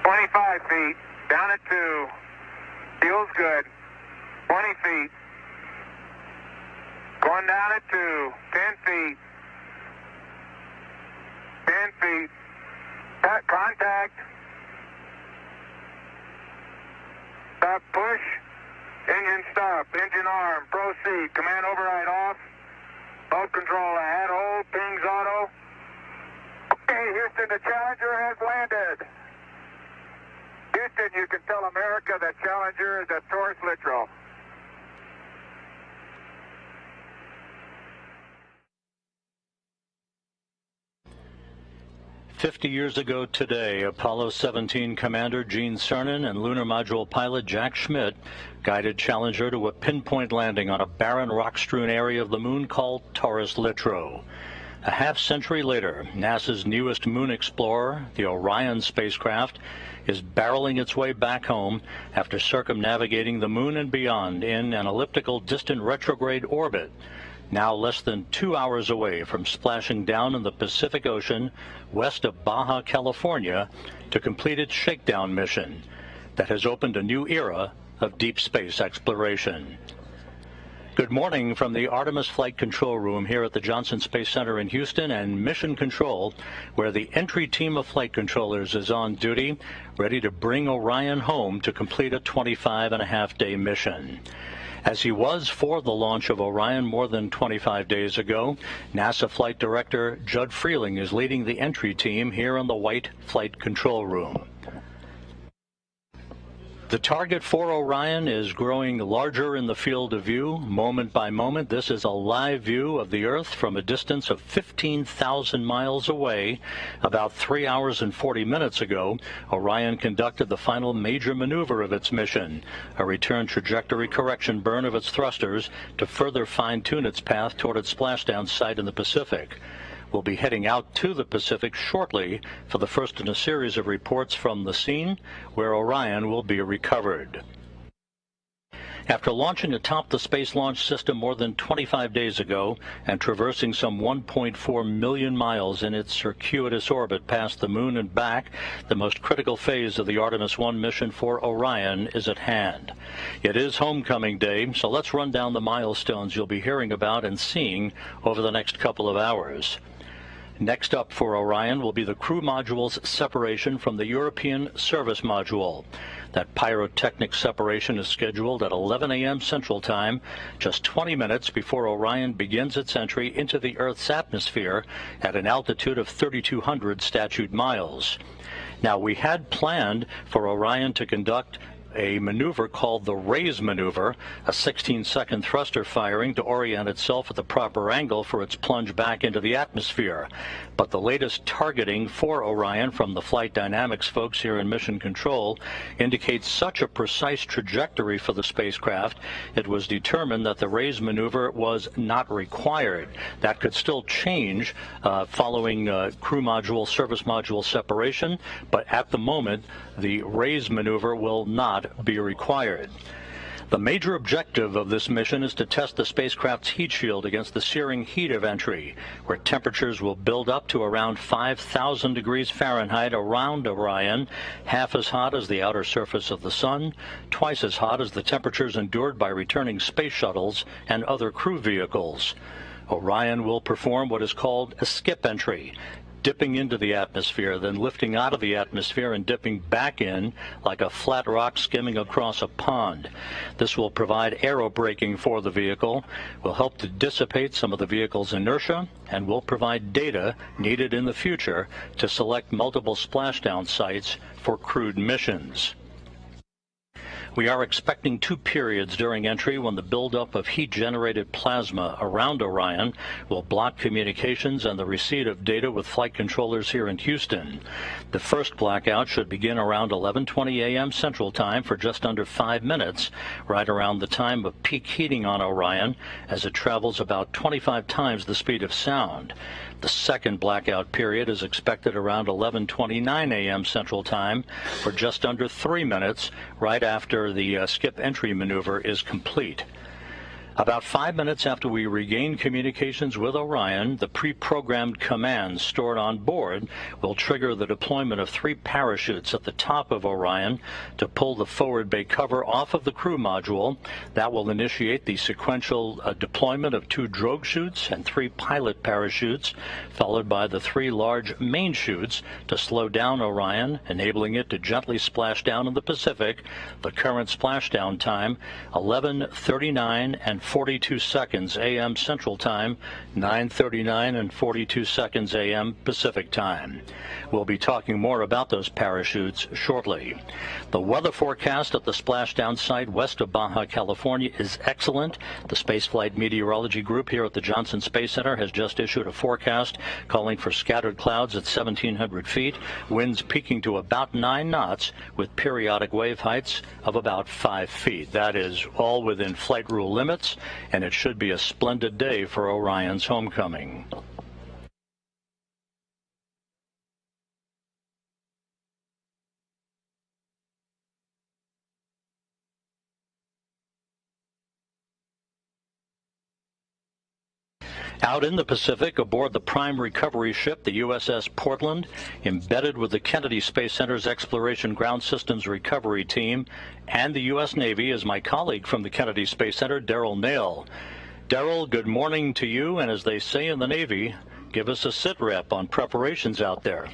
25 feet, down at 2. Fuel's good. 20 feet. Going down at 2. 10 feet. 10 feet. Contact. Stop, push. Engine stop. Engine arm. Proceed. Command override off. Mode control ahead. Hold. Pings auto. Okay, Houston, the Challenger has landed. Houston, you can tell America that Challenger is at Taurus Littrow. "50 years ago today, Apollo 17 Commander Gene Cernan and Lunar Module pilot Jack Schmitt guided Challenger to a pinpoint landing on a barren rock-strewn area of the moon called Taurus Littrow. A half-century later, NASA's newest moon explorer, the Orion spacecraft, is barreling its way back home after circumnavigating the moon and beyond in an elliptical distant retrograde orbit, now less than 2 hours away from splashing down in the Pacific Ocean west of Baja, California, to complete its shakedown mission that has opened a new era of deep space exploration. Good morning from the Artemis Flight Control Room here at the Johnson Space Center in Houston and Mission Control, where the entry team of flight controllers is on duty, ready to bring Orion home to complete a 25-and-a-half-day mission. As he was for the launch of Orion more than 25 days ago, NASA Flight Director Judd Freeling is leading the entry team here in the White Flight Control Room. The target for Orion is growing larger in the field of view, moment by moment. This is a live view of the Earth from a distance of 15,000 miles away. About 3 hours and 40 minutes ago, Orion conducted the final major maneuver of its mission, a return trajectory correction burn of its thrusters to further fine-tune its path toward its splashdown site in the Pacific. We'll be heading out to the Pacific shortly for the first in a series of reports from the scene where Orion will be recovered. After launching atop the Space Launch System more than 25 days ago and traversing some 1.4 million miles in its circuitous orbit past the moon and back, the most critical phase of the Artemis 1 mission for Orion is at hand. It is homecoming day, so let's run down the milestones you'll be hearing about and seeing over the next couple of hours. Next up for Orion will be the crew module's separation from the European service module. That pyrotechnic separation is scheduled at 11 a.m. Central Time, just 20 minutes before Orion begins its entry into the Earth's atmosphere at an altitude of 3,200 statute miles. Now, we had planned for Orion to conduct a maneuver called the raise maneuver, a 16-second thruster firing to orient itself at the proper angle for its plunge back into the atmosphere. But the latest targeting for Orion from the flight dynamics folks here in Mission Control indicates such a precise trajectory for the spacecraft, it was determined that the raise maneuver was not required. That could still change following crew module, service module separation, but at the moment, the raise maneuver will not be required. The major objective of this mission is to test the spacecraft's heat shield against the searing heat of entry, where temperatures will build up to around 5,000 degrees Fahrenheit around Orion, half as hot as the outer surface of the Sun, twice as hot as the temperatures endured by returning space shuttles and other crew vehicles. Orion will perform what is called a skip entry, dipping into the atmosphere, then lifting out of the atmosphere and dipping back in like a flat rock skimming across a pond. This will provide aerobraking for the vehicle, will help to dissipate some of the vehicle's inertia, and will provide data needed in the future to select multiple splashdown sites for crewed missions. We are expecting 2 periods during entry when the buildup of heat-generated plasma around Orion will block communications and the receipt of data with flight controllers here in Houston. The first blackout should begin around 11:20 a.m. Central Time for just under 5 minutes, right around the time of peak heating on Orion, as it travels about 25 times the speed of sound. The second blackout period is expected around 11:29 a.m. Central Time for just under 3 minutes, right after the skip entry maneuver is complete. About 5 minutes after we regain communications with Orion, the pre-programmed commands stored on board will trigger the deployment of 3 parachutes at the top of Orion to pull the forward bay cover off of the crew module. That will initiate the sequential deployment of 2 drogue chutes and 3 pilot parachutes, followed by the 3 large main chutes to slow down Orion, enabling it to gently splash down in the Pacific. The current splashdown time, 11:39 and 42 seconds a.m. Central Time, 9:39 and 42 seconds a.m. Pacific Time. We'll be talking more about those parachutes shortly. The weather forecast at the splashdown site west of Baja California is excellent. The Spaceflight Meteorology Group here at the Johnson Space Center has just issued a forecast calling for scattered clouds at 1,700 feet, winds peaking to about 9 knots with periodic wave heights of about 5 feet. That is all within flight rule limits, and it should be a splendid day for Orion's homecoming. Out in the Pacific, aboard the prime recovery ship, the USS Portland, embedded with the Kennedy Space Center's Exploration Ground Systems Recovery Team and the U.S. Navy, is my colleague from the Kennedy Space Center, Daryl Nail. Daryl, good morning to you, and as they say in the Navy, give us a sit rep on preparations out there.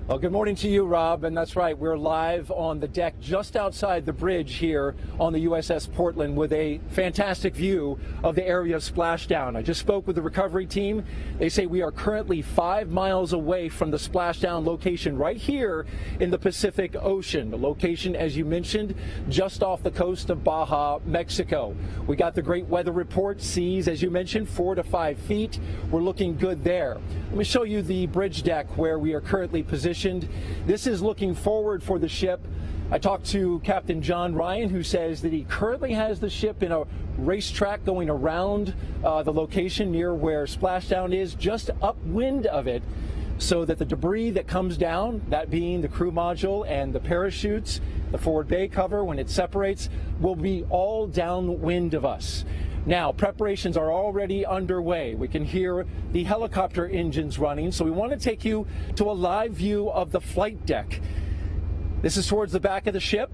Well, good morning to you, Rob, and that's right. We're live on the deck just outside the bridge here on the USS Portland with a fantastic view of the area of splashdown. I just spoke with the recovery team. They say we are currently 5 miles away from the splashdown location right here in the Pacific Ocean. The location, as you mentioned, just off the coast of Baja, Mexico. We got the great weather report, seas, as you mentioned, 4 to 5 feet. We're looking good there. Let me show you the bridge deck where we are currently positioned. This is looking forward for the ship. I talked to Captain John Ryan, who says that he currently has the ship in a racetrack going around the location near where splashdown is, just upwind of it, so that the debris that comes down, that being the crew module and the parachutes, the forward bay cover, when it separates, will be all downwind of us. Now, preparations are already underway. We can hear the helicopter engines running, so we want to take you to a live view of the flight deck. This is towards the back of the ship,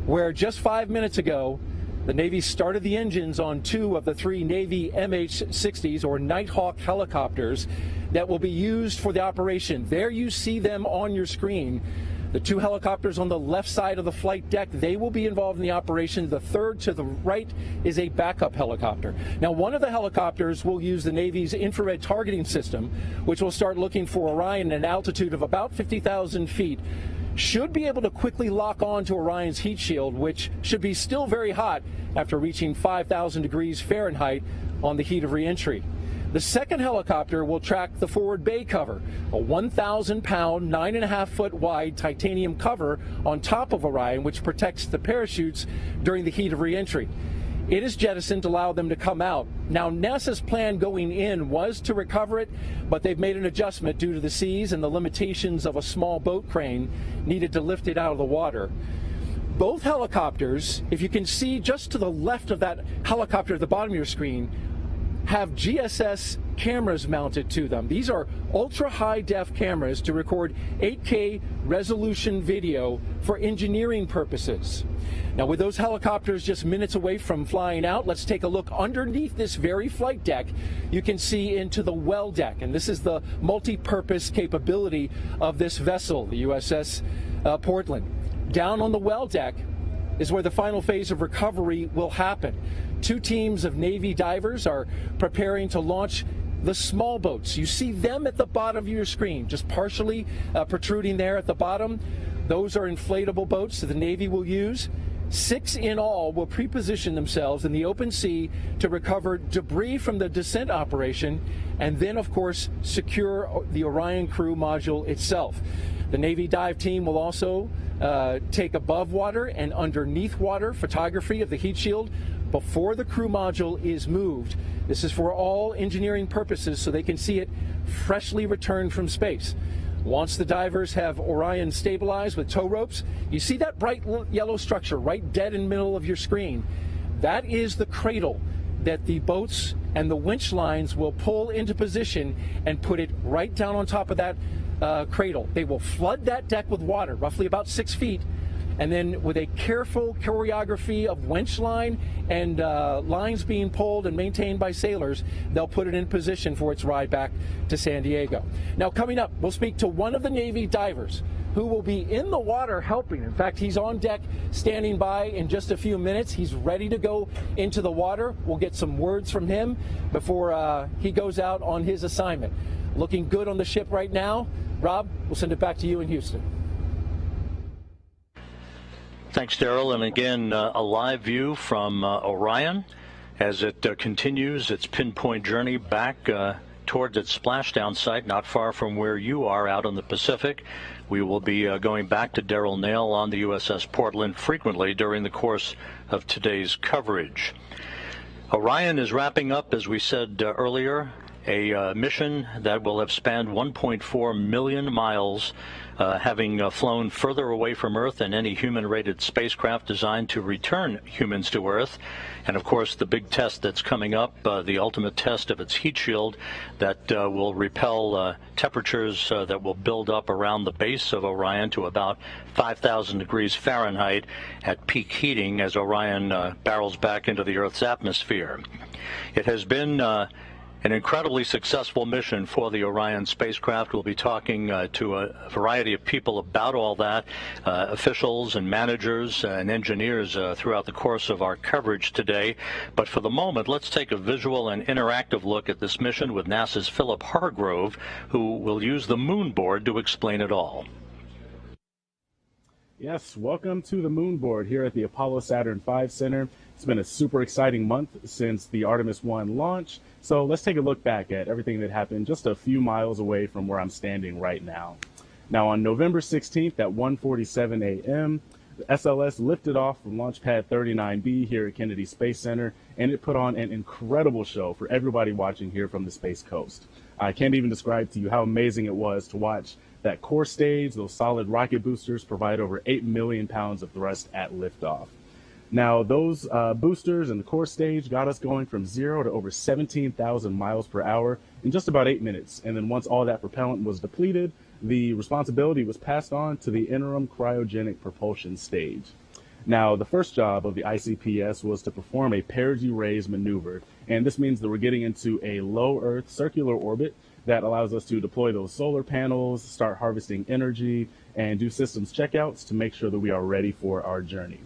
where just 5 minutes ago, the Navy started the engines on 2 of the 3 Navy MH-60s, or Nighthawk helicopters, that will be used for the operation. There you see them on your screen. The 2 helicopters on the left side of the flight deck, they will be involved in the operation. The third to the right is a backup helicopter. Now, one of the helicopters will use the Navy's infrared targeting system, which will start looking for Orion at an altitude of about 50,000 feet. Should be able to quickly lock on to Orion's heat shield, which should be still very hot after reaching 5,000 degrees Fahrenheit on the heat of reentry. The second helicopter will track the forward bay cover, a 1,000-pound, 9.5-foot wide titanium cover on top of Orion, which protects the parachutes during the heat of reentry. It is jettisoned to allow them to come out. Now, NASA's plan going in was to recover it, but they've made an adjustment due to the seas and the limitations of a small boat crane needed to lift it out of the water. Both helicopters, if you can see just to the left of that helicopter at the bottom of your screen, have GSS cameras mounted to them. These are ultra high def cameras to record 8K resolution video for engineering purposes. Now, with those helicopters just minutes away from flying out, let's take a look underneath this very flight deck. You can see into the well deck, and this is the multi-purpose capability of this vessel, the USS Portland. Down on the well deck is where the final phase of recovery will happen. 2 teams of Navy divers are preparing to launch the small boats. You see them at the bottom of your screen, just partially protruding there at the bottom. Those are inflatable boats that the Navy will use. 6 in all will pre-position themselves in the open sea to recover debris from the descent operation, and then, of course, secure the Orion crew module itself. The Navy dive team will also take above water and underneath water photography of the heat shield before the crew module is moved. This is for all engineering purposes, so they can see it freshly returned from space. Once the divers have Orion stabilized with tow ropes, you see that bright yellow structure right dead in the middle of your screen. That is the cradle that the boats and the winch lines will pull into position and put it right down on top of that cradle. They will flood that deck with water, roughly about 6 feet, and then with a careful choreography of winch line and lines being pulled and maintained by sailors, they'll put it in position for its ride back to San Diego. Now, coming up, we'll speak to one of the Navy divers who will be in the water helping. In fact, he's on deck standing by in just a few minutes. He's ready to go into the water. We'll get some words from him before he goes out on his assignment. Looking good on the ship right now. Rob, we'll send it back to you in Houston. Thanks, Daryl. And again, a live view from Orion as it continues its pinpoint journey back towards its splashdown site, not far from where you are out in the Pacific. We will be going back to Daryl Nail on the USS Portland frequently during the course of today's coverage. Orion is wrapping up, as we said earlier, a mission that will have spanned 1.4 million miles, having flown further away from Earth than any human-rated spacecraft designed to return humans to Earth. And, of course, the big test that's coming up, the ultimate test of its heat shield that will repel temperatures that will build up around the base of Orion to about 5,000 degrees Fahrenheit at peak heating as Orion barrels back into the Earth's atmosphere. It has been an incredibly successful mission for the Orion spacecraft. We'll be talking to a variety of people about all that, officials and managers and engineers throughout the course of our coverage today. But for the moment, let's take a visual and interactive look at this mission with NASA's Philip Hargrove, who will use the moon board to explain it all. Yes, welcome to the moon board here at the Apollo Saturn V Center. It's been a super exciting month since the Artemis 1 launch. So let's take a look back at everything that happened just a few miles away from where I'm standing right now. Now, on November 16th at 1:47 a.m., the SLS lifted off from Launch Pad 39B here at Kennedy Space Center, and it put on an incredible show for everybody watching here from the Space Coast. I can't even describe to you how amazing it was to watch that core stage. Those solid rocket boosters provide over 8 million pounds of thrust at liftoff. Now, those boosters and the core stage got us going from 0 to over 17,000 miles per hour in just about 8 minutes. And then once all that propellant was depleted, the responsibility was passed on to the interim cryogenic propulsion stage. Now, the first job of the ICPS was to perform a perigee raise maneuver. And this means that we're getting into a low Earth circular orbit that allows us to deploy those solar panels, start harvesting energy, and do systems checkouts to make sure that we are ready for our journey.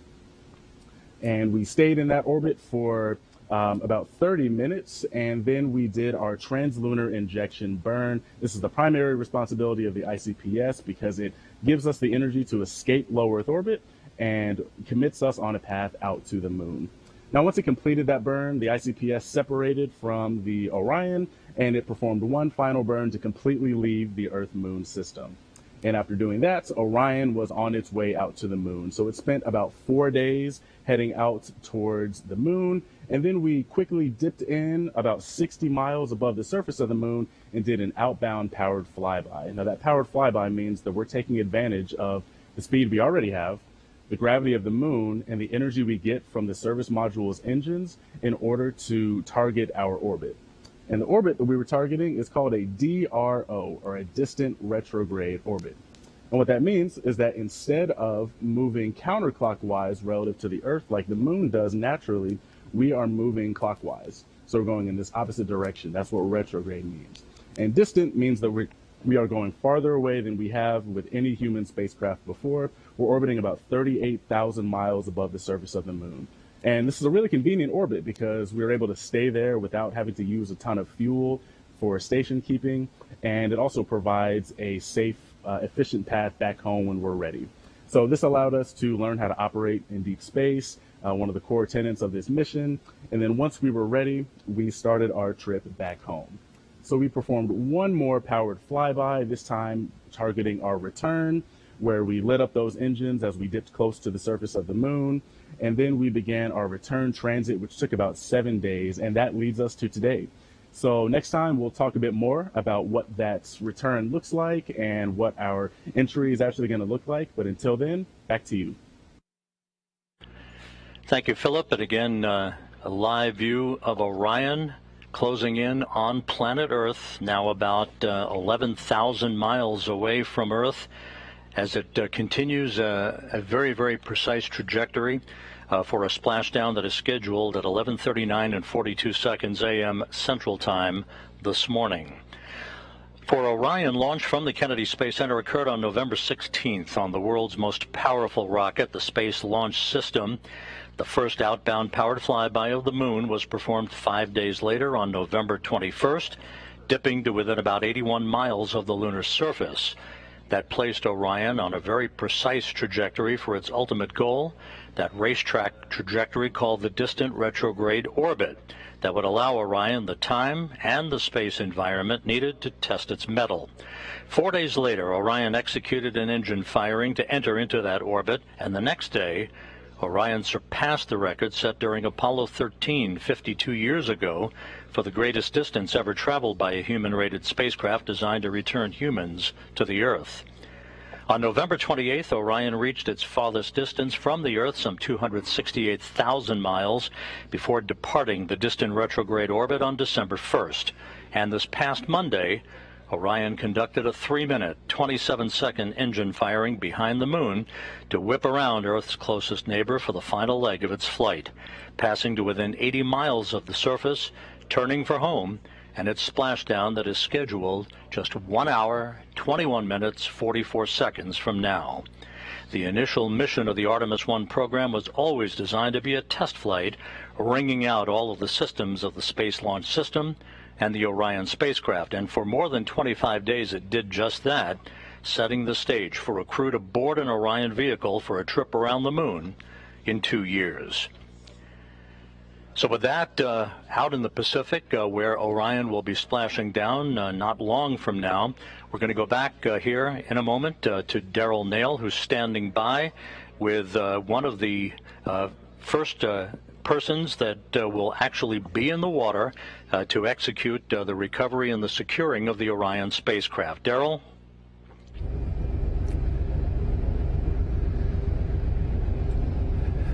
And we stayed in that orbit for about 30 minutes, and then we did our translunar injection burn. This is the primary responsibility of the ICPS because it gives us the energy to escape low Earth orbit and commits us on a path out to the moon. Now, once it completed that burn, the ICPS separated from the Orion, and it performed one final burn to completely leave the Earth-Moon system. And after doing that, Orion was on its way out to the moon. So it spent about 4 days heading out towards the moon. And then we quickly dipped in about 60 miles above the surface of the moon and did an outbound powered flyby. Now, that powered flyby means that we're taking advantage of the speed we already have, the gravity of the moon, and the energy we get from the service module's engines in order to target our orbit. And the orbit that we were targeting is called a DRO, or a distant retrograde orbit. And what that means is that instead of moving counterclockwise relative to the Earth like the moon does naturally, we are moving clockwise. So we're going in this opposite direction. That's what retrograde means. And distant means that we are going farther away than we have with any human spacecraft before. We're orbiting about 38,000 miles above the surface of the moon. And this is a really convenient orbit because we were able to stay there without having to use a ton of fuel for station keeping. And it also provides a safe, efficient path back home when we're ready. So this allowed us to learn how to operate in deep space, one of the core tenets of this mission. And then once we were ready, we started our trip back home. So we performed one more powered flyby, this time targeting our return, where we lit up those engines as we dipped close to the surface of the moon. And then we began our return transit, which took about 7 days, and that leads us to today. So next time we'll talk a bit more about what that return looks like and what our entry is actually going to look like. But until then, back to you. Thank you, Philip. And again, a live view of Orion closing in on planet Earth, now about 11,000 miles away from Earth, as it continues a very, very precise trajectory for a splashdown that is scheduled at 11:39 and 42 seconds a.m. Central Time this morning. For Orion, launch from the Kennedy Space Center occurred on November 16th on the world's most powerful rocket, the Space Launch System. The first outbound powered flyby of the moon was performed 5 days later on November 21st, dipping to within about 81 miles of the lunar surface. That placed Orion on a very precise trajectory for its ultimate goal, that racetrack trajectory called the distant retrograde orbit, that would allow Orion the time and the space environment needed to test its mettle. 4 days later, Orion executed an engine firing to enter into that orbit, and the next day, Orion surpassed the record set during Apollo 13 52 years ago for the greatest distance ever traveled by a human-rated spacecraft designed to return humans to the Earth. On November 28th, Orion reached its farthest distance from the Earth, some 268,000 miles, before departing the distant retrograde orbit on December 1st. And this past Monday, Orion conducted a 3-minute, 27-second engine firing behind the moon to whip around Earth's closest neighbor for the final leg of its flight, passing to within 80 miles of the surface, turning for home, and its splashdown that is scheduled just 1 hour, 21 minutes, 44 seconds from now. The initial mission of the Artemis 1 program was always designed to be a test flight, wringing out all of the systems of the Space Launch System and the Orion spacecraft, and for more than 25 days it did just that, setting the stage for a crew to board an Orion vehicle for a trip around the moon in 2 years. So with that, out in the Pacific, where Orion will be splashing down not long from now, we're going to go back here in a moment to Daryl Nail, who's standing by with one of the first persons that will actually be in the water to execute the recovery and the securing of the Orion spacecraft. Daryl?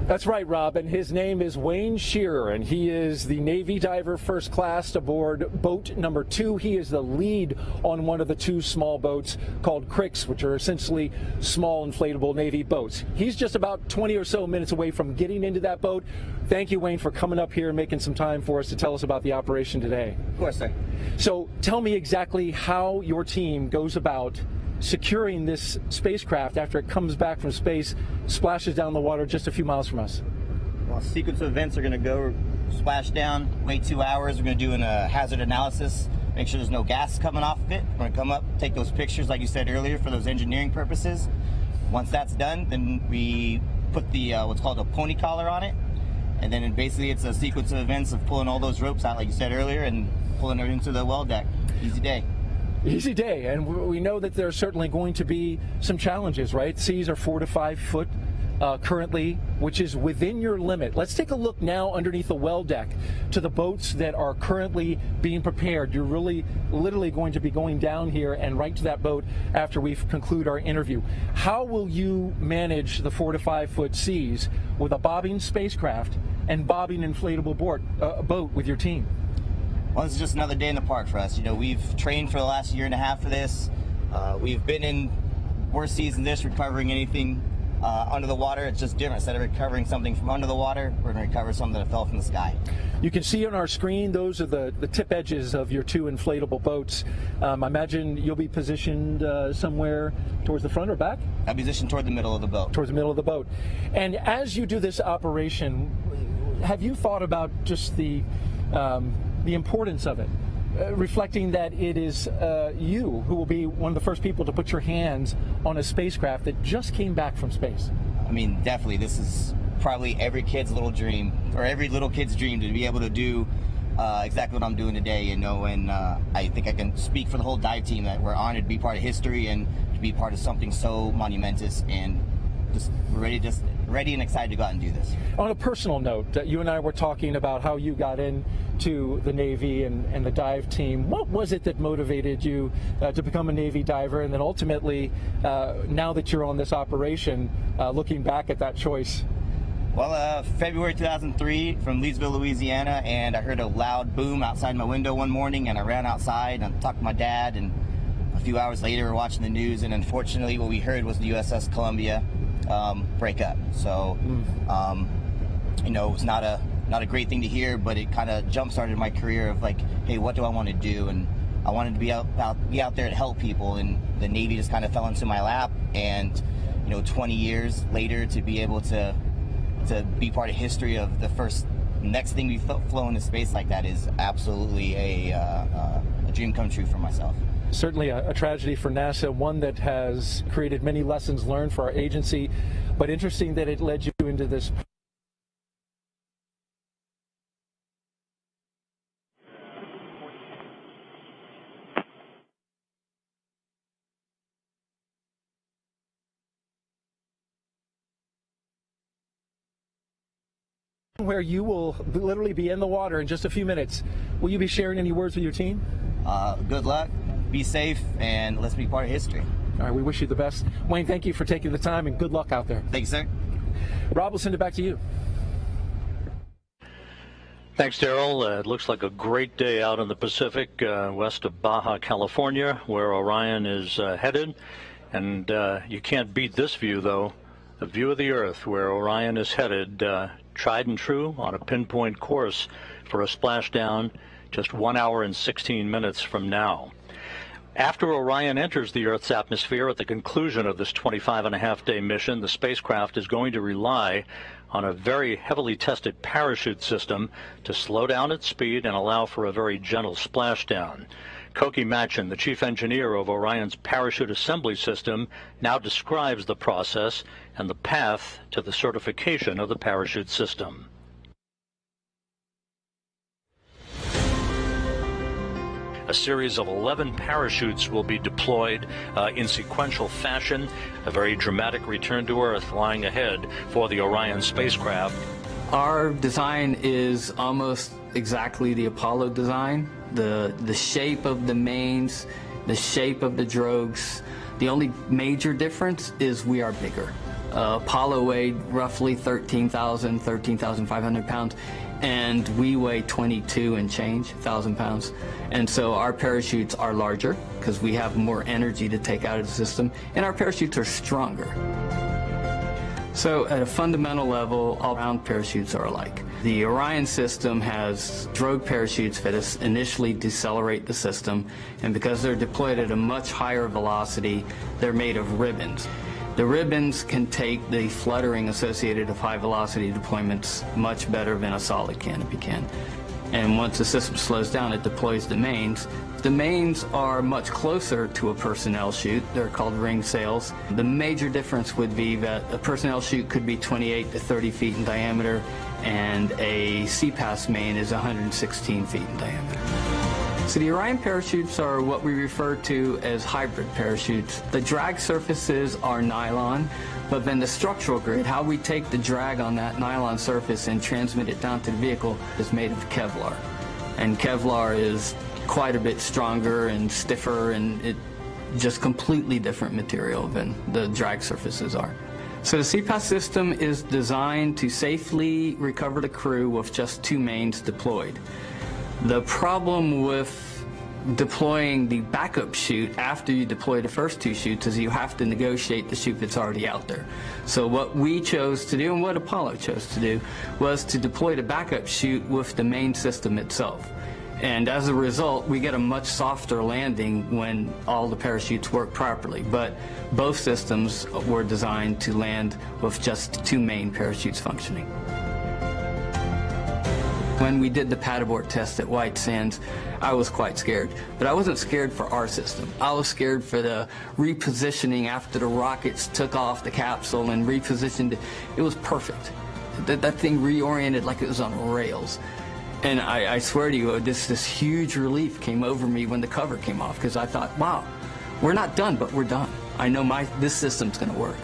That's right, Rob, and his name is Wayne Shearer, and he is the Navy diver first class aboard boat number 2. He is the lead on one of the 2 small boats called Cricks, which are essentially small inflatable Navy boats. He's just about 20 or so minutes away from getting into that boat. Thank you, Wayne, for coming up here and making some time for us to tell us about the operation today. Of course, sir. So tell me exactly how your team goes about securing this spacecraft after it comes back from space, splashes down the water just a few miles from us. Well, sequence of events are going to go splash down, wait 2 hours. We're going to do a hazard analysis, make sure there's no gas coming off of it. We're going to come up, take those pictures like you said earlier for those engineering purposes. Once that's done, then we put the what's called a pony collar on it, and then basically it's a sequence of events of pulling all those ropes out like you said earlier and pulling it into the well deck. Easy day. Easy day, and we know that there's certainly going to be some challenges, right? Seas are 4 to 5 foot currently, which is within your limit. Let's take a look now underneath the well deck to the boats that are currently being prepared. You're really literally going to be going down here and right to that boat after we conclude our interview. How will you manage the 4 to 5 foot seas with a bobbing spacecraft and bobbing inflatable boat with your team? Well, this is just another day in the park for us. You know, we've trained for the last 1.5 years for this. We've been in worse seas than this, recovering anything under the water. It's just different. Instead of recovering something from under the water, we're going to recover something that fell from the sky. You can see on our screen, those are the tip edges of your 2 inflatable boats. I imagine you'll be positioned somewhere towards the front or back? I'll be positioned toward the middle of the boat. Towards the middle of the boat. And as you do this operation, have you thought about just the importance of it, reflecting that it is you who will be one of the first people to put your hands on a spacecraft that just came back from space? I mean, definitely, this is probably every kid's little dream, or every little kid's dream, to be able to do exactly what I'm doing today, you know, and I think I can speak for the whole dive team that we're honored to be part of history and to be part of something so monumentous, and just we're ready to just ready and excited to go out and do this. On a personal note, you and I were talking about how you got into the Navy and the dive team. What was it that motivated you to become a Navy diver, and then ultimately, now that you're on this operation, looking back at that choice? Well, February 2003 from Leesville, Louisiana, and I heard a loud boom outside my window one morning, and I ran outside and talked to my dad, and a few hours later we're watching the news, and unfortunately what we heard was the USS Columbia break up. So, you know, it was not a great thing to hear, but it kind of jump-started my career of like, hey, what do I want to do? And I wanted to be out there to help people, and the Navy just kind of fell into my lap, and, you know, 20 years later to be able to be part of history of the next thing we've flown into space like that is absolutely a dream come true for myself. Certainly a tragedy for NASA, one that has created many lessons learned for our agency, but interesting that it led you into this. Where you will literally be in the water in just a few minutes. Will you be sharing any words with your team? Good luck, be safe, and let's be part of history. All right, we wish you the best. Wayne, thank you for taking the time, and good luck out there. Thank you, sir. Rob, we'll send it back to you. Thanks, Daryl. It looks like a great day out in the Pacific, west of Baja, California, where Orion is headed. And you can't beat this view, though. The view of the Earth, where Orion is headed, tried and true on a pinpoint course for a splashdown just 1 hour and 16 minutes from now. After Orion enters the Earth's atmosphere at the conclusion of this 25-and-a-half-day mission, the spacecraft is going to rely on a very heavily tested parachute system to slow down its speed and allow for a very gentle splashdown. Koki Machin, the chief engineer of Orion's parachute assembly system, now describes the process and the path to the certification of the parachute system. A series of 11 parachutes will be deployed in sequential fashion. A very dramatic return to Earth lying ahead for the Orion spacecraft. Our design is almost exactly the Apollo design. The shape of the mains, the shape of the drogues. The only major difference is we are bigger. Apollo weighed roughly 13,500 pounds, and we weigh 22 and change thousand pounds. And so our parachutes are larger because we have more energy to take out of the system, and our parachutes are stronger. So at a fundamental level, all-round parachutes are alike. The Orion system has drogue parachutes that initially decelerate the system, and because they're deployed at a much higher velocity, they're made of ribbons. The ribbons can take the fluttering associated with high-velocity deployments much better than a solid canopy can. And once the system slows down, it deploys the mains. The mains are much closer to a personnel chute. They're called ring sails. The major difference would be that a personnel chute could be 28 to 30 feet in diameter, and a CPAS main is 116 feet in diameter. So the Orion parachutes are what we refer to as hybrid parachutes. The drag surfaces are nylon, but then the structural grid, how we take the drag on that nylon surface and transmit it down to the vehicle, is made of Kevlar. And Kevlar is quite a bit stronger and stiffer, and it just completely different material than the drag surfaces are. So the CPAS system is designed to safely recover the crew with just 2 mains deployed. The problem with deploying the backup chute after you deploy the first 2 chutes is you have to negotiate the chute that's already out there. So what we chose to do, and what Apollo chose to do, was to deploy the backup chute with the main system itself. And as a result, we get a much softer landing when all the parachutes work properly. But both systems were designed to land with just 2 main parachutes functioning. When we did the pad abort test at White Sands, I was quite scared. But I wasn't scared for our system. I was scared for the repositioning after the rockets took off the capsule and repositioned it. It was perfect. That thing reoriented like it was on rails. And I swear to you, this huge relief came over me when the cover came off, because I thought, wow, we're not done, but we're done. I know this system's going to work.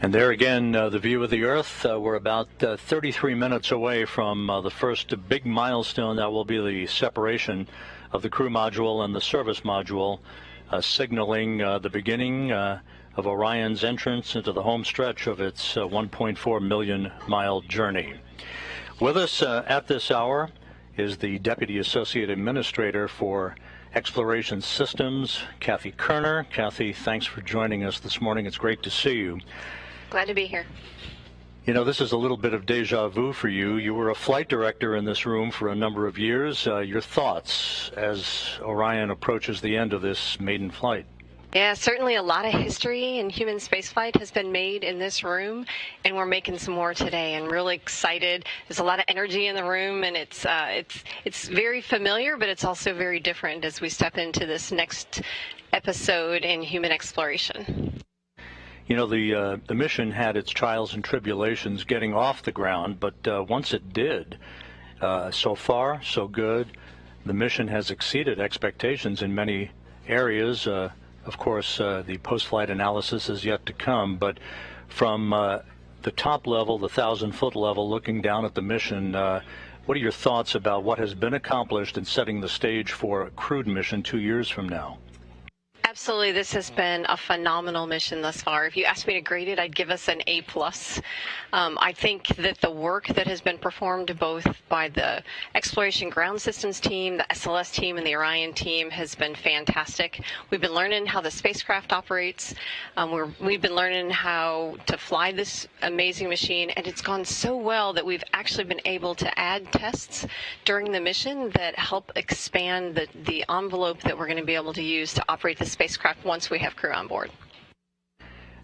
And there again, the view of the Earth. We're about 33 minutes away from the first big milestone. That will be the separation of the crew module and the service module, signaling the beginning of Orion's entrance into the home stretch of its 1.4 million mile journey. With us at this hour is the Deputy Associate Administrator for Exploration Systems, Kathy Kerner. Kathy, thanks for joining us this morning. It's great to see you. Glad to be here. You know, this is a little bit of deja vu for you. You were a flight director in this room for a number of years. Your thoughts as Orion approaches the end of this maiden flight? Yeah, certainly a lot of history in human spaceflight has been made in this room, and we're making some more today, and really excited. There's a lot of energy in the room, and it's very familiar, but it's also very different as we step into this next episode in human exploration. You know, the mission had its trials and tribulations getting off the ground, but once it did, so far, so good. The mission has exceeded expectations in many areas. Of course, the post-flight analysis is yet to come, but from the top level, the 1,000-foot level, looking down at the mission, what are your thoughts about what has been accomplished in setting the stage for a crewed mission 2 years from now? Absolutely, this has been a phenomenal mission thus far. If you asked me to grade it, I'd give us an A+. I think that the work that has been performed both by the Exploration Ground Systems team, the SLS team, and the Orion team has been fantastic. We've been learning how the spacecraft operates. We've been learning how to fly this amazing machine, and it's gone so well that we've actually been able to add tests during the mission that help expand the envelope that we're going to be able to use to operate the spacecraft once we have crew on board.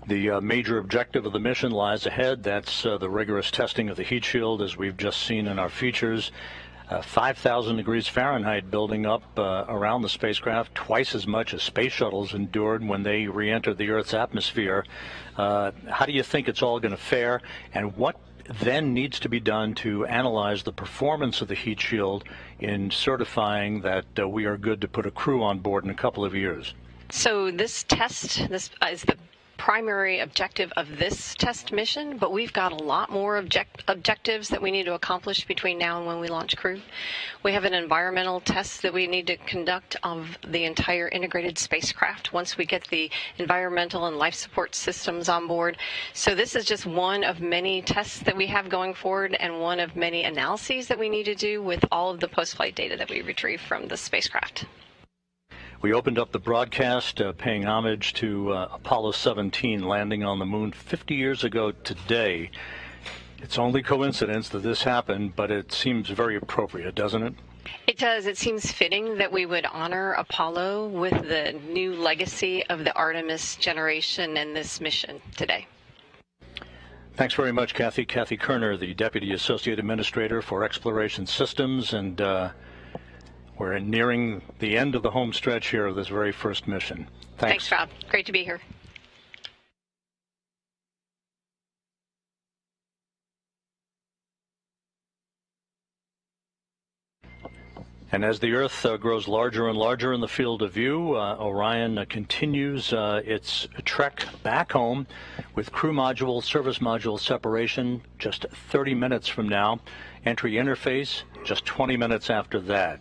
The major objective of the mission lies ahead. That's the rigorous testing of the heat shield, as we've just seen in our features. 5,000 degrees Fahrenheit building up around the spacecraft, twice as much as space shuttles endured when they re-entered the Earth's atmosphere. How do you think it's all going to fare, and what then needs to be done to analyze the performance of the heat shield in certifying that we are good to put a crew on board in a couple of years? So this test, this is the primary objective of this test mission, but we've got a lot more objectives that we need to accomplish between now and when we launch crew. We have an environmental test that we need to conduct of the entire integrated spacecraft once we get the environmental and life support systems on board. So this is just one of many tests that we have going forward and one of many analyses that we need to do with all of the post-flight data that we retrieve from the spacecraft. We opened up the broadcast paying homage to Apollo 17 landing on the moon 50 years ago today. It's only coincidence that this happened, but it seems very appropriate, doesn't it? It does. It seems fitting that we would honor Apollo with the new legacy of the Artemis generation and this mission today. Thanks very much, Kathy. Kathy Kerner, the Deputy Associate Administrator for Exploration Systems, and we're nearing the end of the home stretch here of this very first mission. Thanks, Rob. Great to be here. And as the Earth grows larger and larger in the field of view, Orion continues its trek back home with crew module, service module separation just 30 minutes from now. Entry interface just 20 minutes after that.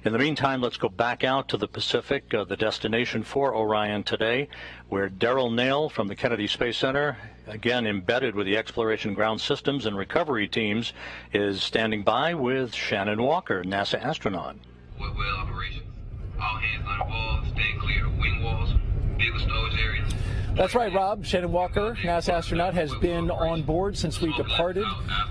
In the meantime, let's go back out to the Pacific, the destination for Orion today, where Daryl Nail from the Kennedy Space Center, again embedded with the Exploration Ground Systems and Recovery teams, is standing by with Shannon Walker, NASA astronaut. Well operations. All hands on the ball, staying clear of wing walls, vehicle storage areas. That's right, Rob. Shannon Walker, NASA astronaut, has been on board since we departed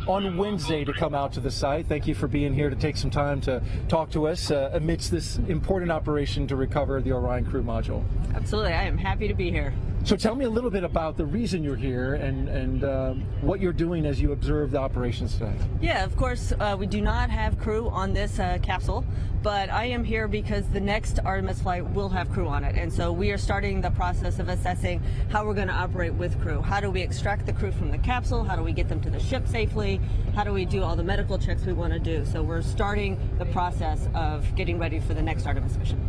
on Wednesday to come out to the site. Thank you for being here to take some time to talk to us amidst this important operation to recover the Orion crew module. Absolutely. I am happy to be here. So tell me a little bit about the reason you're here and what you're doing as you observe the operations today. Yeah, of course, we do not have crew on this capsule, but I am here because the next Artemis flight will have crew on it. And so we are starting the process of assessing how we're going to operate with crew. How do we extract the crew from the capsule? How do we get them to the ship safely? How do we do all the medical checks we want to do? So we're starting the process of getting ready for the next Artemis mission.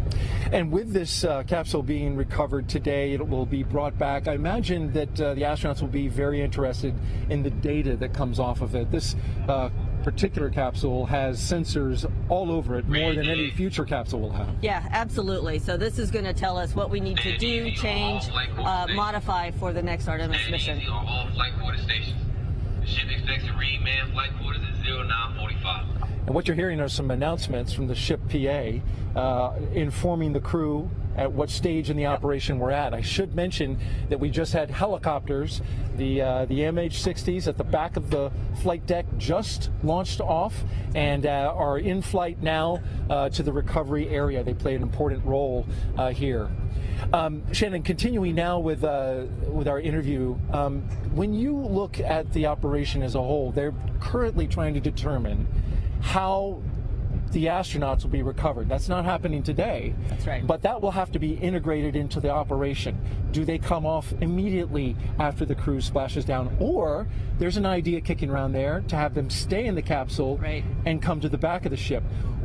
And with this capsule being recovered today, it will be brought brought back. I imagine that the astronauts will be very interested in the data that comes off of it. This particular capsule has sensors all over it, more than any future capsule will have. Yeah, absolutely. So this is going to tell us what we need to do, change, modify for the next Artemis mission. On all flight quarter stations. The ship expects to read manned flight quarters at 0945. And what you're hearing are some announcements from the ship PA informing the crew at what stage in the operation we're at. I should mention that we just had helicopters, the MH-60s at the back of the flight deck just launched off and are in flight now to the recovery area. They play an important role here. Shannon, continuing now with our interview, when you look at the operation as a whole, they're currently trying to determine how the astronauts will be recovered. That's not happening today. That's right. But that will have to be integrated into the operation. Do they come off immediately after the crew splashes down? Or there's an idea kicking around there to have them stay in the capsule and come to the back of the ship.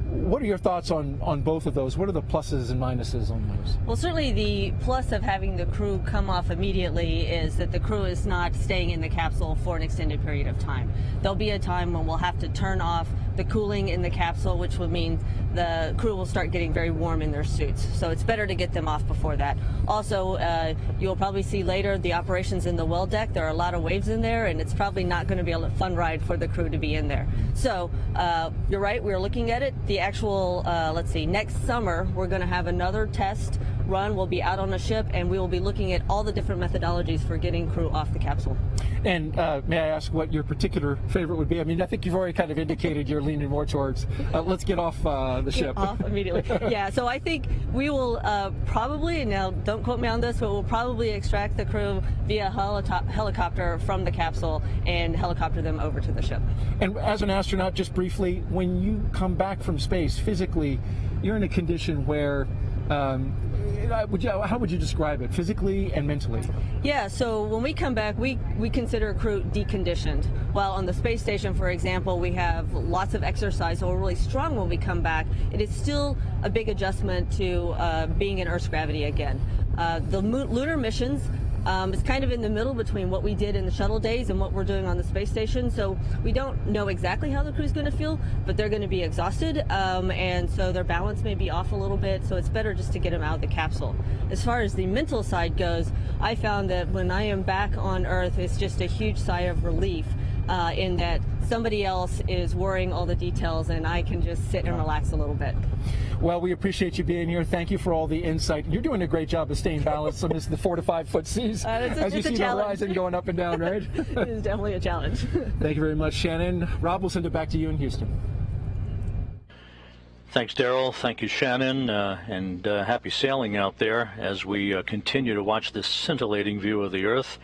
What are your thoughts on both of those? What are the pluses and minuses on those? Well, certainly the plus of having the crew come off immediately is that the crew is not staying in the capsule for an extended period of time. There'll be a time when we'll have to turn off the cooling in the capsule, which will mean the crew will start getting very warm in their suits. So it's better to get them off before that. Also, you'll probably see later the operations in the well deck. There are a lot of waves in there, and it's probably not going to be a fun ride for the crew to be in there. So you're right, we're looking at it. The actual, let's see, next summer we're going to have another test run. We'll be out on a ship, and we will be looking at all the different methodologies for getting crew off the capsule. And may I ask what your particular favorite would be? I mean, I think you've already kind of indicated you're leaning more towards let's get off the ship. Off immediately. Yeah, so I think we will probably, now don't quote me on this, but we'll probably extract the crew via helicopter from the capsule and helicopter them over to the ship. And as an astronaut, just briefly, when you come back from space, physically, you're in a condition where how would you describe it, physically and mentally? Yeah, so when we come back, we consider crew deconditioned. While on the space station, for example, we have lots of exercise, so we're really strong when we come back. It is still a big adjustment to being in Earth's gravity again. The lunar missions is kind of in the middle between what we did in the shuttle days and what we're doing on the space station. So we don't know exactly how the crew's going to feel, but they're going to be exhausted, and so their balance may be off a little bit, so it's better just to get them out of the capsule. As far as the mental side goes, I found that when I am back on Earth, it's just a huge sigh of relief in that somebody else is worrying all the details and I can just sit and relax a little bit. Well, we appreciate you being here. Thank you for all the insight. You're doing a great job of staying balanced amidst the 4 to 5 foot seas as you see the horizon going up and down, right? It is definitely a challenge. Thank you very much, Shannon. Rob, we'll send it back to you in Houston. Thanks, Daryl. Thank you, Shannon, and happy sailing out there as we continue to watch this scintillating view of the Earth,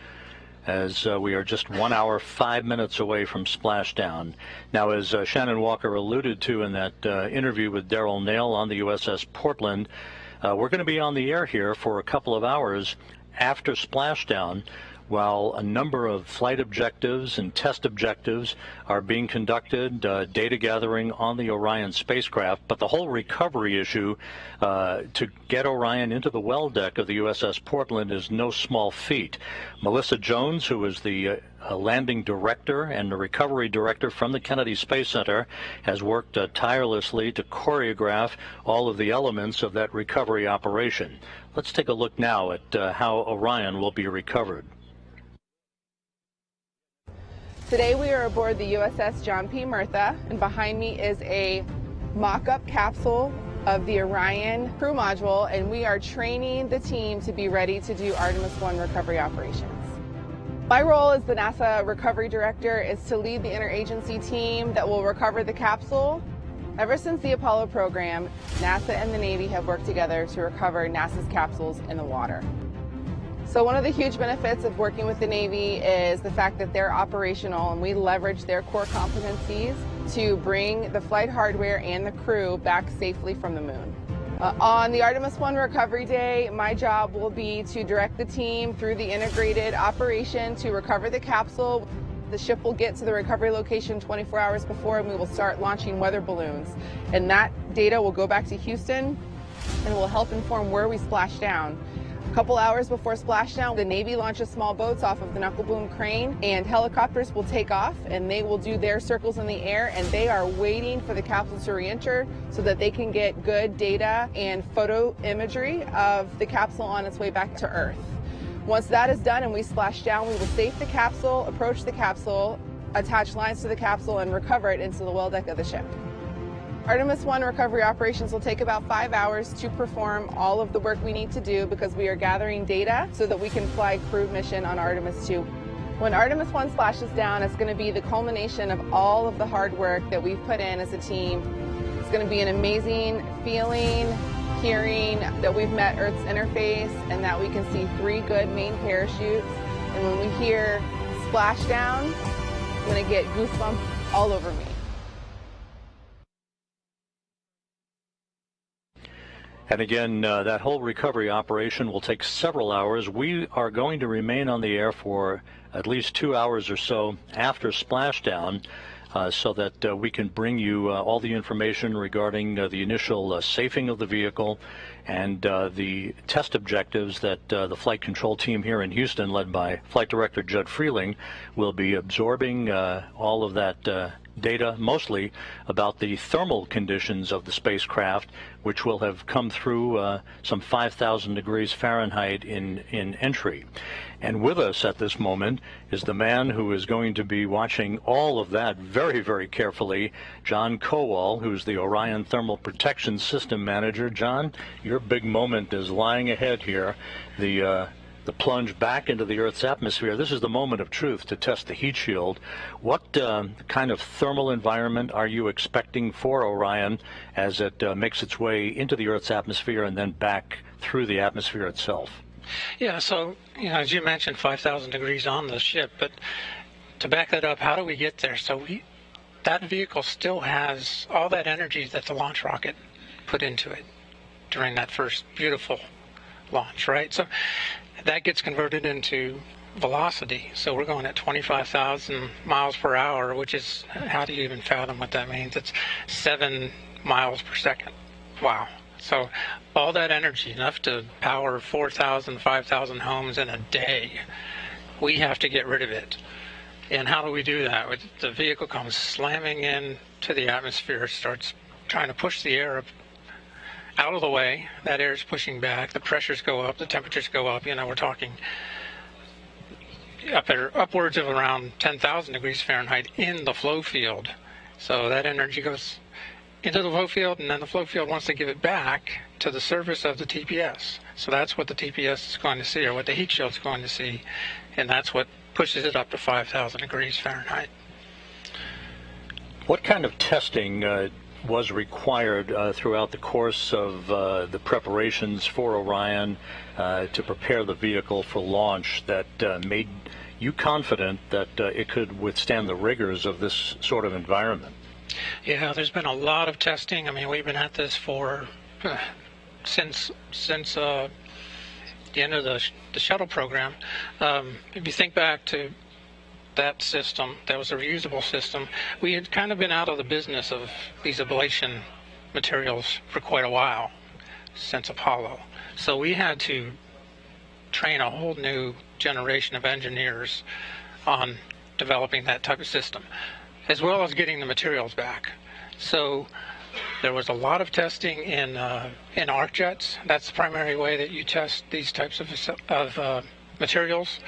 as we are just 1 hour, 5 minutes away from splashdown. Now, as Shannon Walker alluded to in that interview with Daryl Nail on the USS Portland, we're going to be on the air here for a couple of hours after splashdown, while a number of flight objectives and test objectives are being conducted, data gathering on the Orion spacecraft. But the whole recovery issue to get Orion into the well deck of the USS Portland is no small feat. Melissa Jones, who is the landing director and the recovery director from the Kennedy Space Center, has worked tirelessly to choreograph all of the elements of that recovery operation. Let's take a look now at how Orion will be recovered. Today we are aboard the USS John P. Murtha, and behind me is a mock-up capsule of the Orion crew module, and we are training the team to be ready to do Artemis 1 recovery operations. My role as the NASA Recovery Director is to lead the interagency team that will recover the capsule. Ever since the Apollo program, NASA and the Navy have worked together to recover NASA's capsules in the water. So one of the huge benefits of working with the Navy is the fact that they're operational and we leverage their core competencies to bring the flight hardware and the crew back safely from the moon. On the Artemis 1 recovery day, my job will be to direct the team through the integrated operation to recover the capsule. The ship will get to the recovery location 24 hours before, and we will start launching weather balloons. And that data will go back to Houston and will help inform where we splash down. A couple hours before splashdown, the Navy launches small boats off of the knuckle boom crane, and helicopters will take off, and they will do their circles in the air, and they are waiting for the capsule to re-enter so that they can get good data and photo imagery of the capsule on its way back to Earth. Once that is done and we splash down, we will safe the capsule, approach the capsule, attach lines to the capsule, and recover it into the well deck of the ship. Artemis 1 recovery operations will take about 5 hours to perform all of the work we need to do because we are gathering data so that we can fly crew mission on Artemis 2. When Artemis 1 splashes down, it's going to be the culmination of all of the hard work that we've put in as a team. It's going to be an amazing feeling, hearing that we've met Earth's interface and that we can see 3 good main parachutes. And when we hear splashdown, I'm going to get goosebumps all over me. And again, that whole recovery operation will take several hours. We are going to remain on the air for at least 2 hours or so after splashdown so that we can bring you all the information regarding the initial safing of the vehicle and the test objectives that the flight control team here in Houston, led by Flight Director Judd Freeling, will be absorbing all of that data, mostly about the thermal conditions of the spacecraft, which will have come through some 5,000 degrees Fahrenheit in entry. And with us at this moment is the man who is going to be watching all of that very, very carefully, John Kowal, who's the Orion Thermal Protection System Manager. John, your big moment is lying ahead here. The plunge back into the Earth's atmosphere. This is the moment of truth to test the heat shield. What kind of thermal environment are you expecting for Orion as it makes its way into the Earth's atmosphere and then back through the atmosphere itself? Yeah, so, as you mentioned, 5,000 degrees on the ship, but to back that up, how do we get there? So that vehicle still has all that energy that the launch rocket put into it during that first beautiful launch, right? So that gets converted into velocity. So we're going at 25,000 miles per hour, which is, how do you even fathom what that means? It's 7 miles per second. Wow. So all that energy, enough to power 4,000, 5,000 homes in a day, we have to get rid of it. And how do we do that? The vehicle comes slamming into the atmosphere, starts trying to push the air out of the way. That air is pushing back, the pressures go up, the temperatures go up. We're talking upwards of around 10,000 degrees Fahrenheit in the flow field. So that energy goes into the flow field, and then the flow field wants to give it back to the surface of the TPS. So that's what the TPS is going to see, or what the heat shield is going to see, and that's what pushes it up to 5,000 degrees Fahrenheit. What kind of testing was required throughout the course of the preparations for Orion to prepare the vehicle for launch that made you confident that it could withstand the rigors of this sort of environment? Yeah, there's been a lot of testing. I mean, we've been at this for since the end of the shuttle program. If you think back to that system, that was a reusable system, we had kind of been out of the business of these ablation materials for quite a while, since Apollo. So we had to train a whole new generation of engineers on developing that type of system, as well as getting the materials back. So there was a lot of testing in arc jets. That's the primary way that you test these types of materials.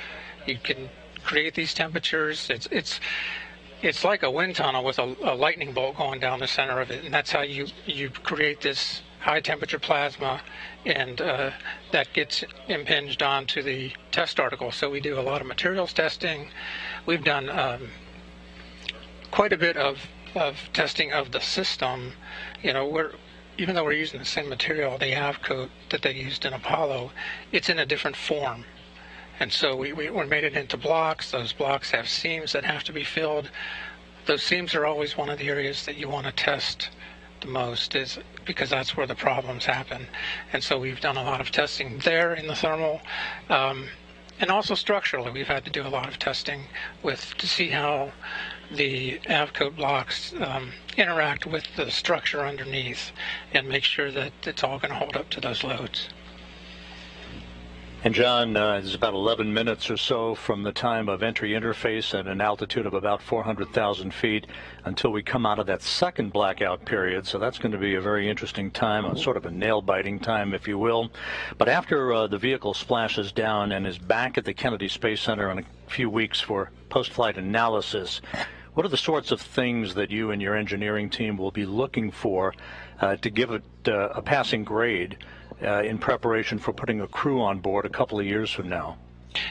You can create these temperatures. It's like a wind tunnel with a lightning bolt going down the center of it, and that's how you create this high temperature plasma, and that gets impinged onto the test article. So we do a lot of materials testing. We've done quite a bit of testing of the system. Even though we're using the same material, the AVCoat that they used in Apollo, it's in a different form. And so we made it into blocks. Those blocks have seams that have to be filled. Those seams are always one of the areas that you want to test the most, is because that's where the problems happen. And so we've done a lot of testing there in the thermal. And also structurally, we've had to do a lot of testing to see how the AVCoat blocks interact with the structure underneath and make sure that it's all going to hold up to those loads. And John, it's about 11 minutes or so from the time of entry interface at an altitude of about 400,000 feet until we come out of that second blackout period. So that's going to be a very interesting time, a sort of a nail-biting time, if you will. But after the vehicle splashes down and is back at the Kennedy Space Center in a few weeks for post-flight analysis, what are the sorts of things that you and your engineering team will be looking for to give it a passing grade in preparation for putting a crew on board a couple of years from now?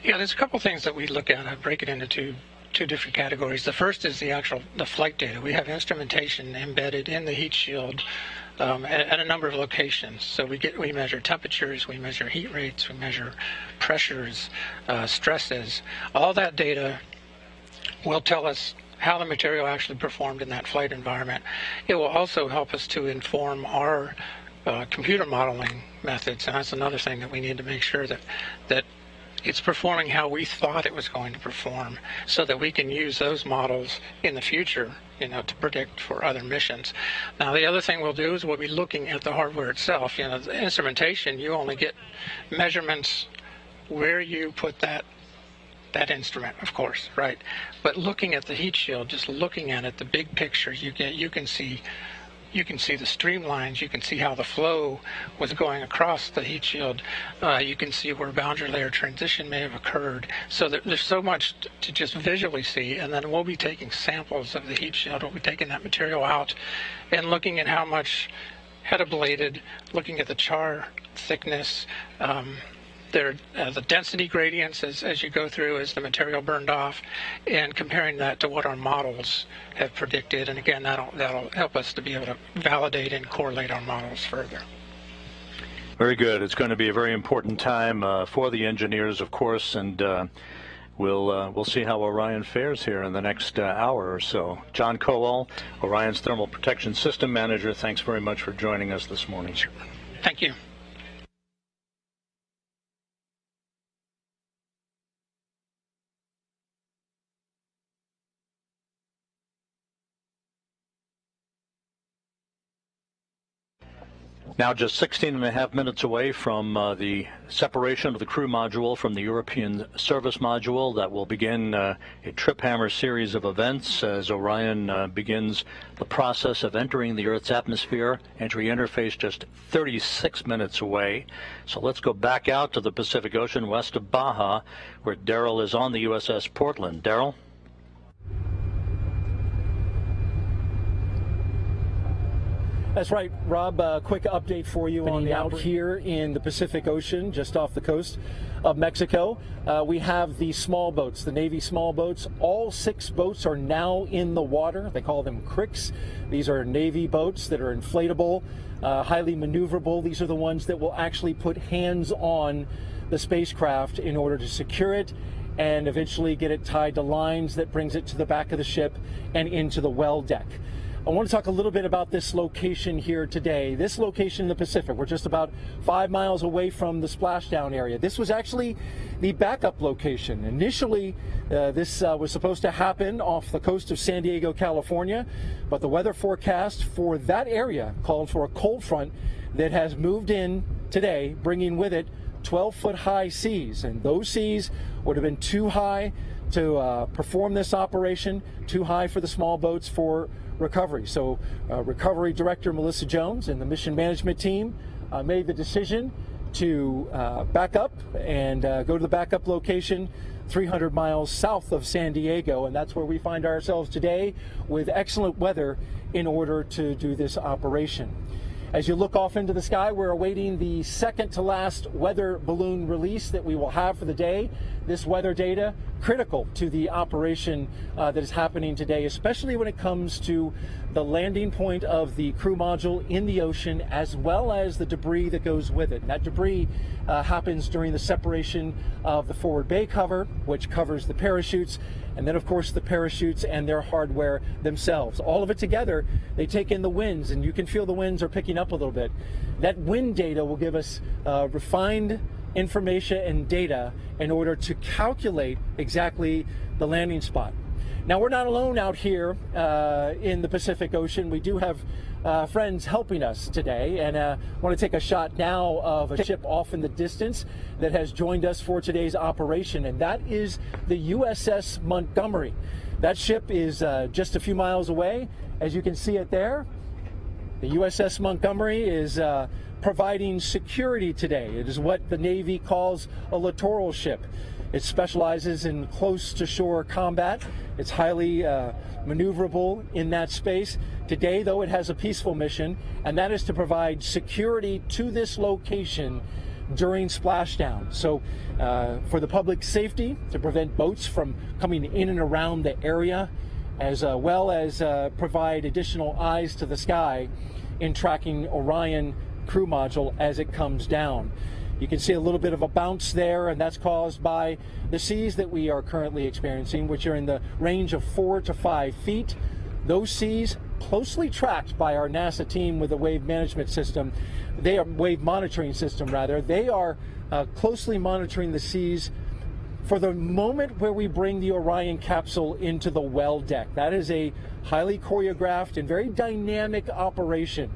Yeah, there's a couple things that we look at. I break it into two different categories. The first is the flight data. We have instrumentation embedded in the heat shield at a number of locations. So we measure temperatures, we measure heat rates, we measure pressures, stresses. All that data will tell us how the material actually performed in that flight environment. It will also help us to inform our computer modeling methods, and that's another thing that we need to make sure that it's performing how we thought it was going to perform, so that we can use those models in the future, to predict for other missions. Now, the other thing we'll do is we'll be looking at the hardware itself. The instrumentation, you only get measurements where you put that instrument, of course, right? But looking at the heat shield, just looking at it, the big picture, you can see the streamlines, you can see how the flow was going across the heat shield, you can see where boundary layer transition may have occurred. So there's so much to just visually see, and then we'll be taking samples of the heat shield, we'll be taking that material out and looking at how much had ablated, looking at the char thickness, the density gradients as you go through as the material burned off, and comparing that to what our models have predicted. And again, that'll help us to be able to validate and correlate our models further. Very good. It's going to be a very important time for the engineers, of course, and we'll see how Orion fares here in the next hour or so. John Kowal, Orion's Thermal Protection System Manager, thanks very much for joining us this morning. Sure. Thank you. Now just 16 and a half minutes away from the separation of the crew module from the European service module. That will begin a trip hammer series of events as Orion begins the process of entering the Earth's atmosphere. Entry interface just 36 minutes away. So let's go back out to the Pacific Ocean west of Baja, where Daryl is on the USS Portland. Daryl? That's right, Rob. A quick update for you on out here in the Pacific Ocean, just off the coast of Mexico. We have the small boats, the Navy small boats. All 6 boats are now in the water. They call them cricks. These are Navy boats that are inflatable, highly maneuverable. These are the ones that will actually put hands on the spacecraft in order to secure it and eventually get it tied to lines that brings it to the back of the ship and into the well deck. I want to talk a little bit about this location here today. This location in the Pacific, we're just about 5 miles away from the splashdown area. This was actually the backup location. Initially, this was supposed to happen off the coast of San Diego, California, but the weather forecast for that area called for a cold front that has moved in today, bringing with it 12-foot high seas, and those seas would have been too high to perform this operation, too high for the small boats for recovery. So Recovery Director Melissa Jones and the mission management team made the decision to back up and go to the backup location 300 miles south of San Diego, and that's where we find ourselves today with excellent weather in order to do this operation. As you look off into the sky, we're awaiting the second to last weather balloon release that we will have for the day. This weather data critical to the operation that is happening today, especially when it comes to the landing point of the crew module in the ocean, as well as the debris that goes with it. And that debris happens during the separation of the forward bay cover, which covers the parachutes, and then of course the parachutes and their hardware themselves. All of it together, they take in the winds, and you can feel the winds are picking up a little bit. That wind data will give us refined information and data in order to calculate exactly the landing spot. Now, we're not alone out here in the Pacific Ocean. We do have friends helping us today, and I want to take a shot now of a ship off in the distance that has joined us for today's operation, and that is the USS Montgomery. That ship is just a few miles away, as you can see it there. The USS Montgomery is providing security today. It is what the Navy calls a littoral ship. It specializes in close-to-shore combat. It's highly maneuverable in that space. Today, though, it has a peaceful mission, and that is to provide security to this location during splashdown. So for the public safety, to prevent boats from coming in and around the area, as well as provide additional eyes to the sky in tracking Orion crew module as it comes down. You can see a little bit of a bounce there, and that's caused by the seas that we are currently experiencing, which are in the range of 4 to 5 feet. Those seas, closely tracked by our NASA team with a wave management system, they are wave monitoring system rather. They are closely monitoring the seas for the moment where we bring the Orion capsule into the well deck. That is a highly choreographed and very dynamic operation.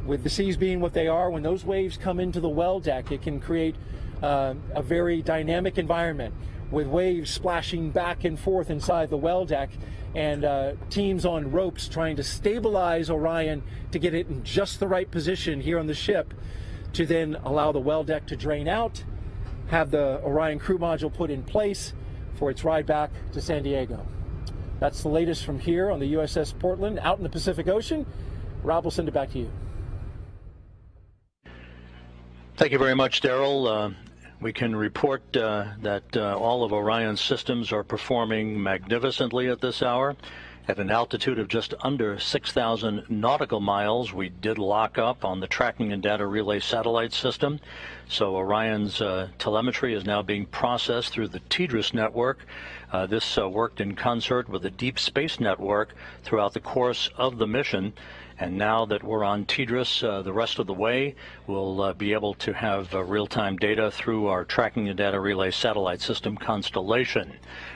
With the seas being what they are, when those waves come into the well deck, it can create a very dynamic environment with waves splashing back and forth inside the well deck, and teams on ropes trying to stabilize Orion to get it in just the right position here on the ship to then allow the well deck to drain out, have the Orion crew module put in place for its ride back to San Diego. That's the latest from here on the USS Portland out in the Pacific Ocean. Rob, will send it back to you. Thank you very much, Daryl. We can report that all of Orion's systems are performing magnificently at this hour. At an altitude of just under 6,000 nautical miles, we did lock up on the tracking and data relay satellite system. So Orion's telemetry is now being processed through the TDRS network. This worked in concert with the Deep Space Network throughout the course of the mission. And now that we're on TDRS the rest of the way, we'll be able to have real-time data through our tracking and data relay satellite system constellation.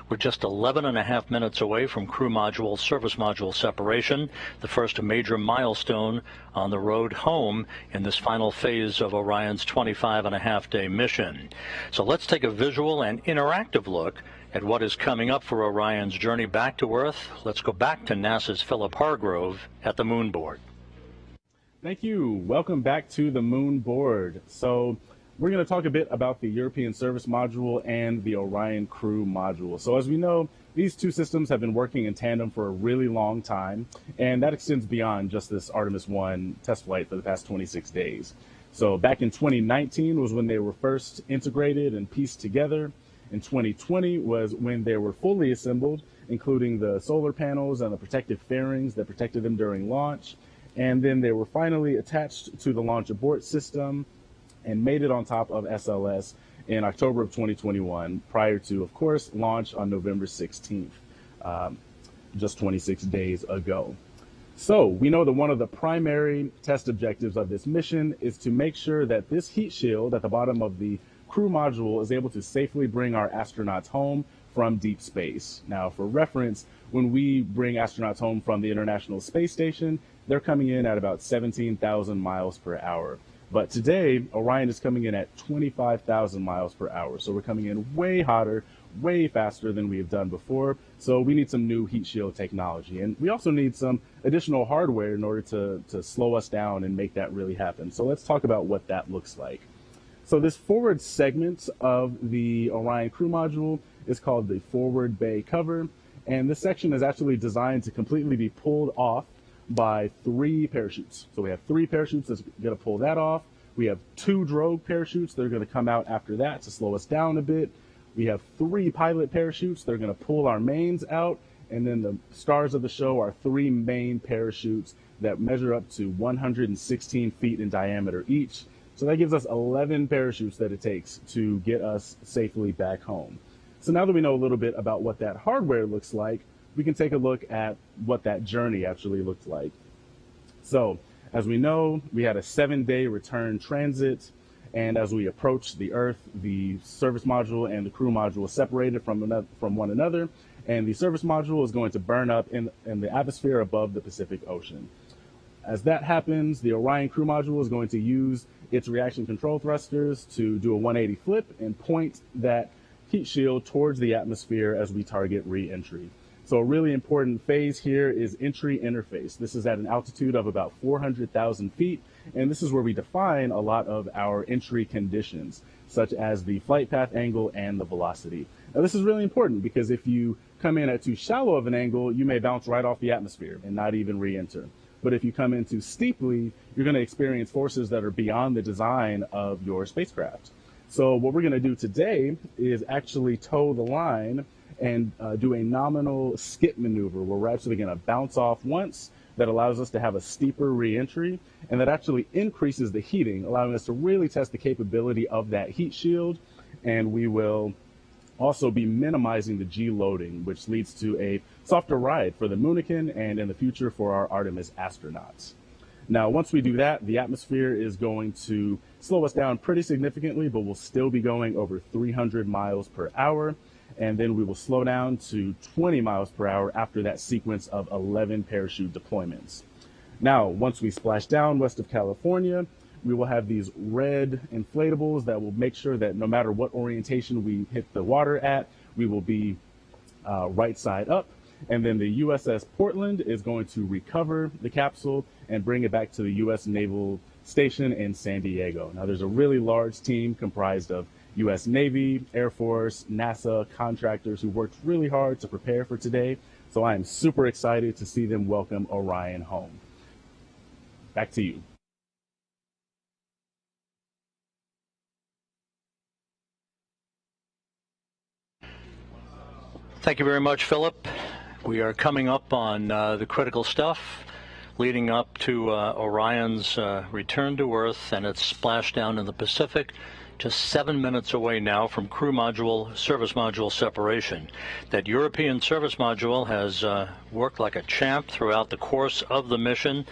We're just 11.5 minutes away from crew module, service module separation, the first major milestone on the road home in this final phase of Orion's 25.5-day mission. So let's take a visual and interactive look at what is coming up for Orion's journey back to Earth. Let's go back to NASA's Philip Hargrove at the moon board. Thank you. Welcome back to the moon board. So we're going to talk a bit about the European Service Module and the Orion Crew Module. So as we know, these two systems have been working in tandem for a really long time, and that extends beyond just this Artemis 1 test flight for the past 26 days. So back in 2019 was when they were first integrated and pieced together. In 2020 was when they were fully assembled, including the solar panels and the protective fairings that protected them during launch. And then they were finally attached to the launch abort system and made it on top of SLS in October of 2021, prior to, of course, launch on November 16th, just 26 days ago. So we know that one of the primary test objectives of this mission is to make sure that this heat shield at the bottom of the crew module is able to safely bring our astronauts home from deep space. Now, for reference, when we bring astronauts home from the International Space Station, they're coming in at about 17,000 miles per hour. But today, Orion is coming in at 25,000 miles per hour. So we're coming in way hotter, way faster than we have done before. So we need some new heat shield technology. And we also need some additional hardware in order to slow us down and make that really happen. So let's talk about what that looks like. So this forward segment of the Orion Crew Module is called the forward bay cover. And this section is actually designed to completely be pulled off by 3 parachutes. So we have 3 parachutes that's going to pull that off. We have 2 drogue parachutes that are going to come out after that to slow us down a bit. We have 3 pilot parachutes that are going to pull our mains out. And then the stars of the show are 3 main parachutes that measure up to 116 feet in diameter each. So that gives us 11 parachutes that it takes to get us safely back home. So now that we know a little bit about what that hardware looks like, we can take a look at what that journey actually looked like. So as we know, we had a 7-day return transit, and as we approached the Earth, the service module and the crew module separated from one another, and the service module is going to burn up in the atmosphere above the Pacific Ocean. As that happens, the Orion crew module is going to use its reaction control thrusters to do a 180 flip and point that heat shield towards the atmosphere as we target re-entry. So a really important phase here is entry interface. This is at an altitude of about 400,000 feet, and this is where we define a lot of our entry conditions, such as the flight path angle and the velocity. Now this is really important because if you come in at too shallow of an angle, you may bounce right off the atmosphere and not even re-enter. But if you come in too steeply, you're going to experience forces that are beyond the design of your spacecraft. So what we're going to do today is actually toe the line and do a nominal skip maneuver where we're actually going to bounce off once. That allows us to have a steeper re-entry, and that actually increases the heating, allowing us to really test the capability of that heat shield. And we will also be minimizing the G loading, which leads to a softer ride for the Moonican and in the future for our Artemis astronauts. Now, once we do that, the atmosphere is going to slow us down pretty significantly, but we'll still be going over 300 miles per hour. And then we will slow down to 20 miles per hour after that sequence of 11 parachute deployments. Now, once we splash down west of California, we will have these red inflatables that will make sure that no matter what orientation we hit the water at, we will be right side up. And then the USS Portland is going to recover the capsule and bring it back to the U.S. Naval Station in San Diego. Now, there's a really large team comprised of U.S. Navy, Air Force, NASA, contractors who worked really hard to prepare for today. So I am super excited to see them welcome Orion home. Back to you. Thank you very much, Philip. We are coming up on the critical stuff leading up to Orion's return to Earth and its splashdown in the Pacific, just 7 minutes away now from crew module, service module separation. That European service module has worked like a champ throughout the course of the mission.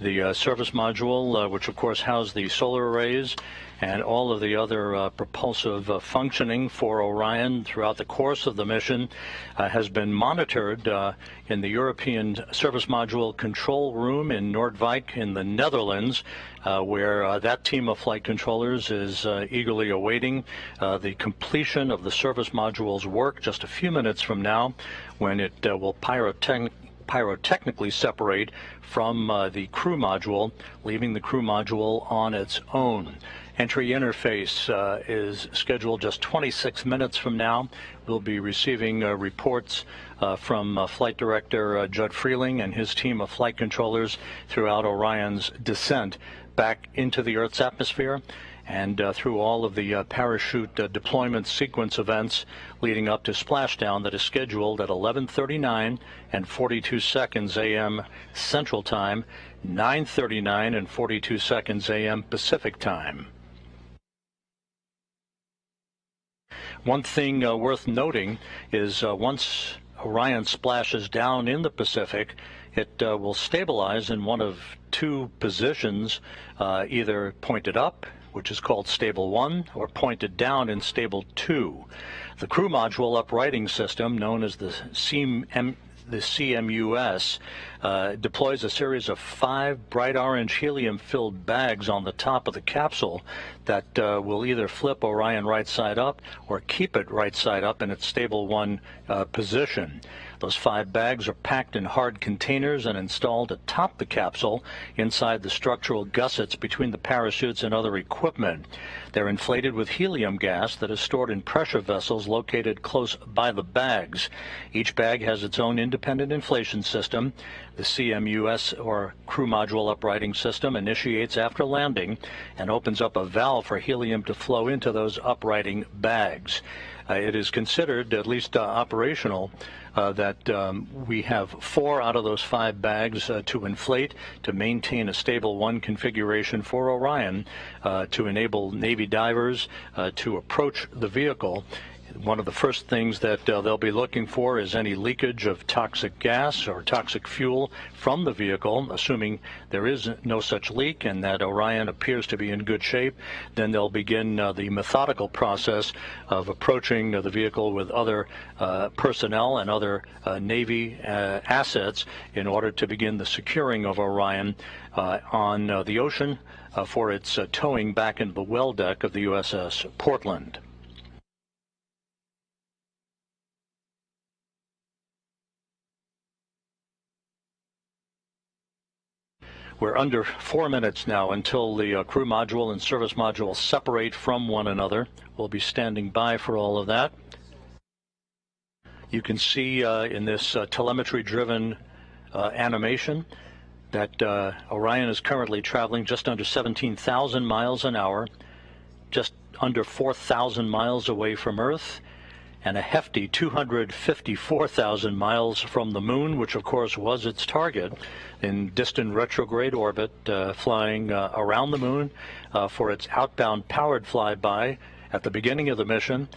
The service module, which of course housed the solar arrays and all of the other propulsive functioning for Orion throughout the course of the mission, has been monitored in the European Service Module Control Room in Noordwijk in the Netherlands, where that team of flight controllers is eagerly awaiting the completion of the service module's work just a few minutes from now, when it will pyrotechnically separate from the crew module, leaving the crew module on its own. Entry interface is scheduled just 26 minutes from now. We'll be receiving reports from Flight Director Judd Freeling and his team of flight controllers throughout Orion's descent back into the Earth's atmosphere and through all of the parachute deployment sequence events leading up to splashdown that is scheduled at 11:39 and 42 seconds a.m. Central Time, 9:39 and 42 seconds a.m. Pacific Time. One thing worth noting is once Orion splashes down in the Pacific, it will stabilize in one of two positions, either pointed up, which is called Stable 1, or pointed down in Stable 2. The crew module uprighting system, known as the CMUS, deploys a series of 5 bright orange helium-filled bags on the top of the capsule that will either flip Orion right side up or keep it right side up in its Stable 1 position. Those 5 bags are packed in hard containers and installed atop the capsule inside the structural gussets between the parachutes and other equipment. They're inflated with helium gas that is stored in pressure vessels located close by the bags. Each bag has its own independent inflation system. The CMUS, or crew module uprighting system, initiates after landing and opens up a valve for helium to flow into those uprighting bags. It is considered, at least operational, that we have 4 out of those 5 bags to inflate to maintain a Stable 1 configuration for Orion to enable Navy divers to approach the vehicle One of the first things that they'll be looking for is any leakage of toxic gas or toxic fuel from the vehicle. Assuming there is no such leak and that Orion appears to be in good shape, then they'll begin the methodical process of approaching the vehicle with other personnel and other Navy assets in order to begin the securing of Orion on the ocean for its towing back into the well deck of the USS Portland. We're under 4 minutes now until the crew module and service module separate from one another. We'll be standing by for all of that. You can see in this telemetry-driven animation that Orion is currently traveling just under 17,000 miles an hour, just under 4,000 miles away from Earth, and a hefty 254,000 miles from the moon, which of course was its target, in distant retrograde orbit, flying around the moon for its outbound powered flyby at the beginning of the mission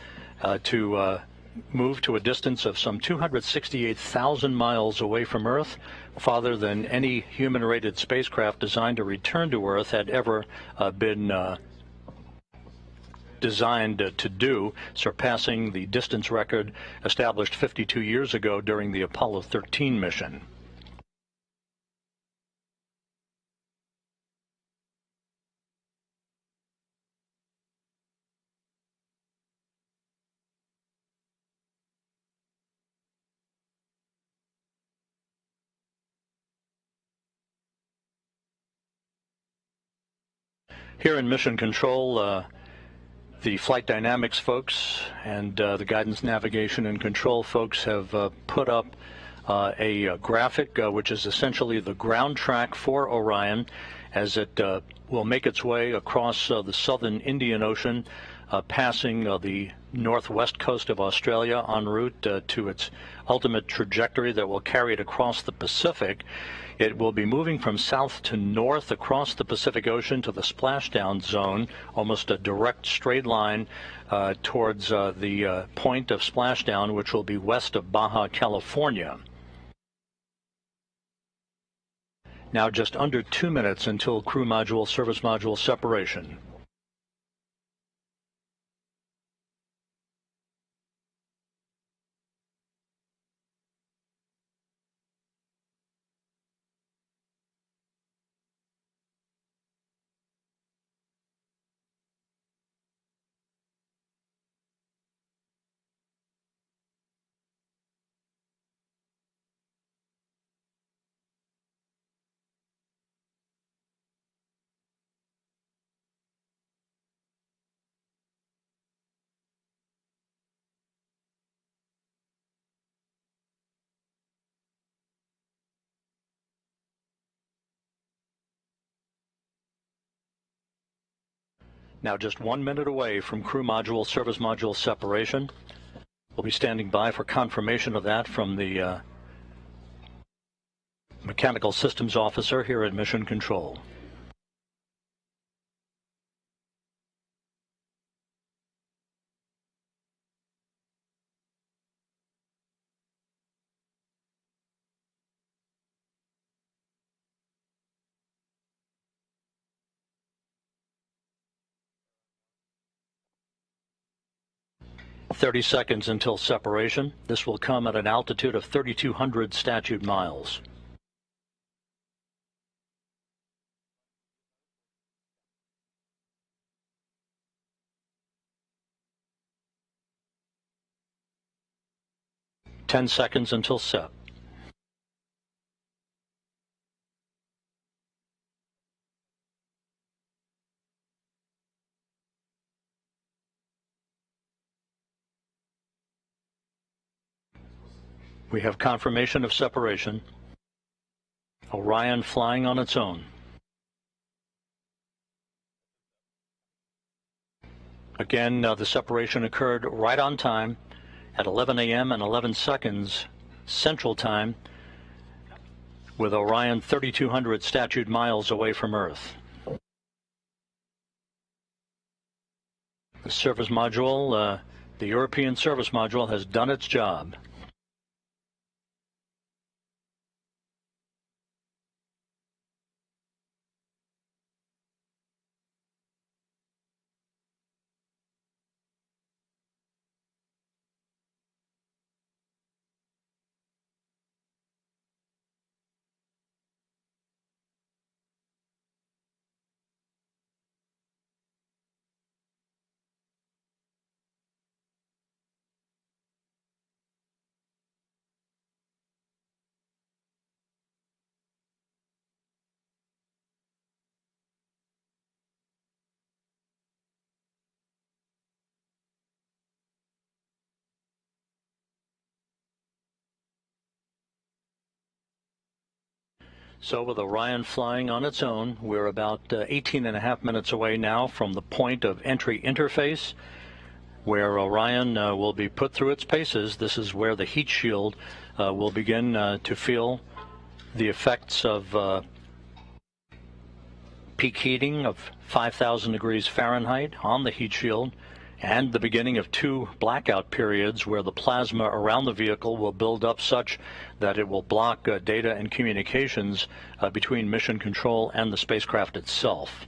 to move to a distance of some 268,000 miles away from Earth, farther than any human-rated spacecraft designed to return to Earth had ever been designed to do, surpassing the distance record established 52 years ago during the Apollo 13 mission. Here in Mission Control, the flight dynamics folks and the guidance, navigation, and control folks have put up a graphic which is essentially the ground track for Orion as it will make its way across the southern Indian Ocean, passing the northwest coast of Australia en route to its ultimate trajectory that will carry it across the Pacific. It will be moving from south to north across the Pacific Ocean to the splashdown zone, almost a direct straight line towards the point of splashdown, which will be west of Baja California. Now just under 2 minutes until crew module, service module separation. Now just 1 minute away from crew module, service module separation. We'll be standing by for confirmation of that from the Mechanical Systems Officer here at Mission Control. "30 seconds until separation. This will come at an altitude of 3,200 statute miles. "10 seconds until set. We have confirmation of separation. Orion flying on its own. Again, the separation occurred right on time at 11 a.m. and 11 seconds Central Time, with Orion 3,200 statute miles away from Earth. The service module The European service module has done its job. So with Orion flying on its own, we're about 18.5 minutes away now from the point of entry interface, where Orion will be put through its paces. This is where the heat shield will begin to feel the effects of peak heating of 5,000 degrees Fahrenheit on the heat shield, and the beginning of 2 blackout periods where the plasma around the vehicle will build up such that it will block data and communications between mission control and the spacecraft itself.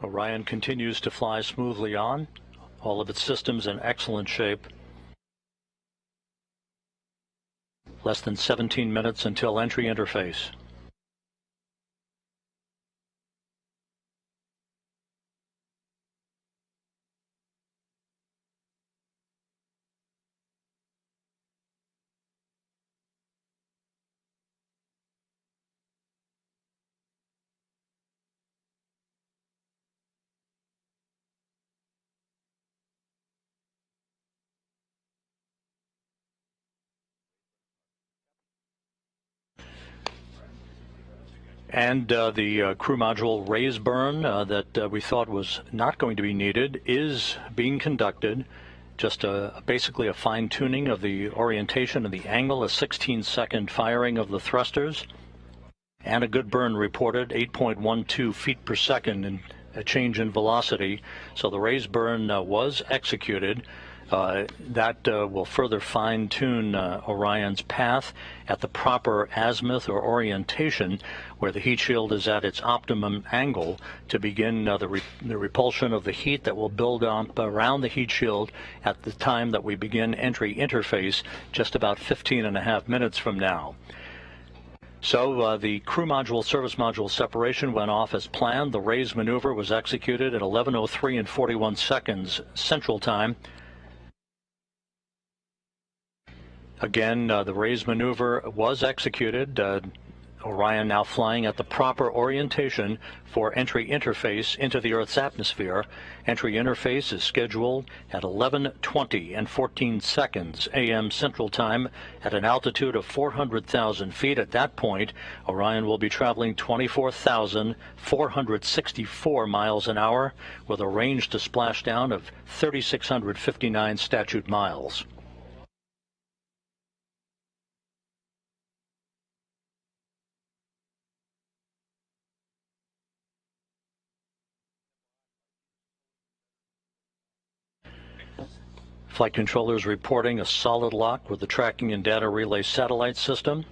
Orion continues to fly smoothly on, all of its systems in excellent shape. Less than 17 minutes until entry interface. And the crew module raise burn that we thought was not going to be needed is being conducted. Just basically a fine-tuning of the orientation and the angle, a 16-second firing of the thrusters, and a good burn reported, 8.12 feet per second, and a change in velocity. So the raise burn was executed. That will further fine-tune Orion's path at the proper azimuth or orientation, where the heat shield is at its optimum angle, to begin the repulsion of the heat that will build up around the heat shield at the time that we begin entry interface, just about 15.5 minutes from now. So the crew module service module separation went off as planned. The raise maneuver was executed at 11:03 and 41 seconds Central Time. Again, the raise maneuver was executed. Orion now flying at the proper orientation for entry interface into the Earth's atmosphere. Entry interface is scheduled at 11:20 and 14 seconds a.m. Central Time at an altitude of 400,000 feet. At that point, Orion will be traveling 24,464 miles an hour with a range to splashdown of 3,659 statute miles. Flight controllers reporting a solid lock with the tracking and data relay satellite system,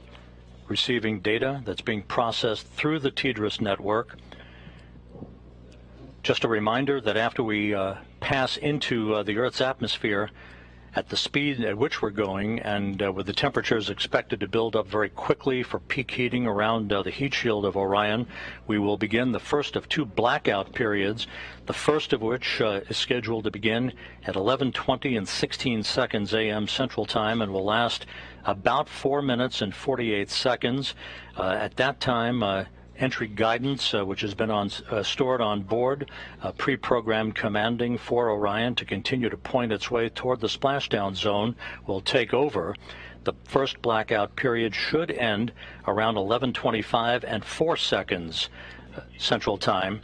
receiving data that's being processed through the TDRS network. Just a reminder that after we pass into the Earth's atmosphere at the speed at which we're going, and with the temperatures expected to build up very quickly for peak heating around the heat shield of Orion, we will begin the first of 2 blackout periods, the first of which is scheduled to begin at 11:20 and 16 seconds a.m. Central Time and will last about 4 minutes and 48 seconds. At that time, entry guidance, which has been stored on board, pre-programmed commanding for Orion to continue to point its way toward the splashdown zone, will take over. The first blackout period should end around 11:25 and 4 seconds Central Time.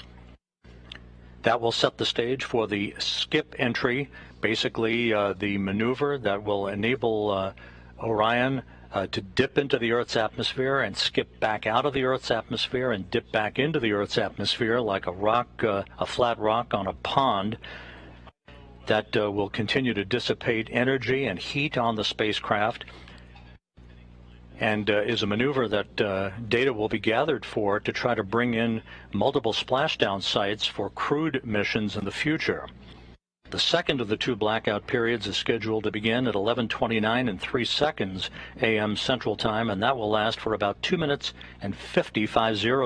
That will set the stage for the skip entry, basically the maneuver that will enable Orion to dip into the Earth's atmosphere and skip back out of the Earth's atmosphere and dip back into the Earth's atmosphere like a rock, a flat rock on a pond. That will continue to dissipate energy and heat on the spacecraft, and is a maneuver that data will be gathered for to try to bring in multiple splashdown sites for crewed missions in the future. The second of the 2 blackout periods is scheduled to begin at 11:29 and 3 seconds a.m. Central Time, and that will last for about 2 minutes and 50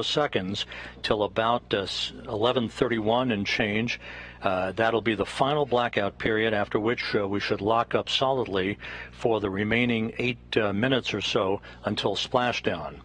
seconds till about 11:31 and change. That'll be the final blackout period, after which we should lock up solidly for the remaining 8 minutes or so until splashdown.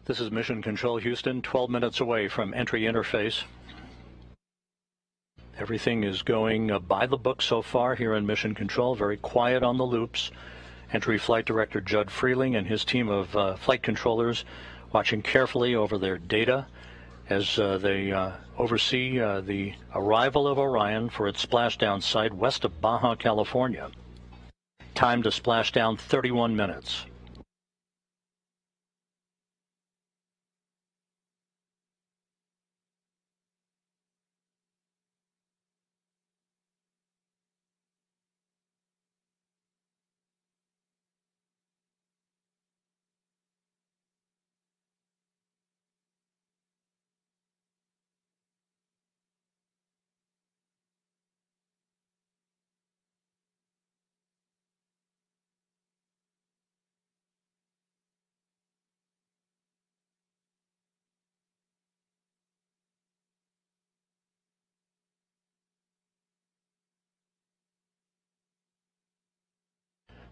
This is Mission Control Houston, 12 minutes away from entry interface. Everything is going by the book so far here in Mission Control, very quiet on the loops. Entry Flight Director Judd Freeling and his team of flight controllers watching carefully over their data as they oversee the arrival of Orion for its splashdown site west of Baja, California. Time to splashdown 31 minutes.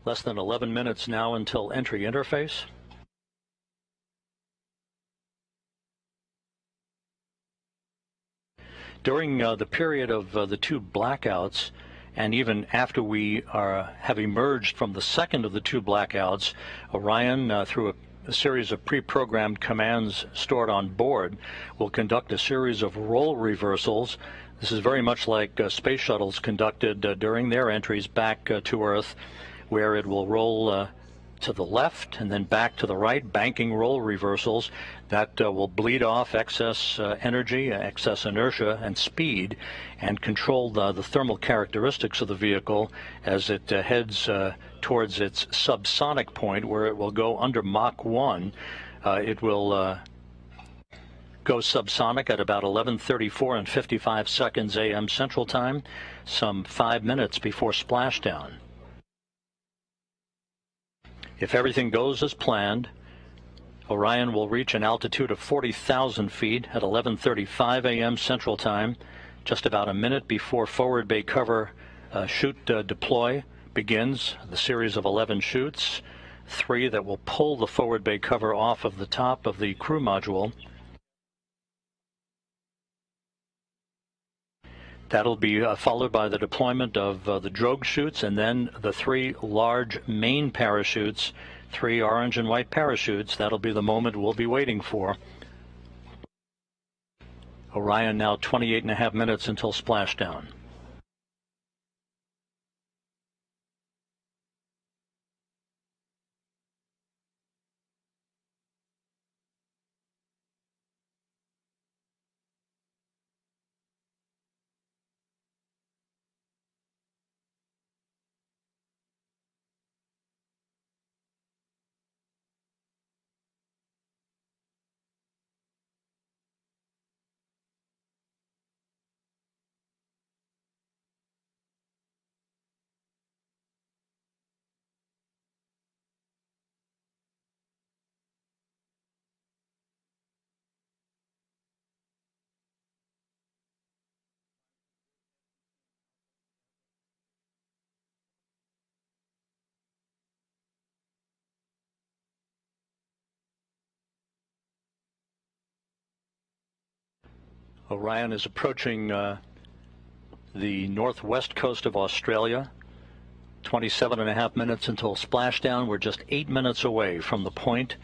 Less than 11 minutes now until entry interface. During the period of the 2 blackouts, and even after we have emerged from the second of the 2 blackouts, Orion, through a series of pre-programmed commands stored on board, will conduct a series of role reversals. This is very much like space shuttles conducted during their entries back to Earth, where it will roll to the left and then back to the right, banking roll reversals that will bleed off excess energy, excess inertia, and speed, and control the thermal characteristics of the vehicle as it heads towards its subsonic point, where it will go under Mach 1. It will go subsonic at about 11:34 and 55 seconds a.m. Central Time, some 5 minutes before splashdown. If everything goes as planned, Orion will reach an altitude of 40,000 feet at 11:35 a.m. Central Time, just about a minute before forward bay cover chute deploy begins. The series of 11 chutes, 3 that will pull the forward bay cover off of the top of the crew module. That'll be followed by the deployment of the drogue chutes, and then the 3 large main parachutes, 3 orange and white parachutes. That'll be the moment we'll be waiting for. Orion now 28.5 minutes until splashdown. Orion is approaching the northwest coast of Australia. 27.5 minutes until splashdown. We're just 8 minutes away from the point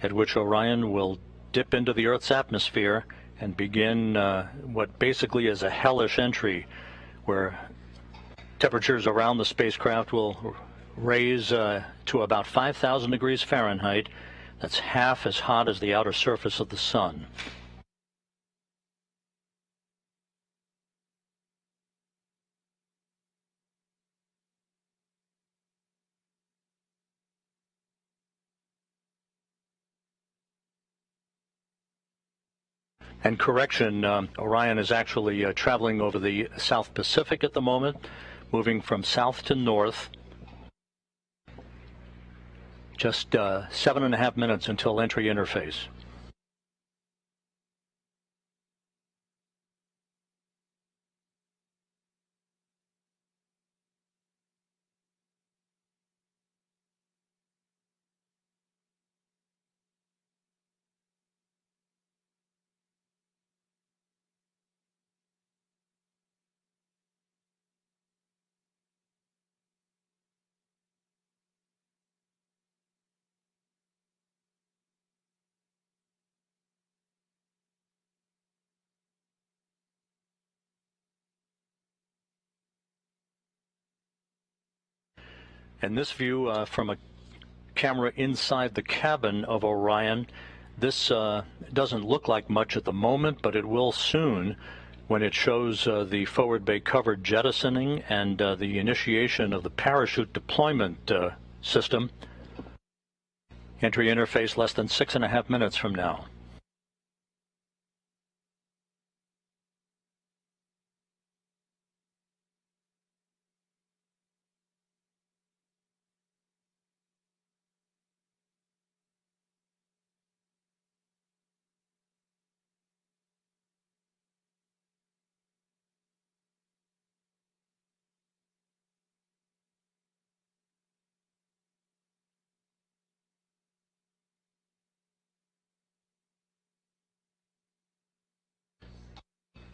at which Orion will dip into the Earth's atmosphere and begin what basically is a hellish entry, where temperatures around the spacecraft will raise to about 5,000 degrees Fahrenheit. That's half as hot as the outer surface of the sun. And correction, Orion is actually traveling over the South Pacific at the moment, moving from south to north. Just 7.5 minutes until entry interface. And this view from a camera inside the cabin of Orion, this doesn't look like much at the moment, but it will soon when it shows the forward bay cover jettisoning and the initiation of the parachute deployment system. Entry interface less than 6.5 minutes from now.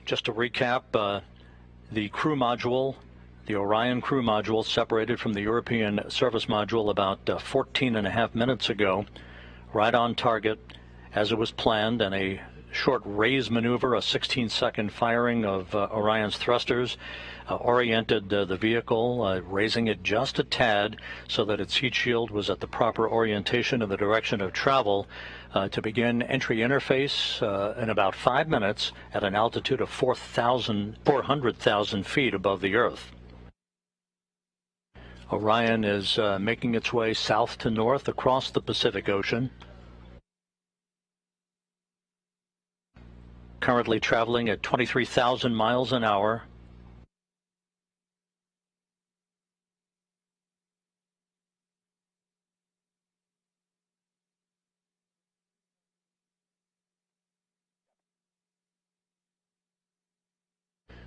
Just to recap, the crew module, the Orion crew module, separated from the European service module about 14.5 minutes ago, right on target as it was planned, and a short raise maneuver, a 16-second firing of Orion's thrusters, oriented the vehicle, raising it just a tad so that its heat shield was at the proper orientation in the direction of travel, to begin entry interface in about 5 minutes at an altitude of 400,000 feet above the Earth. Orion is making its way south to north across the Pacific Ocean. Currently traveling at 23,000 miles an hour.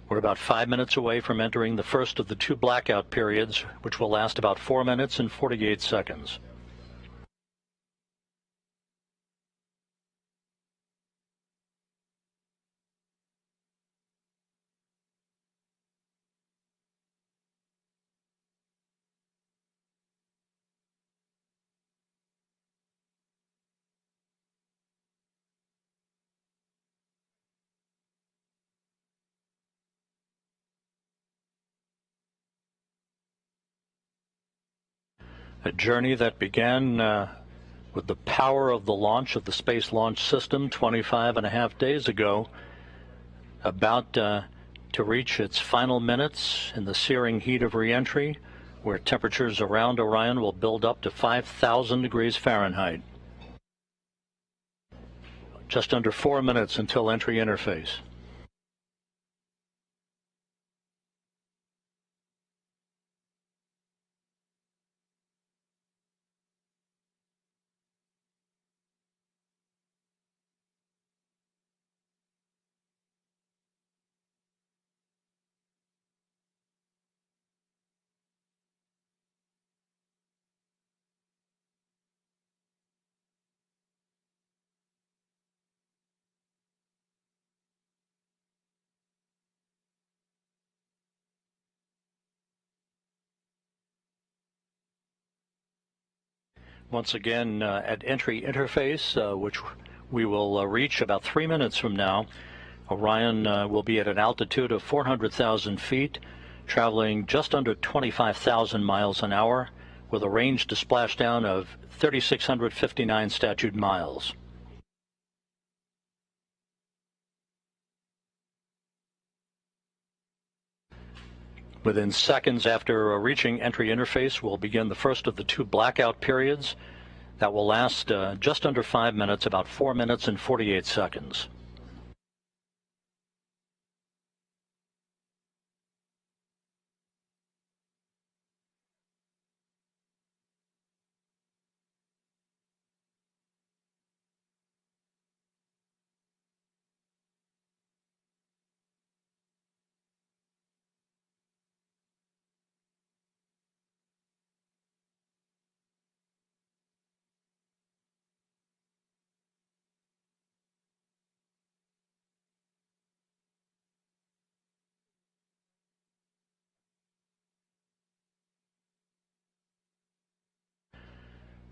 We're about 5 minutes away from entering the first of the 2 blackout periods, which will last about 4 minutes and 48 seconds. A journey that began with the power of the launch of the Space Launch System 25.5 days ago, about to reach its final minutes in the searing heat of re-entry, where temperatures around Orion will build up to 5,000 degrees Fahrenheit. Just under 4 minutes until entry interface. Once again, at entry interface, which we will reach about 3 minutes from now, Orion will be at an altitude of 400,000 feet, traveling just under 25,000 miles an hour, with a range to splashdown of 3,659 statute miles. Within seconds after reaching entry interface, we'll begin the first of the 2 blackout periods that will last just under 5 minutes, about 4 minutes and 48 seconds.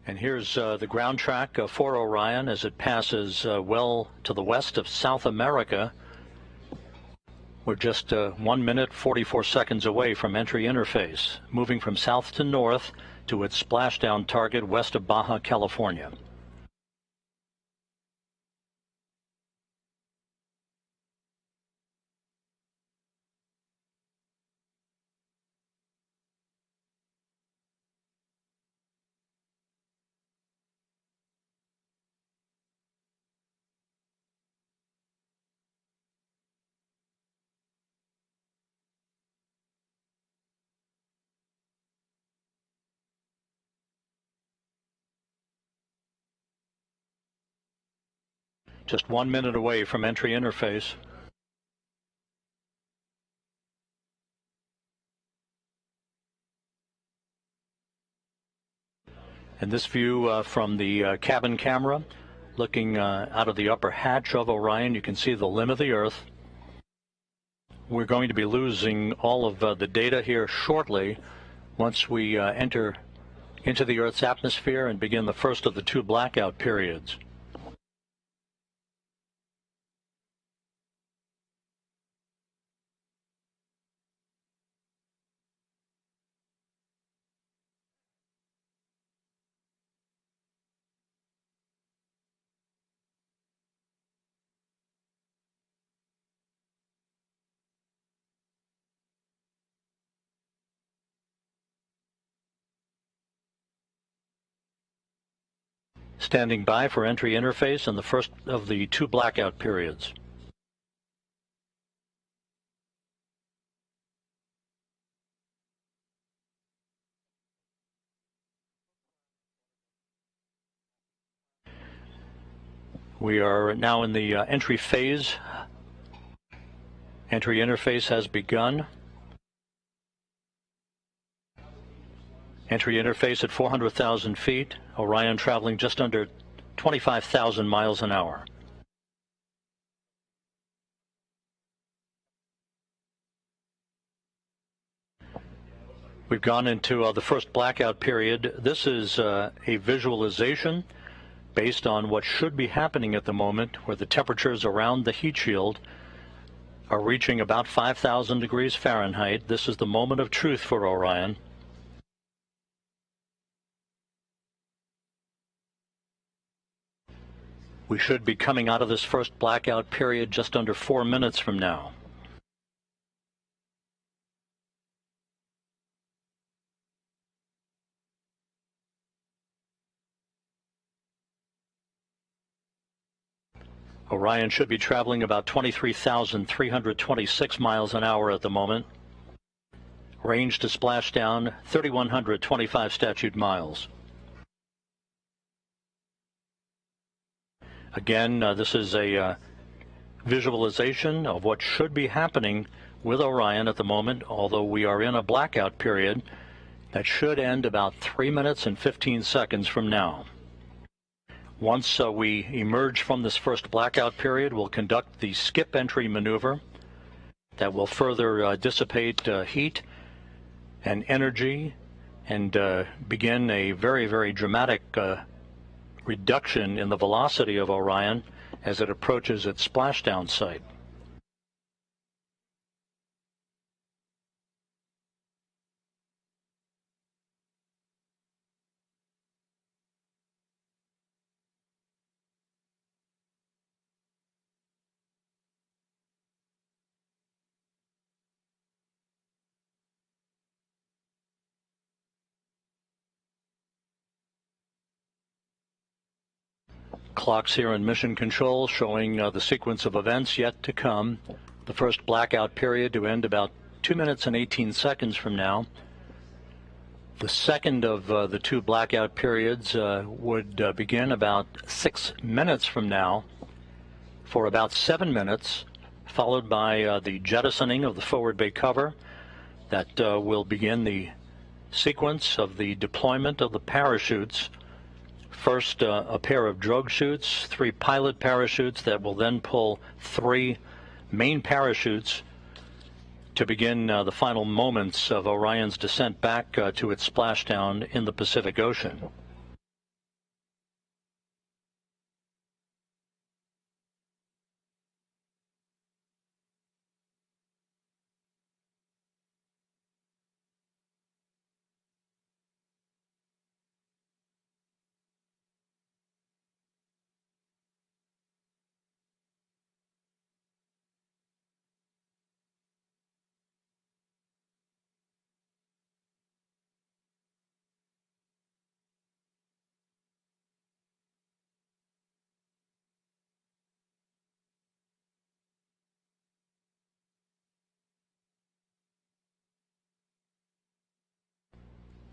And here's the ground track for Orion as it passes well to the west of South America. We're just 1 minute, 44 seconds away from entry interface, moving from south to north to its splashdown target west of Baja California. Just 1 minute away from entry interface. And this view from the cabin camera, looking out of the upper hatch of Orion, you can see the limb of the Earth. We're going to be losing all of the data here shortly once we enter into the Earth's atmosphere and begin the first of the 2 blackout periods. Standing by for entry interface and the first of the 2 blackout periods. We are now in the entry phase. Entry interface has begun. Entry interface at 400,000 feet. Orion traveling just under 25,000 miles an hour. We've gone into the first blackout period. This is a visualization based on what should be happening at the moment, where the temperatures around the heat shield are reaching about 5,000 degrees Fahrenheit. This is the moment of truth for Orion. We should be coming out of this first blackout period just under 4 minutes from now. Orion should be traveling about 23,326 miles an hour at the moment. Range to splashdown, 3,125 statute miles. Again, this is a visualization of what should be happening with Orion at the moment, although we are in a blackout period that should end about 3 minutes and 15 seconds from now. Once we emerge from this first blackout period, we'll conduct the skip entry maneuver that will further dissipate heat and energy and begin a very, very dramatic reduction in the velocity of Orion as it approaches its splashdown site. Clocks here in Mission Control showing the sequence of events yet to come. The first blackout period to end about 2 minutes and 18 seconds from now. The second of the two blackout periods would begin about 6 minutes from now for about 7 minutes, followed by the jettisoning of the forward bay cover. That will begin the sequence of the deployment of the parachutes. First, a pair of drogue chutes, 3 pilot parachutes that will then pull 3 main parachutes to begin the final moments of Orion's descent back to its splashdown in the Pacific Ocean.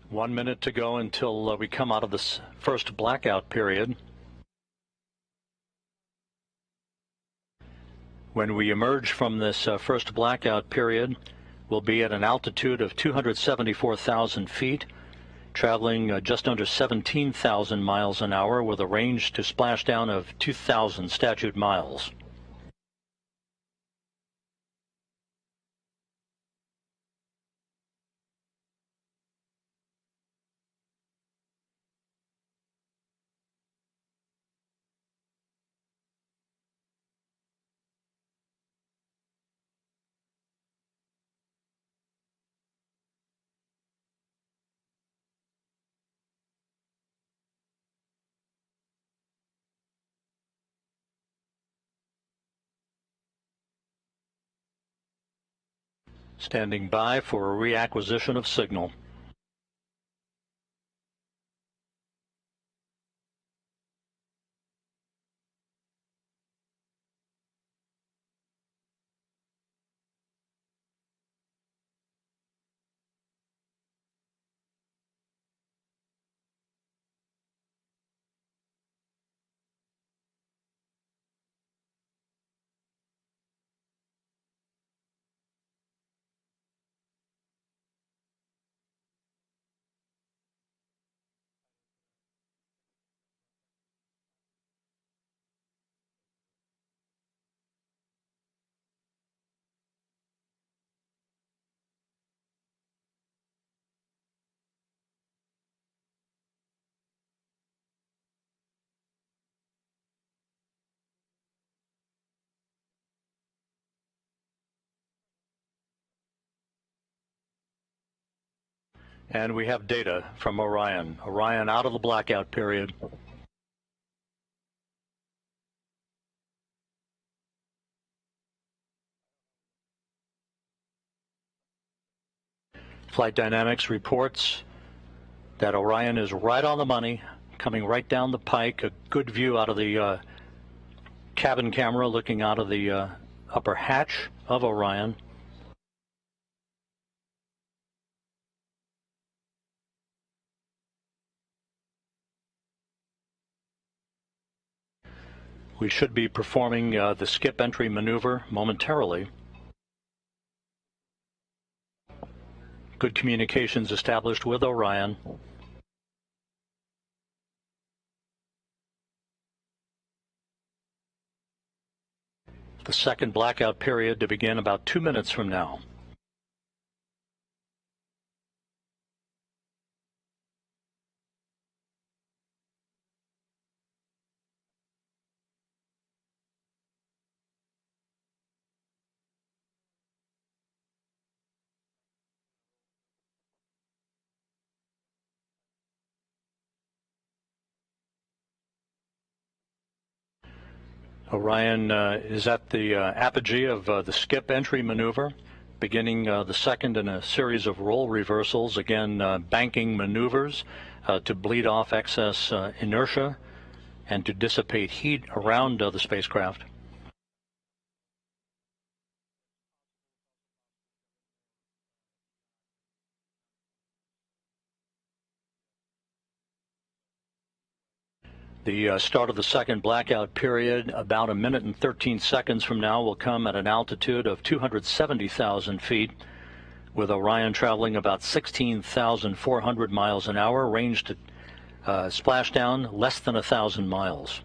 One minute to go until we come out of this first blackout period. When we emerge from this first blackout period, we'll be at an altitude of 274,000 feet, traveling just under 17,000 miles an hour with a range to splashdown of 2,000 statute miles. Standing by for a reacquisition of signal. And we have data from Orion. Orion out of the blackout period. Flight Dynamics reports that Orion is right on the money, coming right down the pike. A good view out of the cabin camera looking out of the upper hatch of Orion. We should be performing the skip entry maneuver momentarily. Good communications established with Orion. The second blackout period to begin about 2 minutes from now. Orion is at the apogee of the skip entry maneuver, beginning the second in a series of roll reversals, again banking maneuvers to bleed off excess inertia and to dissipate heat around the spacecraft. The start of the second blackout period, about 1 minute and 13 seconds from now, will come at an altitude of 270,000 feet, with Orion traveling about 16,400 miles an hour, range to splashdown less than 1,000 miles.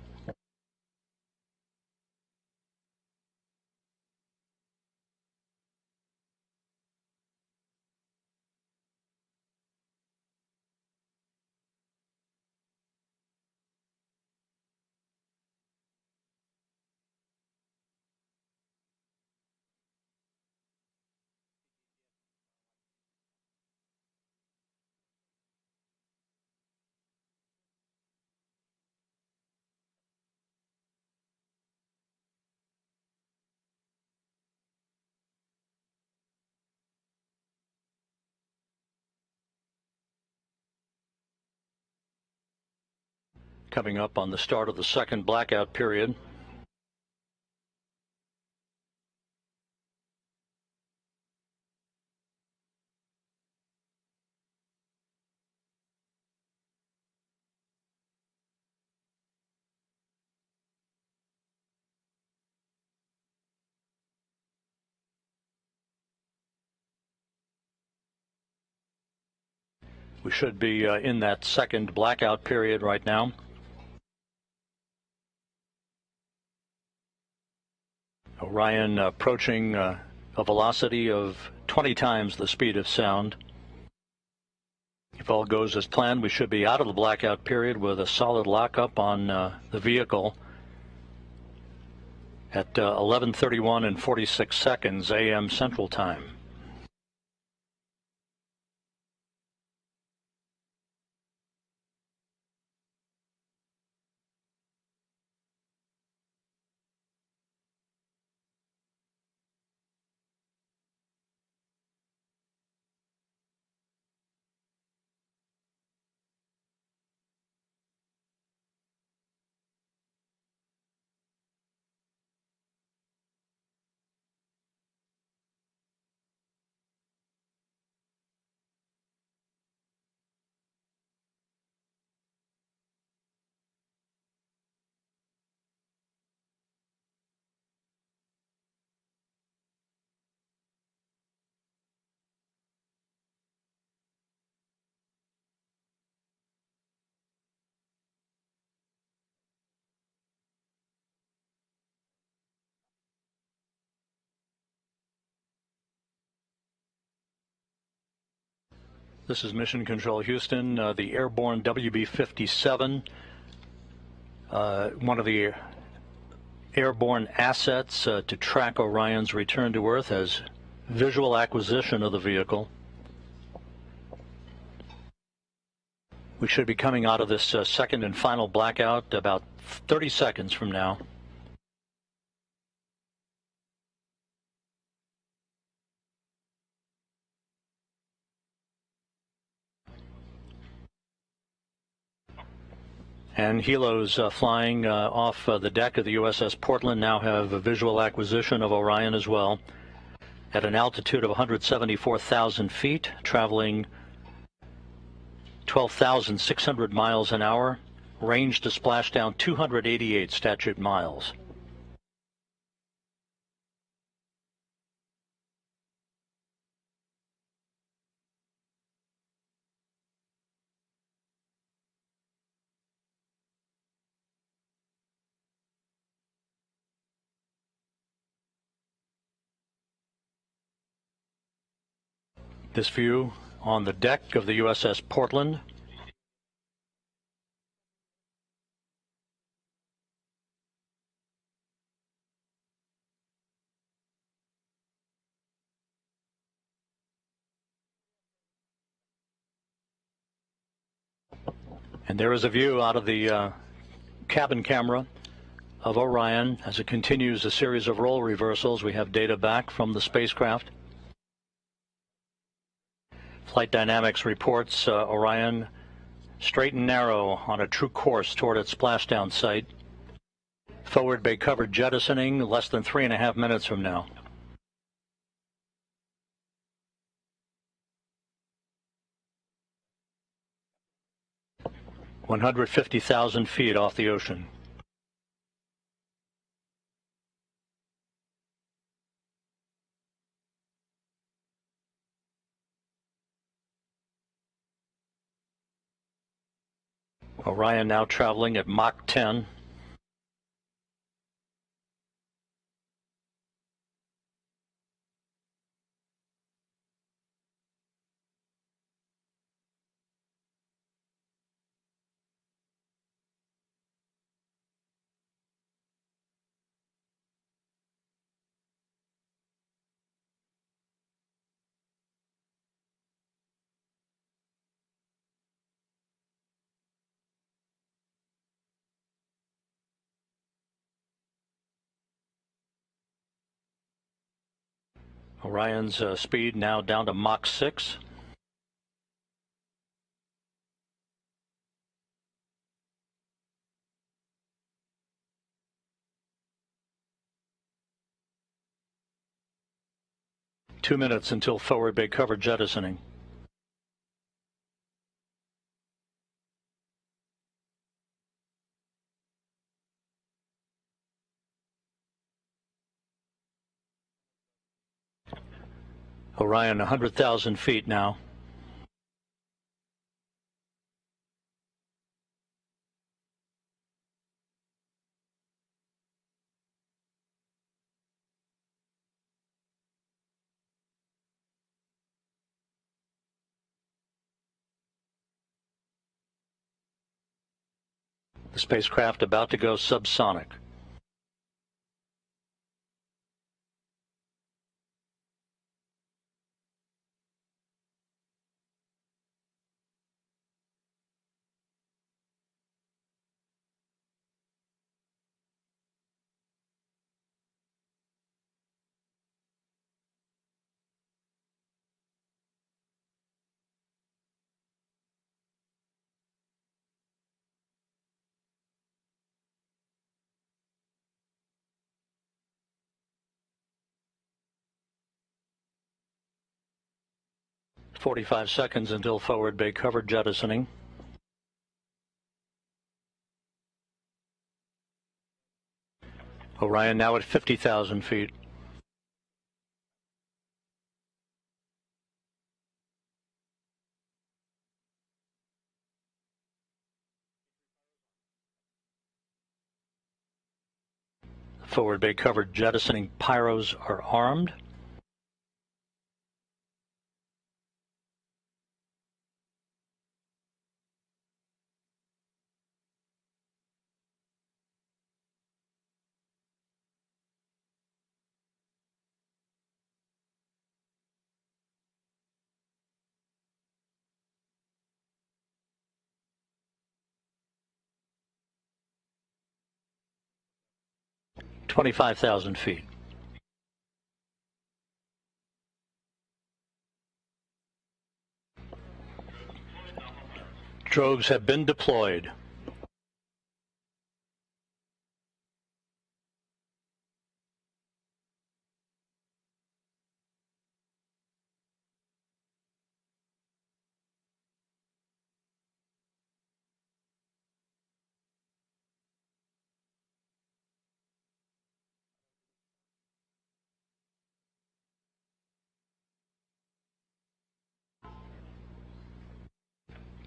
Coming up on the start of the second blackout period. We should be in that second blackout period right now. Orion approaching a velocity of 20 times the speed of sound. If all goes as planned, we should be out of the blackout period with a solid lockup on the vehicle at 11:31 and 46 seconds a.m. Central Time. This is Mission Control Houston, the airborne WB-57, one of the airborne assets to track Orion's return to Earth, has visual acquisition of the vehicle. We should be coming out of this second and final blackout about 30 seconds from now. And helos flying off the deck of the USS Portland now have a visual acquisition of Orion as well. At an altitude of 174,000 feet, traveling 12,600 miles an hour, range to splashdown 288 statute miles. This view on the deck of the USS Portland. And there is a view out of the cabin camera of Orion as it continues a series of role reversals. We have data back from the spacecraft. Flight Dynamics reports Orion straight and narrow on a true course toward its splashdown site. Forward bay cover jettisoning less than 3.5 minutes from now. (150,000 feet off the ocean). Orion now traveling at Mach 10. Orion's speed now down to Mach 6. Two minutes until forward bay cover jettisoning. Orion 100,000 feet now. The spacecraft about to go subsonic. "45 seconds until forward bay cover jettisoning. Orion now at 50,000 feet. Forward bay cover jettisoning pyros are armed. "25,000 feet. Drogues have been deployed.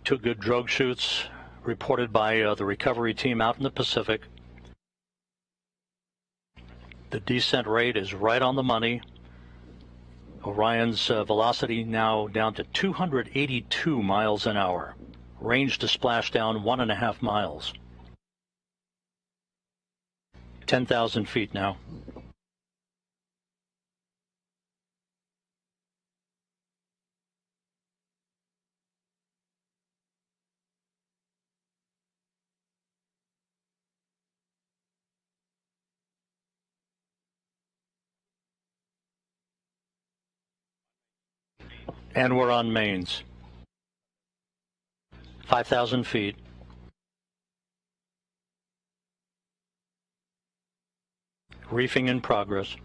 Two good drogue shoots reported by the recovery team out in the Pacific. The descent rate is right on the money. Orion's velocity now down to 282 miles an hour. Range to splashdown 1.5 miles. 10,000 feet now. And we're on mains. 5,000 feet. Reefing in progress.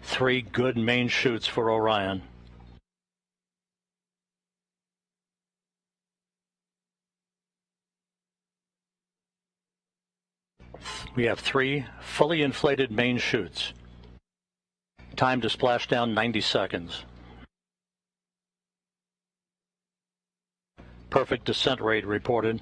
Three good main shoots for Orion. We have three fully inflated main chutes. Time to splashdown 90 seconds. Perfect descent rate reported.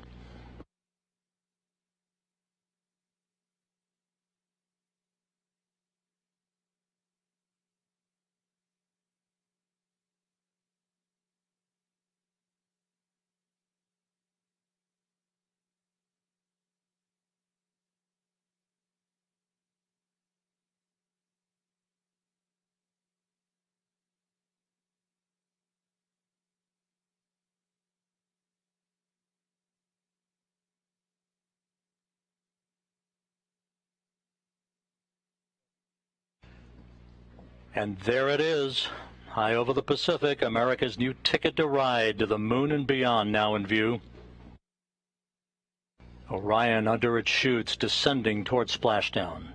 And there it is, high over the Pacific, America's new ticket to ride to the moon and beyond now in view. Orion under its chutes descending toward splashdown.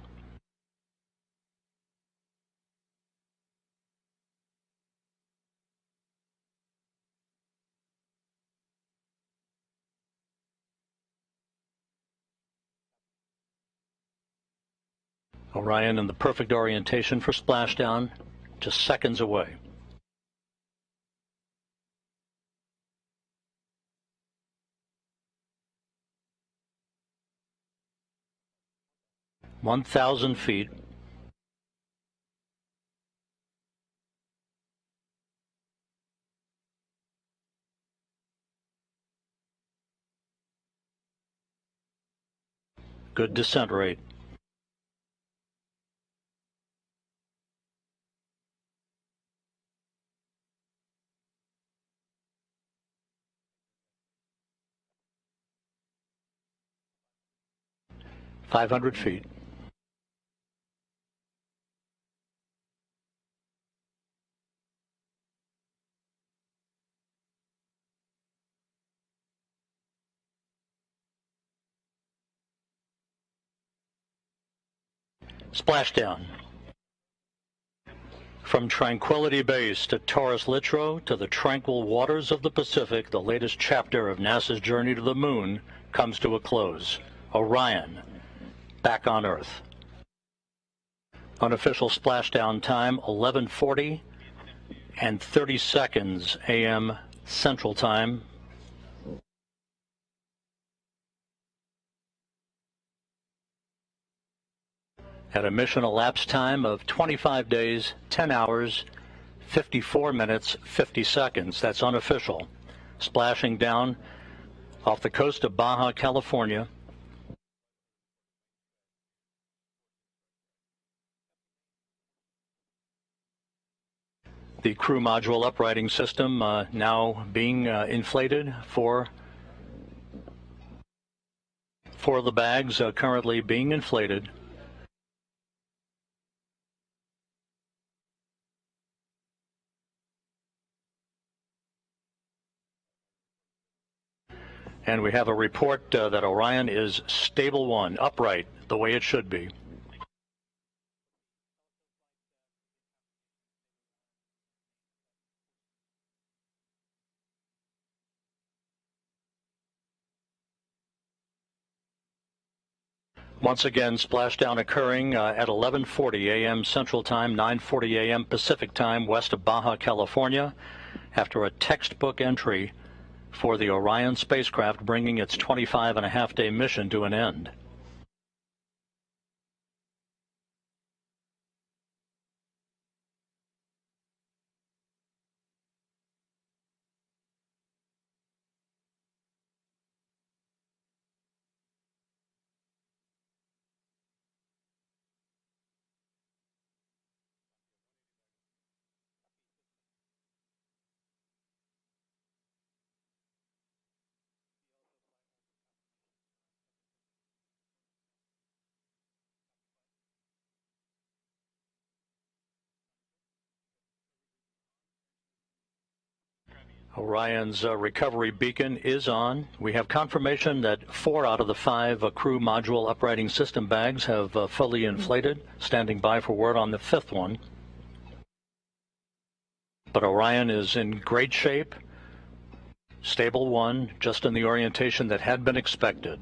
Orion in the perfect orientation for splashdown, just seconds away. (1,000 feet). Good descent rate. (500 feet). Splashdown. From Tranquility Base to Taurus Littrow to the tranquil waters of the Pacific, the latest chapter of NASA's journey to the moon comes to a close. Orion, back on Earth. Unofficial splashdown time, 11:40 and 30 seconds a.m. Central Time. At a mission elapsed time of 25 days, 10 hours, 54 minutes, 50 seconds. That's unofficial. Splashing down off the coast of Baja, California. The crew module uprighting system now being inflated for the bags currently being inflated. And we have a report that Orion is stable one, upright, the way it should be. Once again, splashdown occurring at 11:40 a.m. Central Time, 9:40 a.m. Pacific Time, west of Baja, California, after a textbook entry for the Orion spacecraft, bringing its 25-and-a-half-day mission to an end. Orion's recovery beacon is on. We have confirmation that 4 out of the 5 crew module uprighting system bags have fully inflated, standing by for word on the 5th one. But Orion is in great shape, stable 1, just in the orientation that had been expected.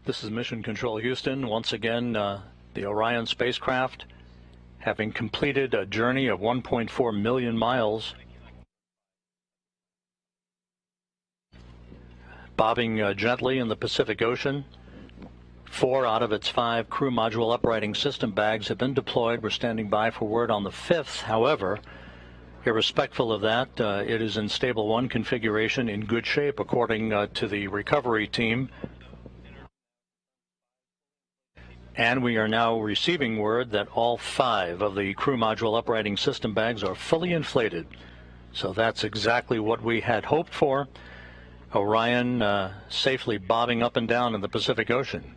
This is Mission Control Houston. Once again, the Orion spacecraft, having completed a journey of 1.4 million miles, bobbing gently in the Pacific Ocean. 4 out of its 5 crew module uprighting system bags have been deployed. We're standing by for word on the 5th. However, irrespective of that, it is in stable 1 configuration, in good shape, according to the recovery team. And we are now receiving word that all 5 of the crew module uprighting system bags are fully inflated. So that's exactly what we had hoped for. Orion safely bobbing up and down in the Pacific Ocean.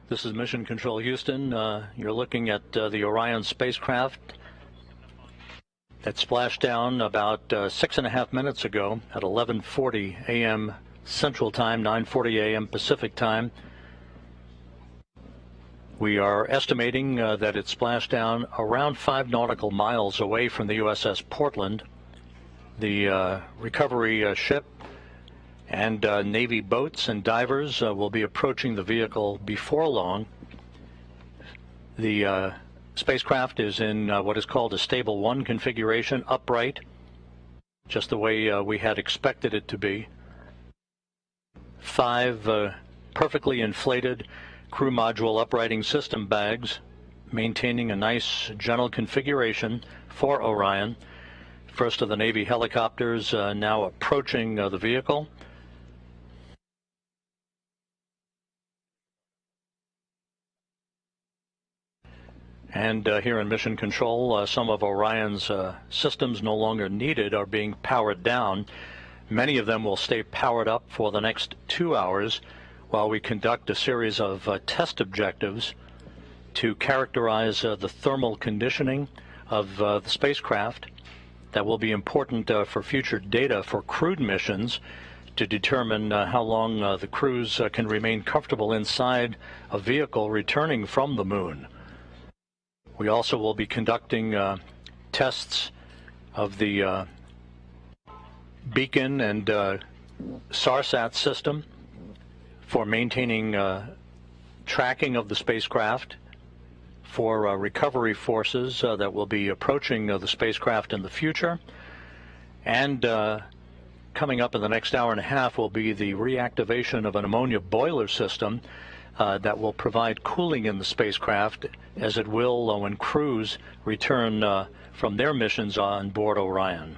This is Mission Control Houston. You're looking at the Orion spacecraft that splashed down about 6.5 minutes ago at 11:40 a.m. Central Time, 9:40 a.m. Pacific Time. We are estimating that it splashed down around 5 nautical miles away from the USS Portland. The recovery ship and Navy boats and divers will be approaching the vehicle before long. The spacecraft is in what is called a stable 1 configuration, upright, just the way we had expected it to be. 5 perfectly inflated crew module uprighting system bags, maintaining a nice gentle configuration for Orion. First of the Navy helicopters now approaching the vehicle. And here in Mission Control, some of Orion's systems no longer needed are being powered down. Many of them will stay powered up for the next 2 hours while we conduct a series of test objectives to characterize the thermal conditioning of the spacecraft. That will be important for future data for crewed missions to determine how long the crews can remain comfortable inside a vehicle returning from the moon. We also will be conducting tests of the beacon and SARSAT system for maintaining tracking of the spacecraft, for recovery forces that will be approaching the spacecraft in the future. And coming up in the next hour and a half will be the reactivation of an ammonia boiler system that will provide cooling in the spacecraft, as it will when crews return from their missions on board Orion.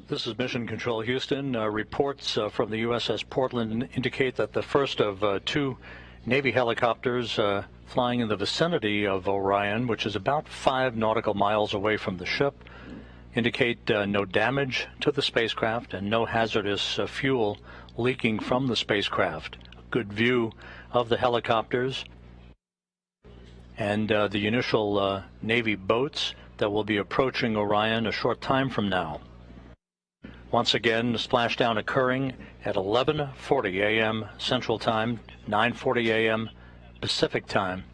This is Mission Control Houston. Reports from the USS Portland indicate that the first of 2 Navy helicopters flying in the vicinity of Orion, which is about 5 nautical miles away from the ship, indicate no damage to the spacecraft and no hazardous fuel leaking from the spacecraft. A good view of the helicopters and the initial Navy boats that will be approaching Orion a short time from now. Once again, the splashdown occurring at 11:40 a.m. Central Time, 9:40 a.m. Pacific Time.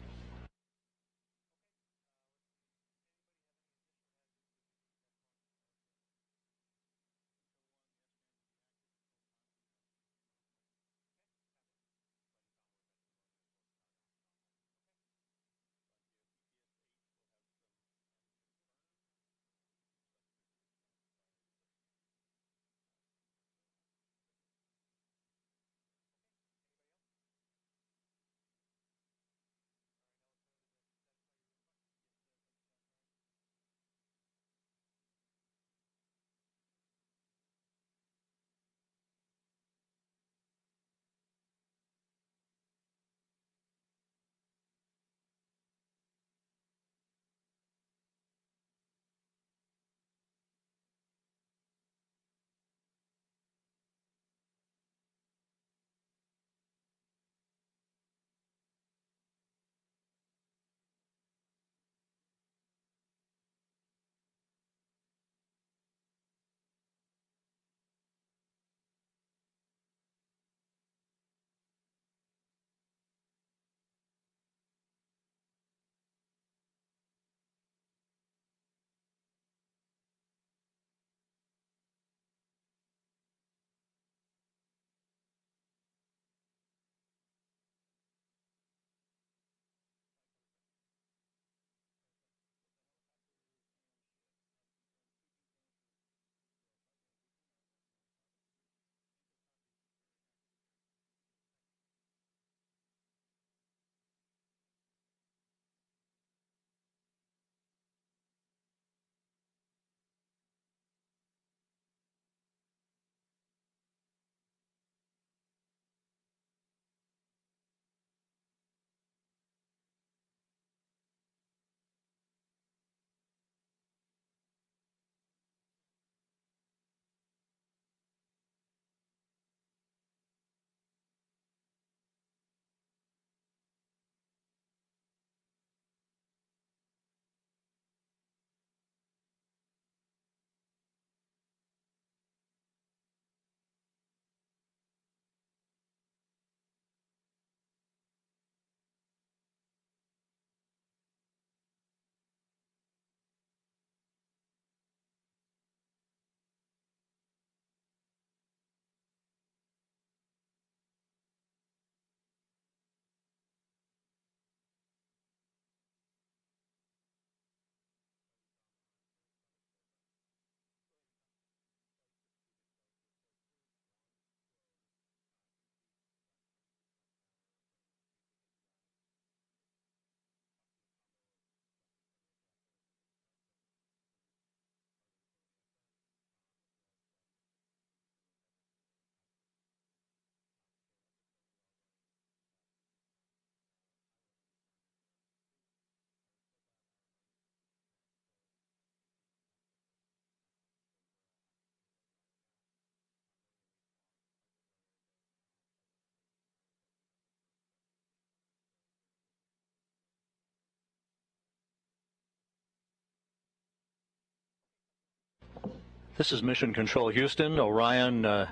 This is Mission Control Houston. Orion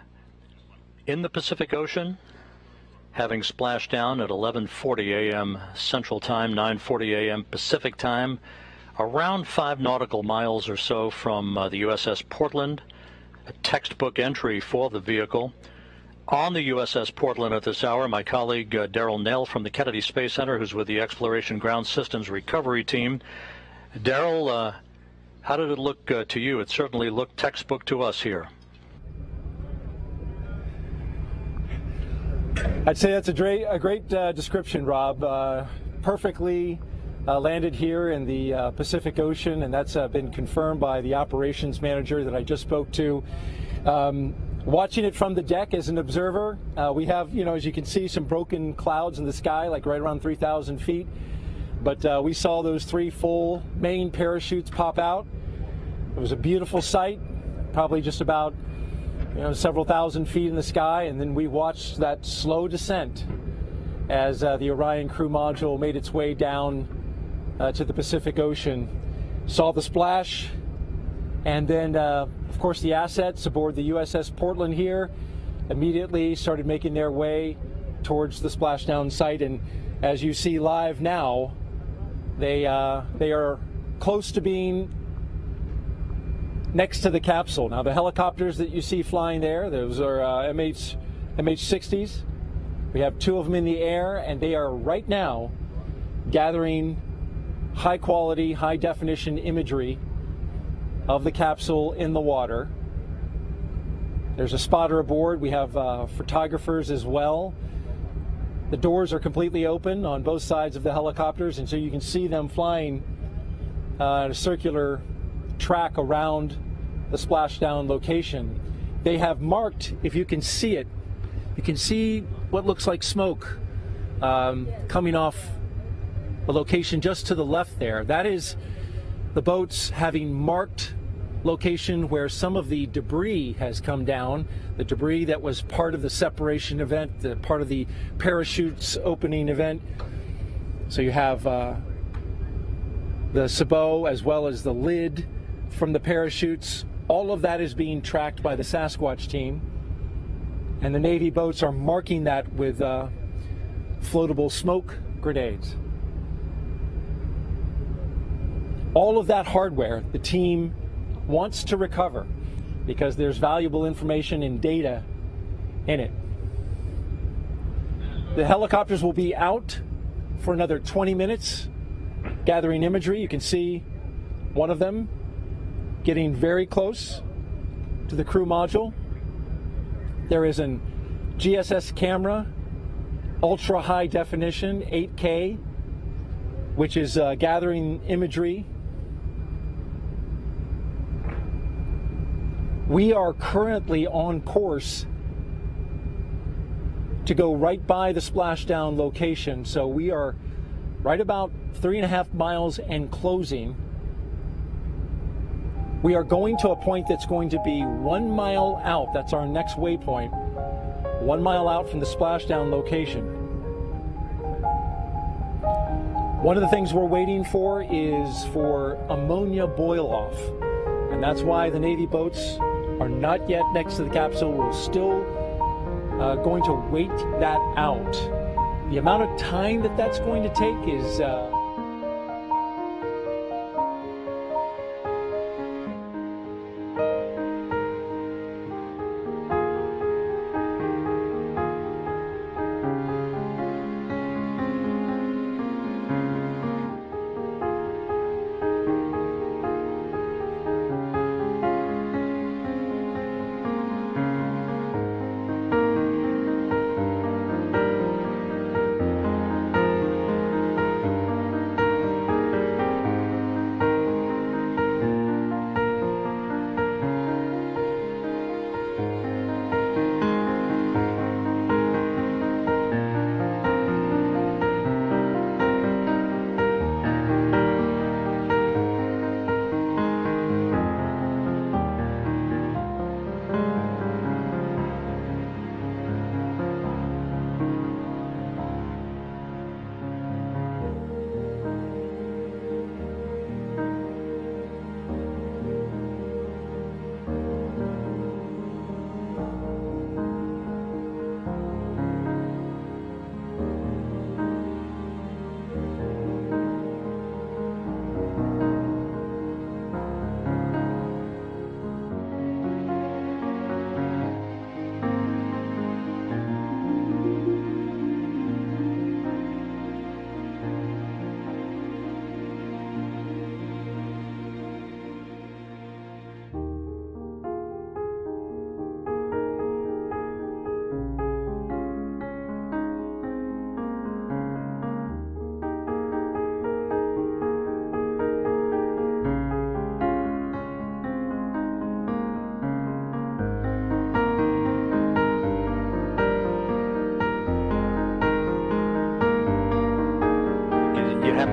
in the Pacific Ocean, having splashed down at 11:40 a.m. Central Time, 9:40 a.m. Pacific Time, around 5 nautical miles or so from the USS Portland. A textbook entry for the vehicle. On the USS Portland at this hour, my colleague Daryl Nell from the Kennedy Space Center, who's with the Exploration Ground Systems Recovery Team. Daryl, how did it look to you? It certainly looked textbook to us here. I'd say that's a great description, Rob. Perfectly landed here in the Pacific Ocean, and that's been confirmed by the operations manager that I just spoke to. Watching it from the deck as an observer, we have, as you can see, some broken clouds in the sky, like right around 3,000 feet. But we saw those 3 full main parachutes pop out. It was a beautiful sight, probably just about several thousand feet in the sky, and then we watched that slow descent as the Orion crew module made its way down to the Pacific Ocean. Saw the splash, and then of course the assets aboard the USS Portland here immediately started making their way towards the splashdown site, and as you see live now, they are close to being next to the capsule. Now the helicopters that you see flying there, those are MH-60s. We have 2 of them in the air, and they are right now gathering high quality, high definition imagery of the capsule in the water. There's a spotter aboard. We have photographers as well. The doors are completely open on both sides of the helicopters, and so you can see them flying a circular track around the splashdown location. They have marked, if you can see it, you can see what looks like smoke coming off the location just to the left there. That is the boats having marked location where some of the debris has come down, the debris that was part of the separation event, the part of the parachutes opening event. So you have the sabot as well as the lid from the parachutes. All of that is being tracked by the Sasquatch team, and the Navy boats are marking that with floatable smoke grenades. All of that hardware the team wants to recover because there's valuable information and data in it. The helicopters will be out for another 20 minutes gathering imagery. You can see one of them getting very close to the crew module. There is an GSS camera, ultra high definition, 8K, which is gathering imagery. We are currently on course to go right by the splashdown location, so we are right about 3.5 miles and closing. We are going to a point that's going to be 1 mile out. That's our next waypoint. 1 mile out from the splashdown location. One of the things we're waiting for is for ammonia boil off. And that's why the Navy boats are not yet next to the capsule. We're still going to wait that out. The amount of time that that's going to take is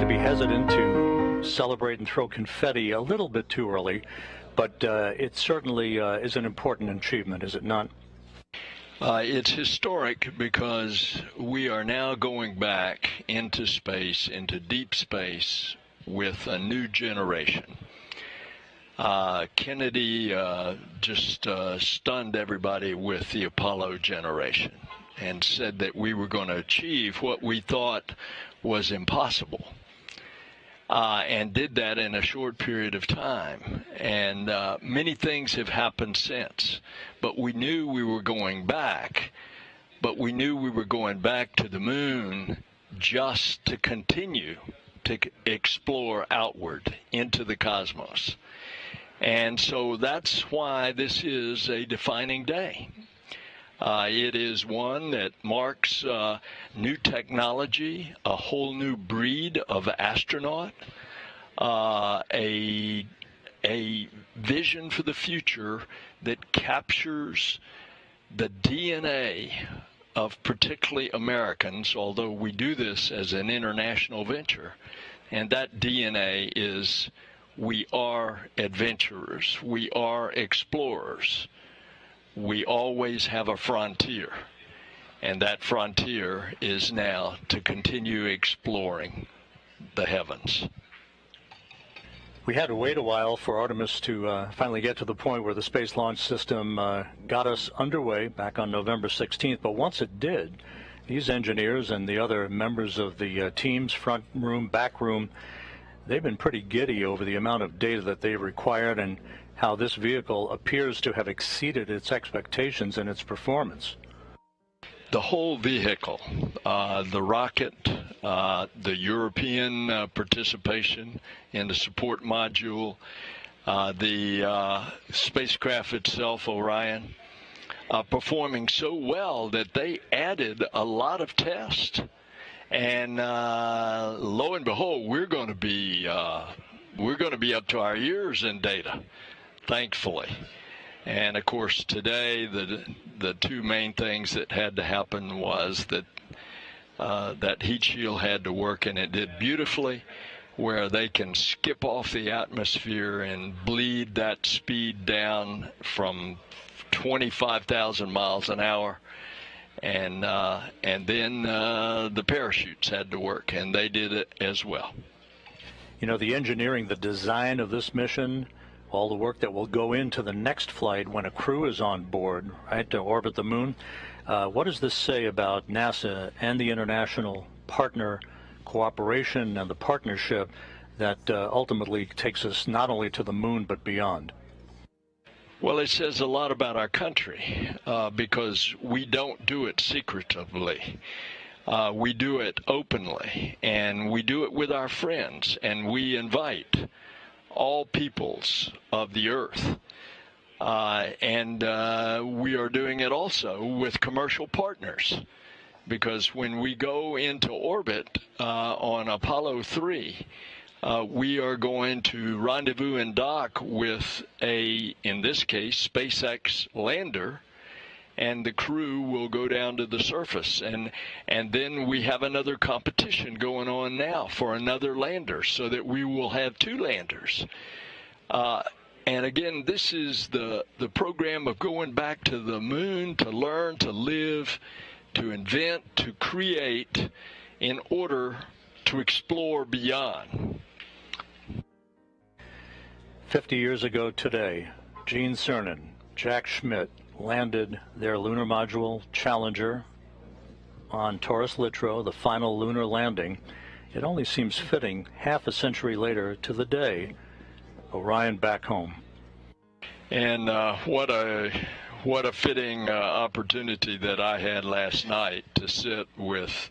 to be hesitant to celebrate and throw confetti a little bit too early, but it certainly is an important achievement, is it not? It's historic because we are now going back into space, into deep space, with a new generation. Kennedy just stunned everybody with the Apollo generation and said that we were going to achieve what we thought was impossible, and did that in a short period of time. And many things have happened since, but we knew we were going back, but we knew we were going back to the moon just to continue to explore outward into the cosmos. And so that's why this is a defining day. It is one that marks new technology, a whole new breed of astronaut, a vision for the future that captures the DNA of particularly Americans, although we do this as an international venture. And that DNA is we are adventurers, we are explorers. We always have a frontier, and that frontier is now to continue exploring the heavens. We had to wait a while for Artemis to finally get to the point where the Space Launch System got us underway back on November 16th. But once it did, these engineers and the other members of the team's front room, back room, they've been pretty giddy over the amount of data that they've required and how this vehicle appears to have exceeded its expectations in its performance. The whole vehicle, the rocket, the European participation in the support module, the spacecraft itself, Orion, performing so well that they added a lot of tests. And lo and behold, we're going to be up to our ears in data, thankfully. And of course, today the two main things that had to happen was that that heat shield had to work, and it did beautifully, where they can skip off the atmosphere and bleed that speed down from 25,000 miles an hour. And then the parachutes had to work, and they did it as well. You know, the engineering, the design of this mission, all the work that will go into the next flight when a crew is on board, right, to orbit the moon. What does this say about NASA and the international partner cooperation and the partnership that ultimately takes us not only to the moon but beyond? Well, it says a lot about our country because we don't do it secretively. We do it openly, and we do it with our friends, and we invite all peoples of the earth. And we are doing it also with commercial partners, because when we go into orbit on Apollo 3, we are going to rendezvous and dock with in this case, SpaceX lander, and the crew will go down to the surface. And then we have another competition going on now for another lander, so that we will have two landers. And again, this is the program of going back to the moon to learn, to live, to invent, to create in order to explore beyond. 50 years ago today, Gene Cernan, Jack Schmitt landed their lunar module Challenger on Taurus Littrow, the final lunar landing. It only seems fitting half a century later to the day, Orion back home. And what a fitting opportunity that I had last night to sit with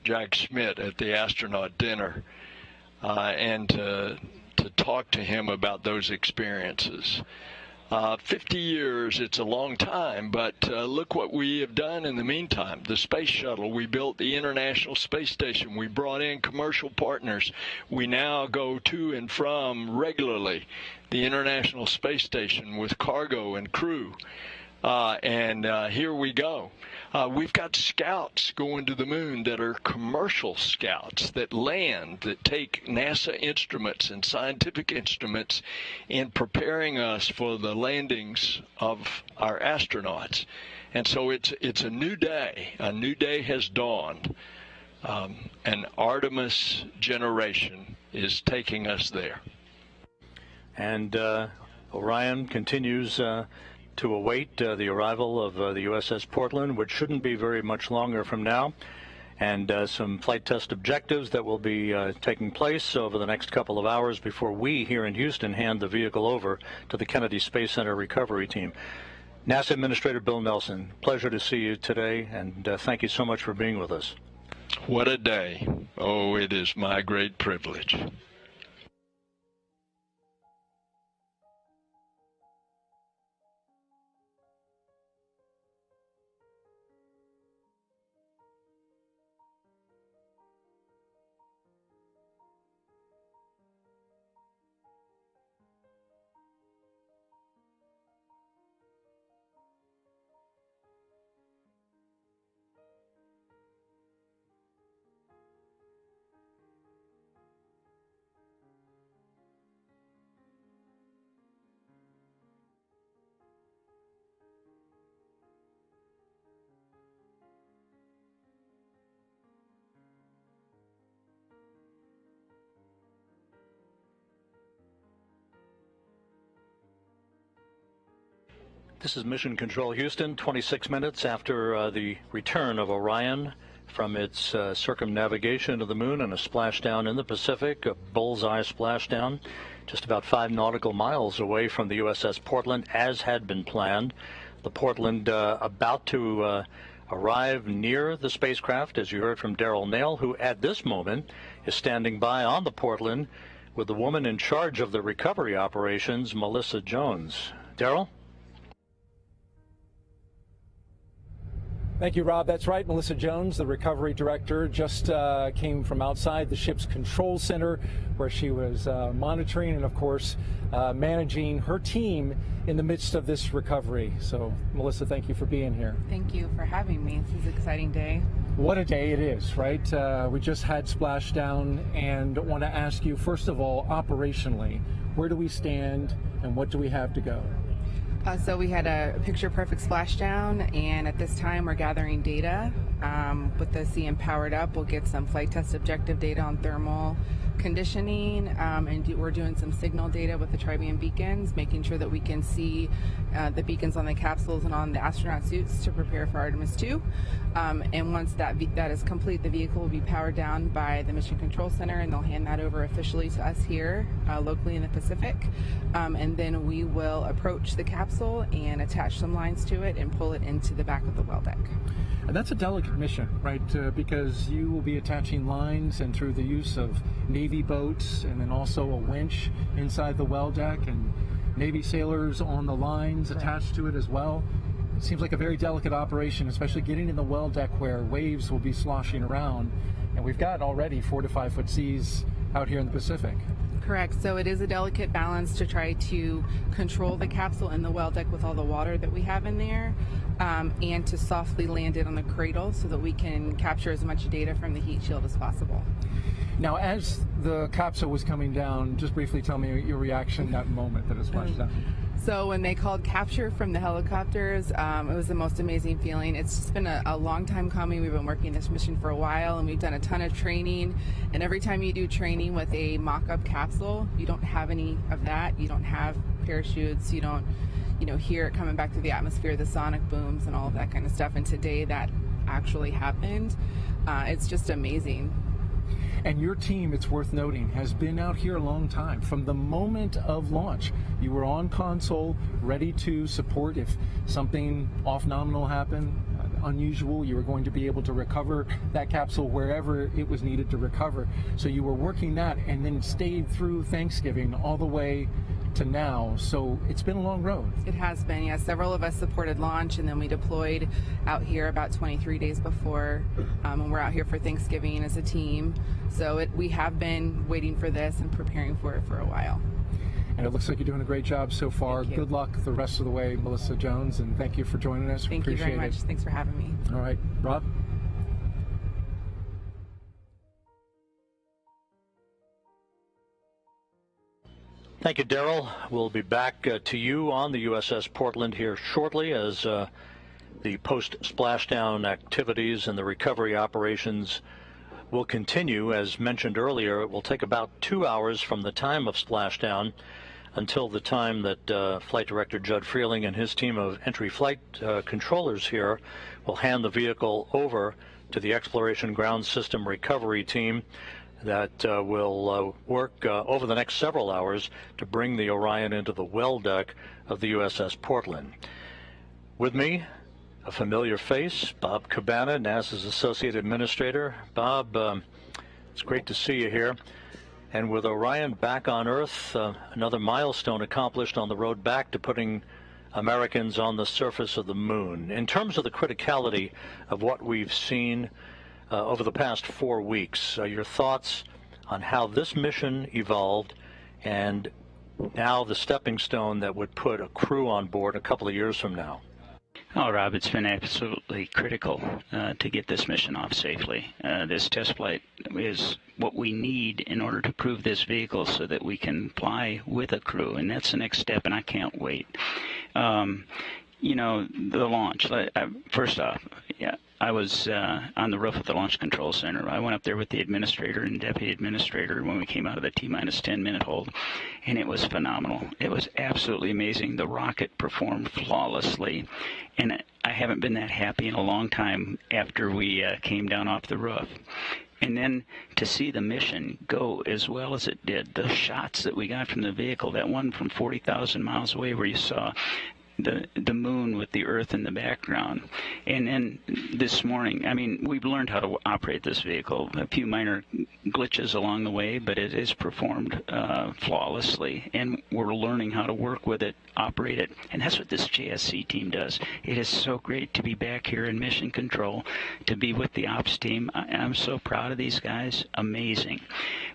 Jack Schmitt at the astronaut dinner and to talk to him about those experiences. 50 years, it's a long time, but look what we have done in the meantime. The space shuttle, we built the International Space Station, we brought in commercial partners. We now go to and from regularly the International Space Station with cargo and crew. and here we go. We've got scouts going to the moon that are commercial scouts that land, that take NASA instruments and scientific instruments in preparing us for the landings of our astronauts. And so it's a new day. A new day has dawned. An Artemis generation is taking us there. And Orion continues to await the arrival of the USS Portland, which shouldn't be very much longer from now, and some flight test objectives that will be taking place over the next couple of hours before we here in Houston hand the vehicle over to the Kennedy Space Center recovery team. NASA Administrator Bill Nelson, pleasure to see you today, and thank you so much for being with us. What a day. Oh, it is my great privilege. This is Mission Control Houston, 26 minutes after the return of Orion from its circumnavigation of the moon and a splashdown in the Pacific, a bullseye splashdown, just about 5 nautical miles away from the USS Portland, as had been planned. The Portland about to arrive near the spacecraft, as you heard from Daryl Nail, who at this moment is standing by on the Portland with the woman in charge of the recovery operations, Melissa Jones. Daryl? Thank you, Rob. That's right. Melissa Jones, the recovery director, just came from outside the ship's control center where she was monitoring and, of course, managing her team in the midst of this recovery. So, Melissa, thank you for being here. Thank you for having me. This is an exciting day. What a day it is, right? We just had splashdown, and I want to ask you, first of all, operationally, where do we stand and what do we have to go? So we had a picture-perfect splashdown, and at this time we're gathering data. With the CM powered up, we'll get some flight test objective data on thermal conditioning, and we're doing some signal data with the tri-band beacons, making sure that we can see the beacons on the capsules and on the astronaut suits to prepare for Artemis 2. And once that is complete, the vehicle will be powered down by the Mission Control Center, and they'll hand that over officially to us here locally in the Pacific. And then we will approach the capsule and attach some lines to it and pull it into the back of the well deck. And that's a delicate mission, right? Because you will be attaching lines, and through the use of Navy boats and then also a winch inside the well deck and Navy sailors on the lines attached to it as well. It seems like a very delicate operation, especially getting in the well deck where waves will be sloshing around. And we've got already 4 to 5 foot seas out here in the Pacific. Correct. So it is a delicate balance to try to control the capsule in the well deck with all the water that we have in there, and to softly land it on the cradle so that we can capture as much data from the heat shield as possible. Now, as the capsule was coming down, just briefly tell me your reaction that moment that it splashed down. So when they called capture from the helicopters, it was the most amazing feeling. It's just been a long time coming. We've been working this mission for a while, and we've done a ton of training. And every time you do training with a mock-up capsule, you don't have any of that. You don't have parachutes. You don't, hear it coming back to the atmosphere, the sonic booms and all of that kind of stuff. And today that actually happened. It's just amazing. And your team, it's worth noting, has been out here a long time. From the moment of launch, you were on console, ready to support if something off-nominal happened, unusual. You were going to be able to recover that capsule wherever it was needed to recover. So you were working that and then stayed through Thanksgiving all the way to now. So it's been a long road. It has been, yeah. Several of us supported launch, and then we deployed out here about 23 days before, and we're out here for Thanksgiving as a team. So we have been waiting for this and preparing for it for a while. And it looks like you're doing a great job so far. Good luck the rest of the way, Melissa Jones, and thank you for joining us. Thank you very much. Thanks for having me. All right, Rob? Thank you, Daryl. We'll be back to you on the USS Portland here shortly as the post-splashdown activities and the recovery operations will continue. As mentioned earlier, it will take about 2 hours from the time of splashdown until the time that Flight Director Judd Freeling and his team of entry flight controllers here will hand the vehicle over to the Exploration Ground System Recovery Team that will work over the next several hours to bring the Orion into the well deck of the USS Portland. With me, a familiar face, Bob Cabana, NASA's Associate Administrator. Bob, it's great to see you here. And with Orion back on Earth, another milestone accomplished on the road back to putting Americans on the surface of the moon. In terms of the criticality of what we've seen over the past 4 weeks, your thoughts on how this mission evolved and now the stepping stone that would put a crew on board a couple of years from now? Oh, Rob, it's been absolutely critical to get this mission off safely. This test flight is what we need in order to prove this vehicle so that we can fly with a crew, and that's the next step, and I can't wait. You know, the launch, first off, yeah, I was on the roof of the Launch Control Center. I went up there with the administrator and deputy administrator when we came out of the T-minus 10-minute hold, and it was phenomenal. It was absolutely amazing. The rocket performed flawlessly, and I haven't been that happy in a long time after we came down off the roof. And then to see the mission go as well as it did, the shots that we got from the vehicle, that one from 40,000 miles away where you saw the moon with the Earth in the background. And then this morning, I mean, we've learned how to operate this vehicle. A few minor glitches along the way, but it is performed flawlessly, and we're learning how to work with it, operate it, and that's what this JSC team does. It is so great to be back here in mission control, to be with the ops team. I'm so proud of these guys. Amazing.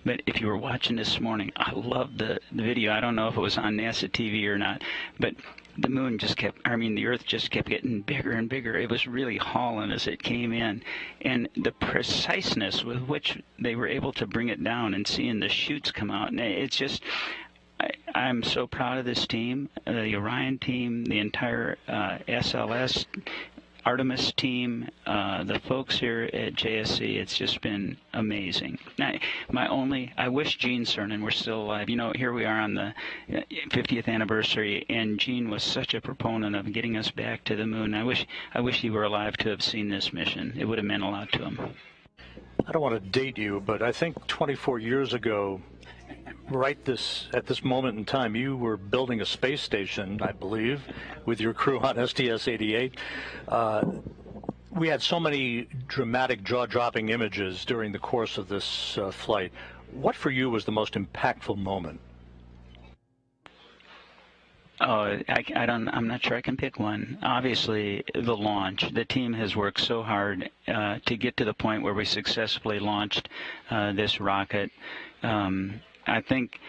But if you were watching this morning, I loved the video. I don't know if it was on NASA TV or not, but the moon just kept, I mean, the Earth just kept getting bigger and bigger. It was really hauling as it came in. And the preciseness with which they were able to bring it down and seeing the chutes come out, and it's just, I'm so proud of this team, the Orion team, the entire SLS, Artemis team, the folks here at JSC. It's just been amazing. Now, I wish Gene Cernan were still alive. You know, here we are on the 50th anniversary, and Gene was such a proponent of getting us back to the moon. I wish he were alive to have seen this mission. It would have meant a lot to him. I don't want to date you, but I think 24 years ago, at this moment in time, you were building a space station, I believe, with your crew on STS-88. We had so many dramatic, jaw-dropping images during the course of this flight. What for you was the most impactful moment? Oh, I'm not sure I can pick one. Obviously, the launch. The team has worked so hard to get to the point where we successfully launched this rocket. I think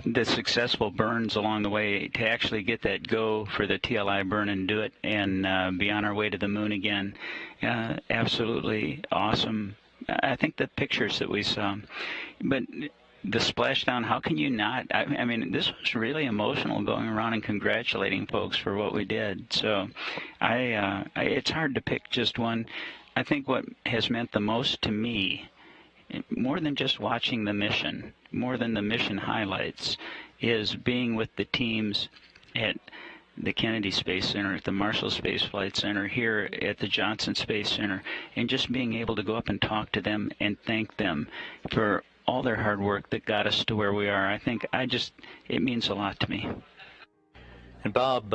the successful burns along the way to actually get that go for the TLI burn and do it and be on our way to the moon again. Absolutely awesome. I think the pictures that we saw. But the splashdown, how can you not? I mean, this was really emotional, going around and congratulating folks for what we did. So it's hard to pick just one. I think what has meant the most to me, more than just watching the mission, more than the mission highlights, is being with the teams at the Kennedy Space Center, at the Marshall Space Flight Center, here at the Johnson Space Center, and just being able to go up and talk to them and thank them for all their hard work that got us to where we are. I think it means a lot to me. And Bob,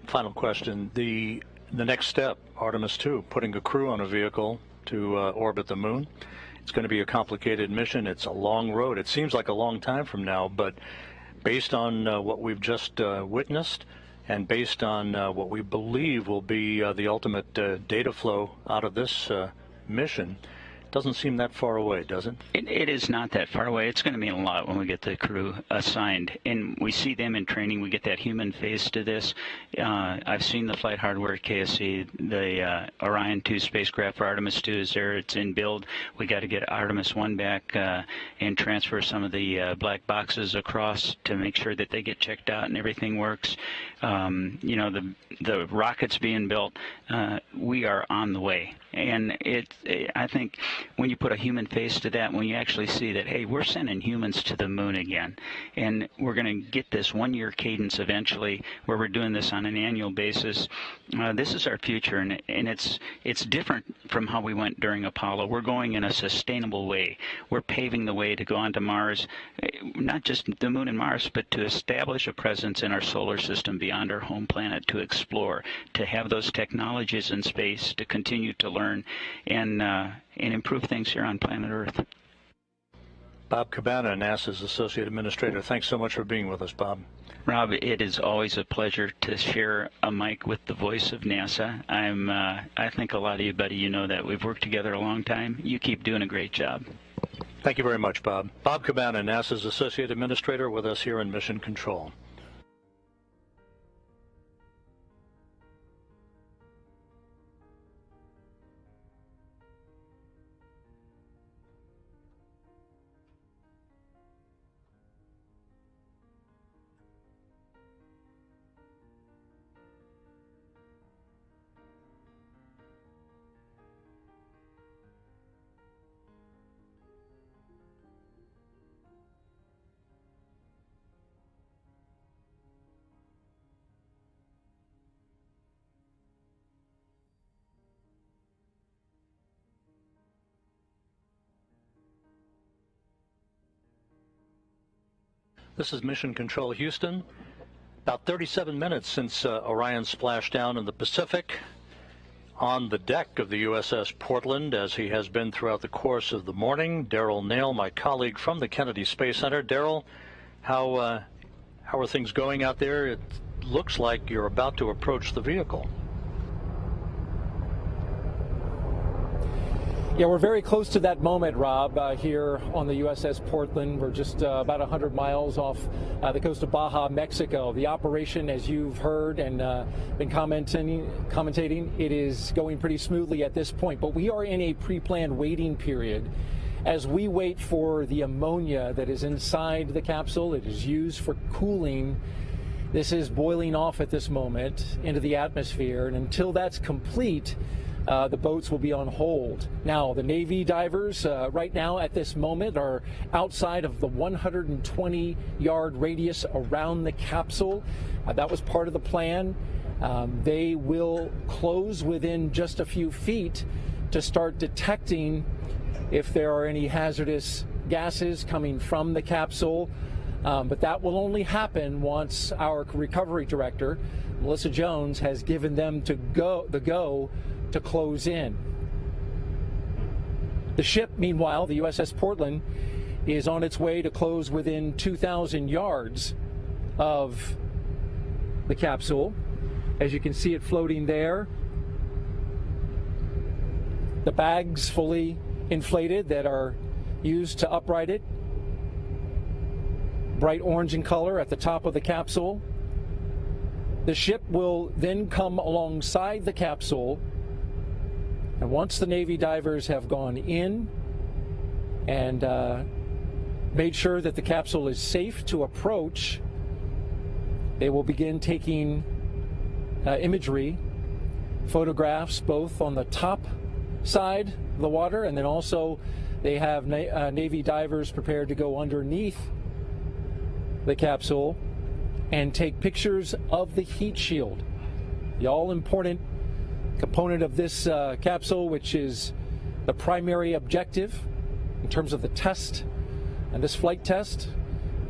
final question. The next step, Artemis 2, putting a crew on a vehicle to orbit the moon. It's going to be a complicated mission. It's a long road. It seems like a long time from now, but based on what we've just witnessed and based on what we believe will be the ultimate data flow out of this mission, Doesn't seem that far away, does it? It is not that far away. It's going to mean a lot when we get the crew assigned. And we see them in training. We get that human face to this. I've seen the flight hardware at KSC. The Orion 2 spacecraft for Artemis 2 is there. It's in build. We got to get Artemis 1 back and transfer some of the black boxes across to make sure that they get checked out and everything works. The rockets being built, we are on the way. And I think when you put a human face to that, when you actually see that, hey, we're sending humans to the moon again, and we're going to get this one-year cadence eventually where we're doing this on an annual basis, this is our future, and it's different from how we went during Apollo. We're going in a sustainable way. We're paving the way to go onto Mars, not just the moon and Mars, but to establish a presence in our solar system beyond our home planet, to explore, to have those technologies in space, to continue to learn and improve things here on planet Earth. Bob Cabana, NASA's Associate Administrator. Thanks so much for being with us, Bob. Rob, it is always a pleasure to share a mic with the voice of NASA. I think a lot of you, buddy, you know that. We've worked together a long time. You keep doing a great job. Thank you very much, Bob. Bob Cabana, NASA's Associate Administrator, with us here in Mission Control. This is Mission Control Houston. About 37 minutes since Orion Splashdown in the Pacific. On the deck of the USS Portland, as he has been throughout the course of the morning, Darrell Nail, my colleague from the Kennedy Space Center. Darrell, how are things going out there? It looks like you're about to approach the vehicle. Yeah, we're very close to that moment, Rob, here on the USS Portland. We're just about 100 miles off the coast of Baja, Mexico. The operation, as you've heard and been commentating, it is going pretty smoothly at this point. But we are in a pre-planned waiting period as we wait for the ammonia that is inside the capsule. It is used for cooling. This is boiling off at this moment into the atmosphere, and until that's complete, the boats will be on hold. Now, the Navy divers right now at this moment are outside of the 120-yard radius around the capsule. That was part of the plan. They will close within just a few feet to start detecting if there are any hazardous gases coming from the capsule. But that will only happen once our recovery director, Melissa Jones, has given them the go to close in. The ship, meanwhile, the USS Portland, is on its way to close within 2,000 yards of the capsule. As you can see it floating there. The bags fully inflated that are used to upright it. Bright orange in color at the top of the capsule. The ship will then come alongside the capsule, and once the Navy divers have gone in and made sure that the capsule is safe to approach, they will begin taking imagery, photographs, both on the top side of the water, and then also they have Navy divers prepared to go underneath the capsule and take pictures of the heat shield, the all-important component of this capsule, which is the primary objective in terms of the test and this flight test,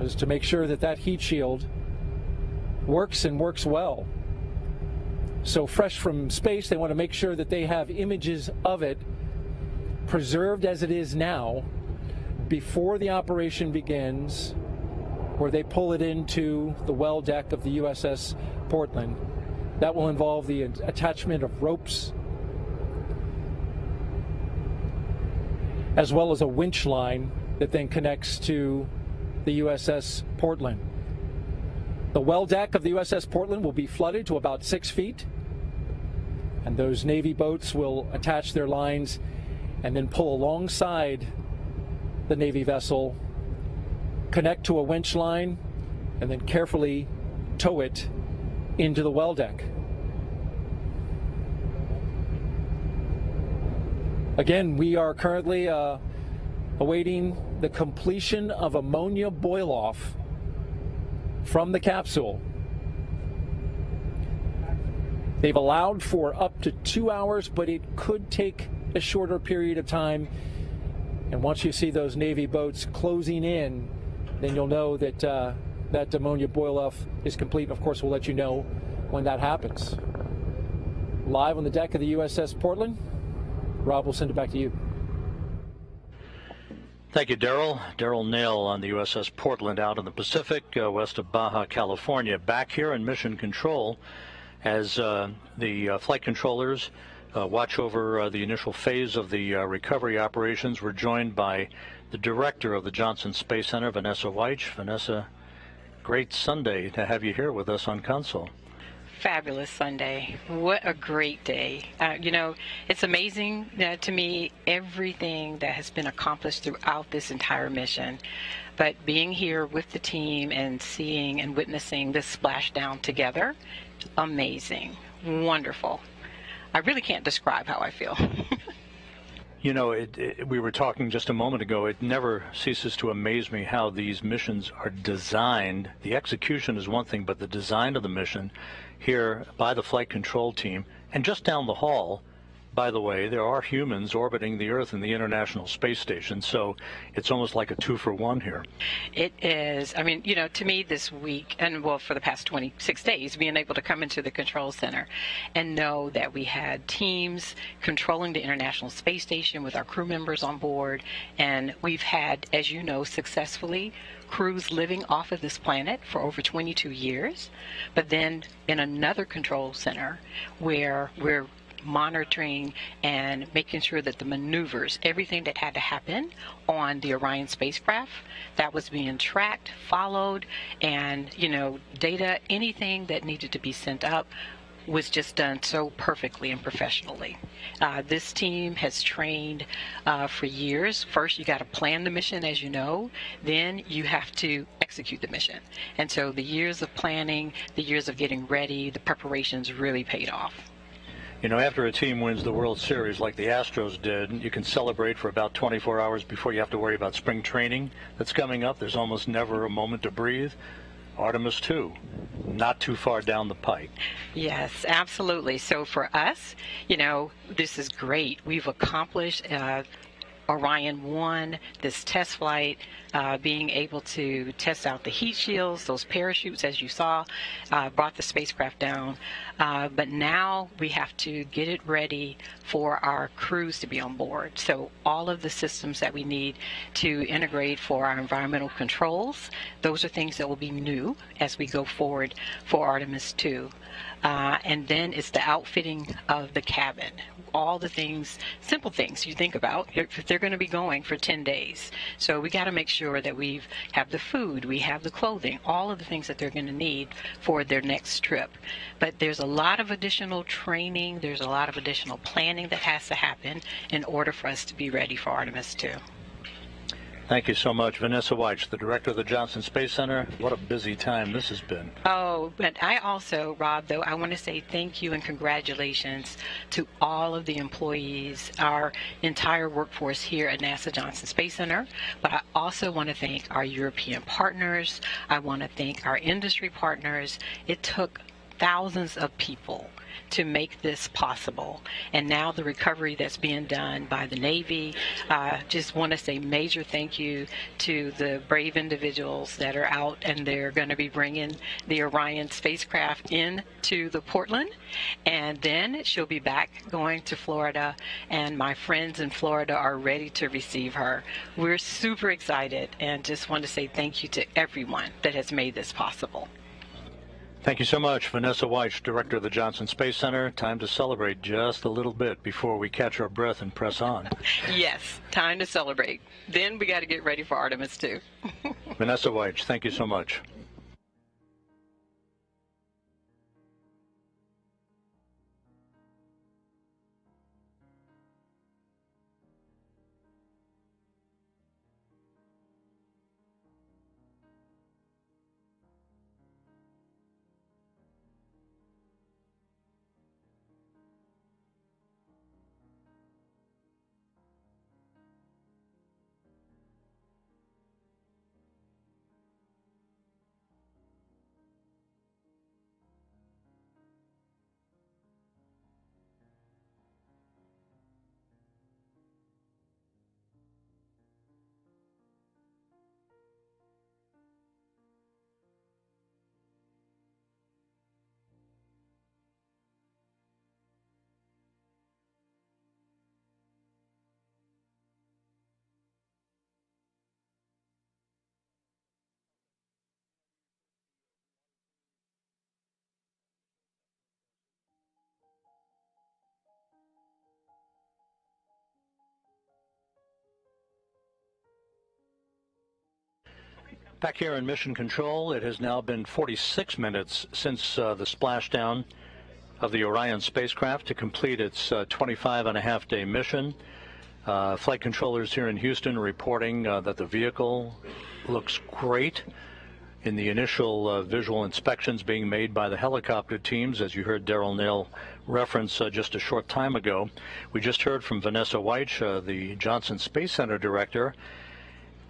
is to make sure that that heat shield works and works well. So fresh from space, they want to make sure that they have images of it preserved as it is now before the operation begins, where they pull it into the well deck of the USS Portland. That will involve the attachment of ropes as well as a winch line that then connects to the USS Portland. The well deck of the USS Portland will be flooded to about 6 feet, and those Navy boats will attach their lines and then pull alongside the Navy vessel, connect to a winch line, and then carefully tow it into the well deck. Again, we are currently awaiting the completion of ammonia boil-off from the capsule. They've allowed for up to 2 hours, but it could take a shorter period of time. And once you see those Navy boats closing in, then you'll know that that ammonia boil-off is complete. Of course, we'll let you know when that happens. Live on the deck of the USS Portland, Rob, we'll send it back to you. Thank you, Daryl. Daryl Nail on the USS Portland out in the Pacific, west of Baja, California. Back here in Mission Control as the flight controllers watch over the initial phase of the recovery operations. We're joined by the director of the Johnson Space Center, Vanessa Weich. Vanessa, great Sunday to have you here with us on Console. Fabulous Sunday. What a great day. You know, it's amazing to me everything that has been accomplished throughout this entire mission. But being here with the team and seeing and witnessing this splashdown together, amazing, wonderful. I really can't describe how I feel. You know, we were talking just a moment ago, it never ceases to amaze me how these missions are designed. The execution is one thing, but the design of the mission here by the flight control team, and just down the hall, by the way, there are humans orbiting the Earth in the International Space Station, so it's almost like a 2-for-1 here. It is. I mean, you know, to me this week, and well, for the past 26 days, being able to come into the control center and know that we had teams controlling the International Space Station with our crew members on board, and we've had, as you know, successfully crews living off of this planet for over 22 years, but then in another control center where we're monitoring and making sure that the maneuvers, everything that had to happen on the Orion spacecraft, that was being tracked, followed, and, you know, data, anything that needed to be sent up was just done so perfectly and professionally. This team has trained for years. First, you got to plan the mission, as you know. Then you have to execute the mission. And so the years of planning, the years of getting ready, the preparations really paid off. You know, after a team wins the World Series like the Astros did, you can celebrate for about 24 hours before you have to worry about spring training that's coming up. There's almost never a moment to breathe. Artemis 2, not too far down the pike. Yes, absolutely. So for us, you know, this is great. We've accomplished Orion 1, this test flight, being able to test out the heat shields, those parachutes, as you saw, brought the spacecraft down. But now we have to get it ready for our crews to be on board. So all of the systems that we need to integrate for our environmental controls, those are things that will be new as we go forward for Artemis 2. And then it's the outfitting of the cabin. All the things, simple things you think about if they're going to be going for 10 days. So we got to make sure that we have the food, we have the clothing, all of the things that they're going to need for their next trip. But there's a lot of additional training, there's a lot of additional planning that has to happen in order for us to be ready for Artemis 2. Thank you so much, Vanessa Weich, the director of the Johnson Space Center. What a busy time this has been. Oh, but I also, Rob, though, I want to say thank you and congratulations to all of the employees, our entire workforce here at NASA Johnson Space Center. But I also want to thank our European partners. I want to thank our industry partners. It took thousands of people to make this possible. And now the recovery that's being done by the Navy, just want to say major thank you to the brave individuals that are out, and they're going to be bringing the Orion spacecraft into the Portland, and then she'll be back going to Florida, and my friends in Florida are ready to receive her. We're super excited and just want to say thank you to everyone that has made this possible. Thank you so much, Vanessa Weich, Director of the Johnson Space Center. Time to celebrate just a little bit before we catch our breath and press on. Yes, time to celebrate. Then we got to get ready for Artemis, too. Vanessa Weich, thank you so much. Back here in Mission Control, it has now been 46 minutes since the splashdown of the Orion spacecraft to complete its 25-and-a-half-day mission. Flight controllers here in Houston reporting that the vehicle looks great. In the initial visual inspections being made by the helicopter teams, as you heard Daryl Nail reference just a short time ago. We just heard from Vanessa Weich, the Johnson Space Center director.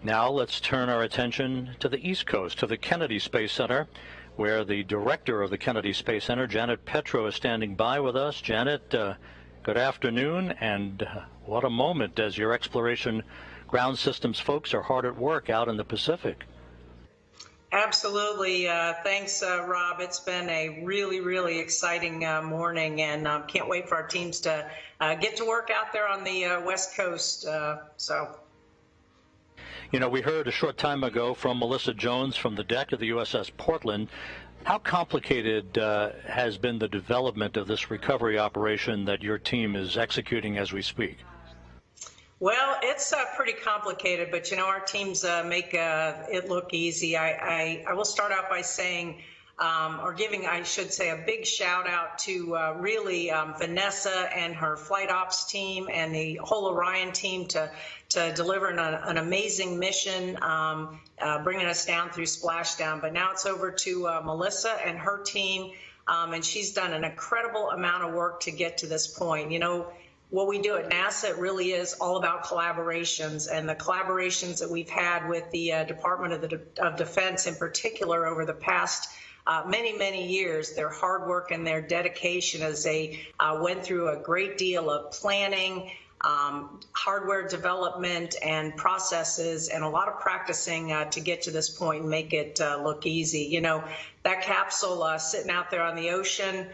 Now let's turn our attention to the East Coast, to the Kennedy Space Center, where the director of the Kennedy Space Center, Janet Petro, is standing by with us. Janet, good afternoon, and what a moment as your exploration ground systems folks are hard at work out in the Pacific. Absolutely. Thanks, Rob. It's been a really, really exciting morning, and can't wait for our teams to get to work out there on the West Coast. You know, we heard a short time ago from Melissa Jones from the deck of the USS Portland. How complicated has been the development of this recovery operation that your team is executing as we speak? Well, it's pretty complicated, but you know, our teams make it look easy. I will start out by saying, or giving, I should say, a big shout out to really Vanessa and her flight ops team and the whole Orion team to deliver an amazing mission, bringing us down through splashdown. But now it's over to Melissa and her team, and she's done an incredible amount of work to get to this point. You know, what we do at NASA, it really is all about collaborations, and the collaborations that we've had with the Department of Defense in particular over the past many years, their hard work and their dedication as they went through a great deal of planning, hardware development and processes, and a lot of practicing to get to this point and make it look easy. You know, that capsule sitting out there on the ocean,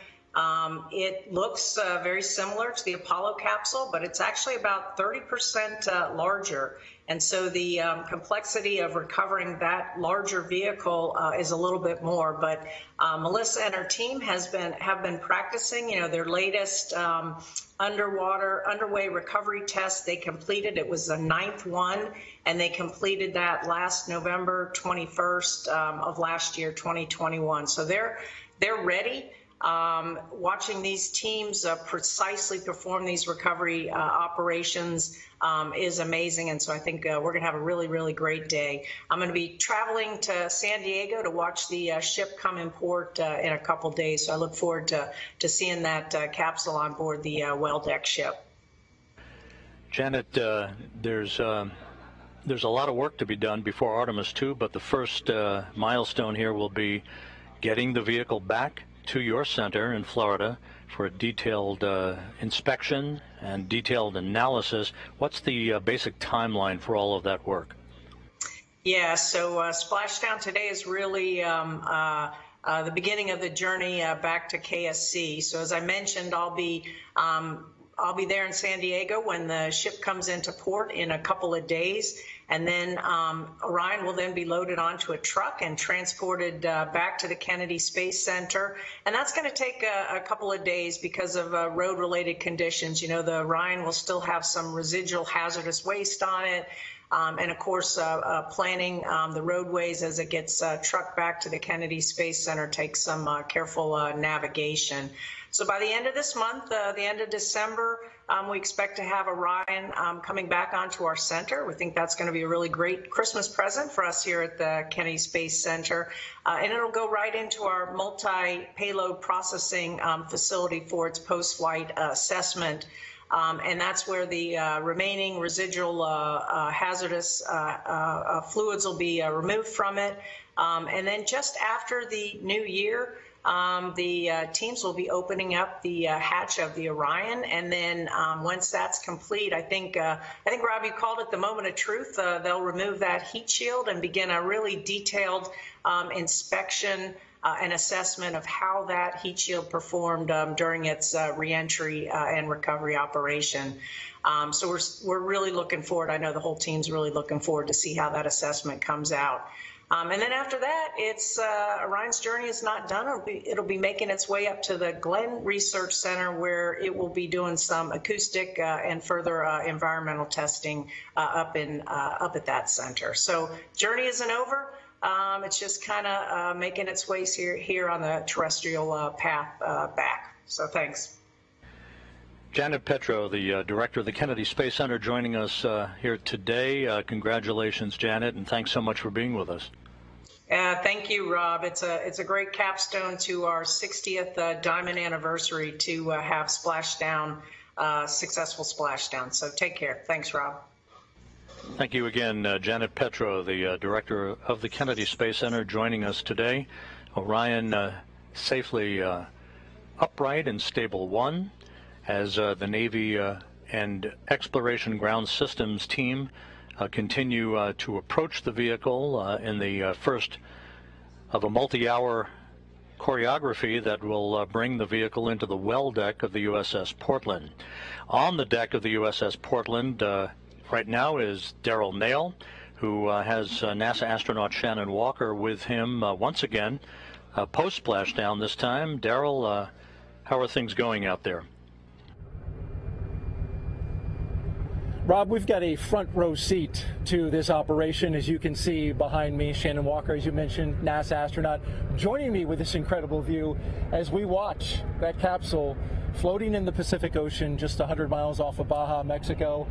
it looks very similar to the Apollo capsule, but it's actually about 30% larger. And so the complexity of recovering that larger vehicle is a little bit more. But Melissa and her team have been practicing. You know, their latest underway recovery test they completed. It was the 9th one, and they completed that last November 21st of last year, 2021. So they're ready. Watching these teams precisely perform these recovery operations is amazing, and so I think we're going to have a really great day. I'm going to be traveling to San Diego to watch the ship come in port in a couple days, so I look forward to seeing that capsule on board the well-decked ship. Janet, there's a lot of work to be done before Artemis 2, but the first milestone here will be getting the vehicle back to your center in Florida for a detailed inspection and detailed analysis. What's the basic timeline for all of that work? Yeah, so Splashdown today is really the beginning of the journey back to KSC. So as I mentioned, I'll be I'll be there in San Diego when the ship comes into port in a couple of days. And then Orion will then be loaded onto a truck and transported back to the Kennedy Space Center. And that's going to take a couple of days because of road-related conditions. You know, the Orion will still have some residual hazardous waste on it. And of course, planning the roadways as it gets trucked back to the Kennedy Space Center takes some careful navigation. So by the end of this month, the end of December, we expect to have Orion coming back onto our center. We think that's going to be a really great Christmas present for us here at the Kennedy Space Center. And it'll go right into our multi-payload processing facility for its post-flight assessment. And that's where the remaining residual hazardous fluids will be removed from it. And then just after the new year, the teams will be opening up the hatch of the Orion, and then once that's complete, I think Rob, you called it the moment of truth. They'll remove that heat shield and begin a really detailed inspection and assessment of how that heat shield performed during its reentry and recovery operation. So we're really looking forward. I know the whole team's really looking forward to see how that assessment comes out. And then after that, it's Orion's journey is not done. It'll be making its way up to the Glenn Research Center, where it will be doing some acoustic and further environmental testing up at that center. So journey isn't over. It's just kind of making its way here on the terrestrial path back. So thanks. Janet Petro, the director of the Kennedy Space Center, joining us here today. Congratulations, Janet, and thanks so much for being with us. Thank you, Rob. It's a great capstone to our 60th diamond anniversary to have Splashdown, successful Splashdown. So take care. Thanks, Rob. Thank you again, Janet Petro, the director of the Kennedy Space Center, joining us today. Orion safely upright in stable 1 as the Navy and Exploration Ground Systems team continue to approach the vehicle in the first of a multi-hour choreography that will bring the vehicle into the well deck of the USS Portland. On the deck of the USS Portland right now is Darrell Nail, who has NASA astronaut Shannon Walker with him once again, post-splashdown this time. Darrell, how are things going out there? Rob, we've got a front row seat to this operation. As you can see behind me, Shannon Walker, as you mentioned, NASA astronaut, joining me with this incredible view as we watch that capsule floating in the Pacific Ocean just 100 miles off of Baja, Mexico.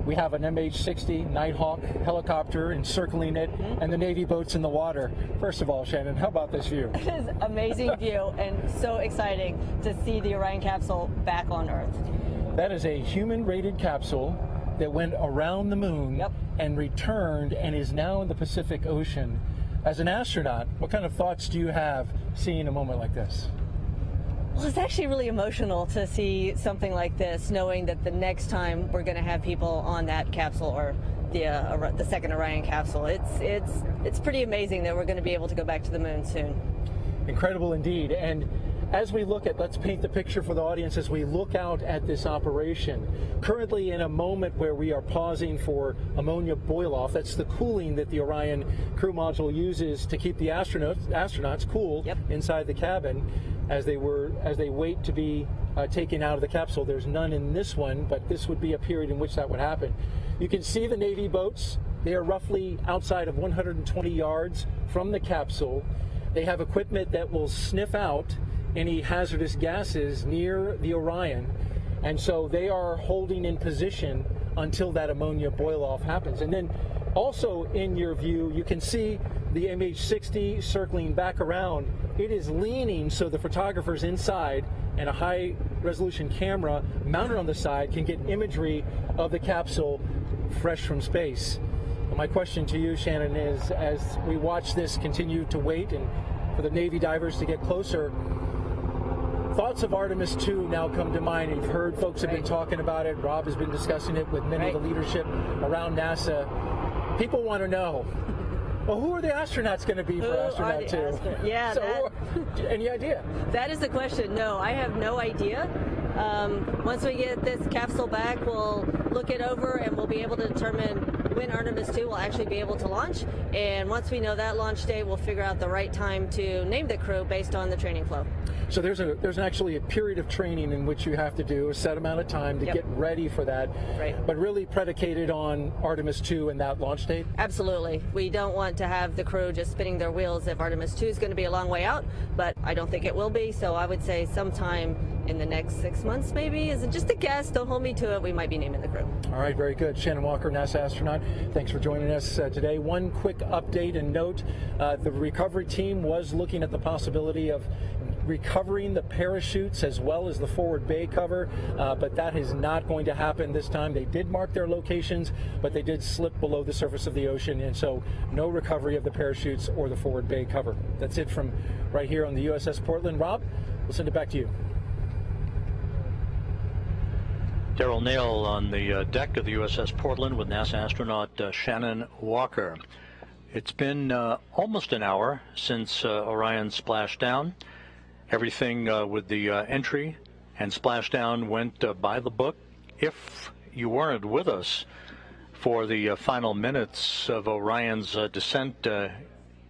We have an MH-60 Nighthawk helicopter encircling it, and the Navy boats in the water. First of all, Shannon, how about this view? It is an amazing view and so exciting to see the Orion capsule back on Earth. That is a human-rated capsule that went around the moon and returned and is now in the Pacific Ocean. As an astronaut, what kind of thoughts do you have seeing a moment like this? Well, it's actually really emotional to see something like this, knowing that the next time we're going to have people on that capsule or the second Orion capsule. It's pretty amazing that we're going to be able to go back to the moon soon. Incredible indeed. And as we look at, let's paint the picture for the audience as we look out at this operation. Currently in a moment where we are pausing for ammonia boil-off. That's the cooling that the Orion crew module uses to keep the astronauts cool inside the cabin as they wait to be taken out of the capsule. There's none in this one, but this would be a period in which that would happen. You can see the Navy boats. They are roughly outside of 120 yards from the capsule. They have equipment that will sniff out any hazardous gases near the Orion, and so they are holding in position until that ammonia boil-off happens. And then also in your view, you can see the MH-60 circling back around. It is leaning so the photographers inside and a high-resolution camera mounted on the side can get imagery of the capsule fresh from space. And my question to you, Shannon, is as we watch this continue to wait and for the Navy divers to get closer, thoughts of Artemis 2 now come to mind. You've heard folks have been talking about it. Rob has been discussing it with many of the leadership around NASA. People want to know, Well, who are the astronauts going to be for astronaut 2? Yeah, so, any idea? That is the question. No, I have no idea. Once we get this capsule back, we'll look it over and we'll be able to determine when Artemis 2 will actually be able to launch. And once we know that launch date, we'll figure out the right time to name the crew based on the training flow. So there's actually a period of training in which you have to do a set amount of time to get ready for that, but really predicated on Artemis 2 and that launch date? Absolutely. We don't want to have the crew just spinning their wheels if Artemis 2 is going to be a long way out, but I don't think it will be. So I would say sometime in the next 6 months, maybe. Is it just a guess? Don't hold me to it. We might be naming the crew. All right, very good. Shannon Walker, NASA astronaut, thanks for joining us today. One quick update and note, the recovery team was looking at the possibility of recovering the parachutes as well as the forward bay cover, but that is not going to happen this time. They did mark their locations, but they did slip below the surface of the ocean, and so no recovery of the parachutes or the forward bay cover. That's it from right here on the USS Portland. Rob, we'll send it back to you. Daryl Nail on the deck of the USS Portland with NASA astronaut Shannon Walker. It's been almost an hour since Orion Splashdown. Everything with the entry and splashdown went by the book. If you weren't with us for the final minutes of Orion's descent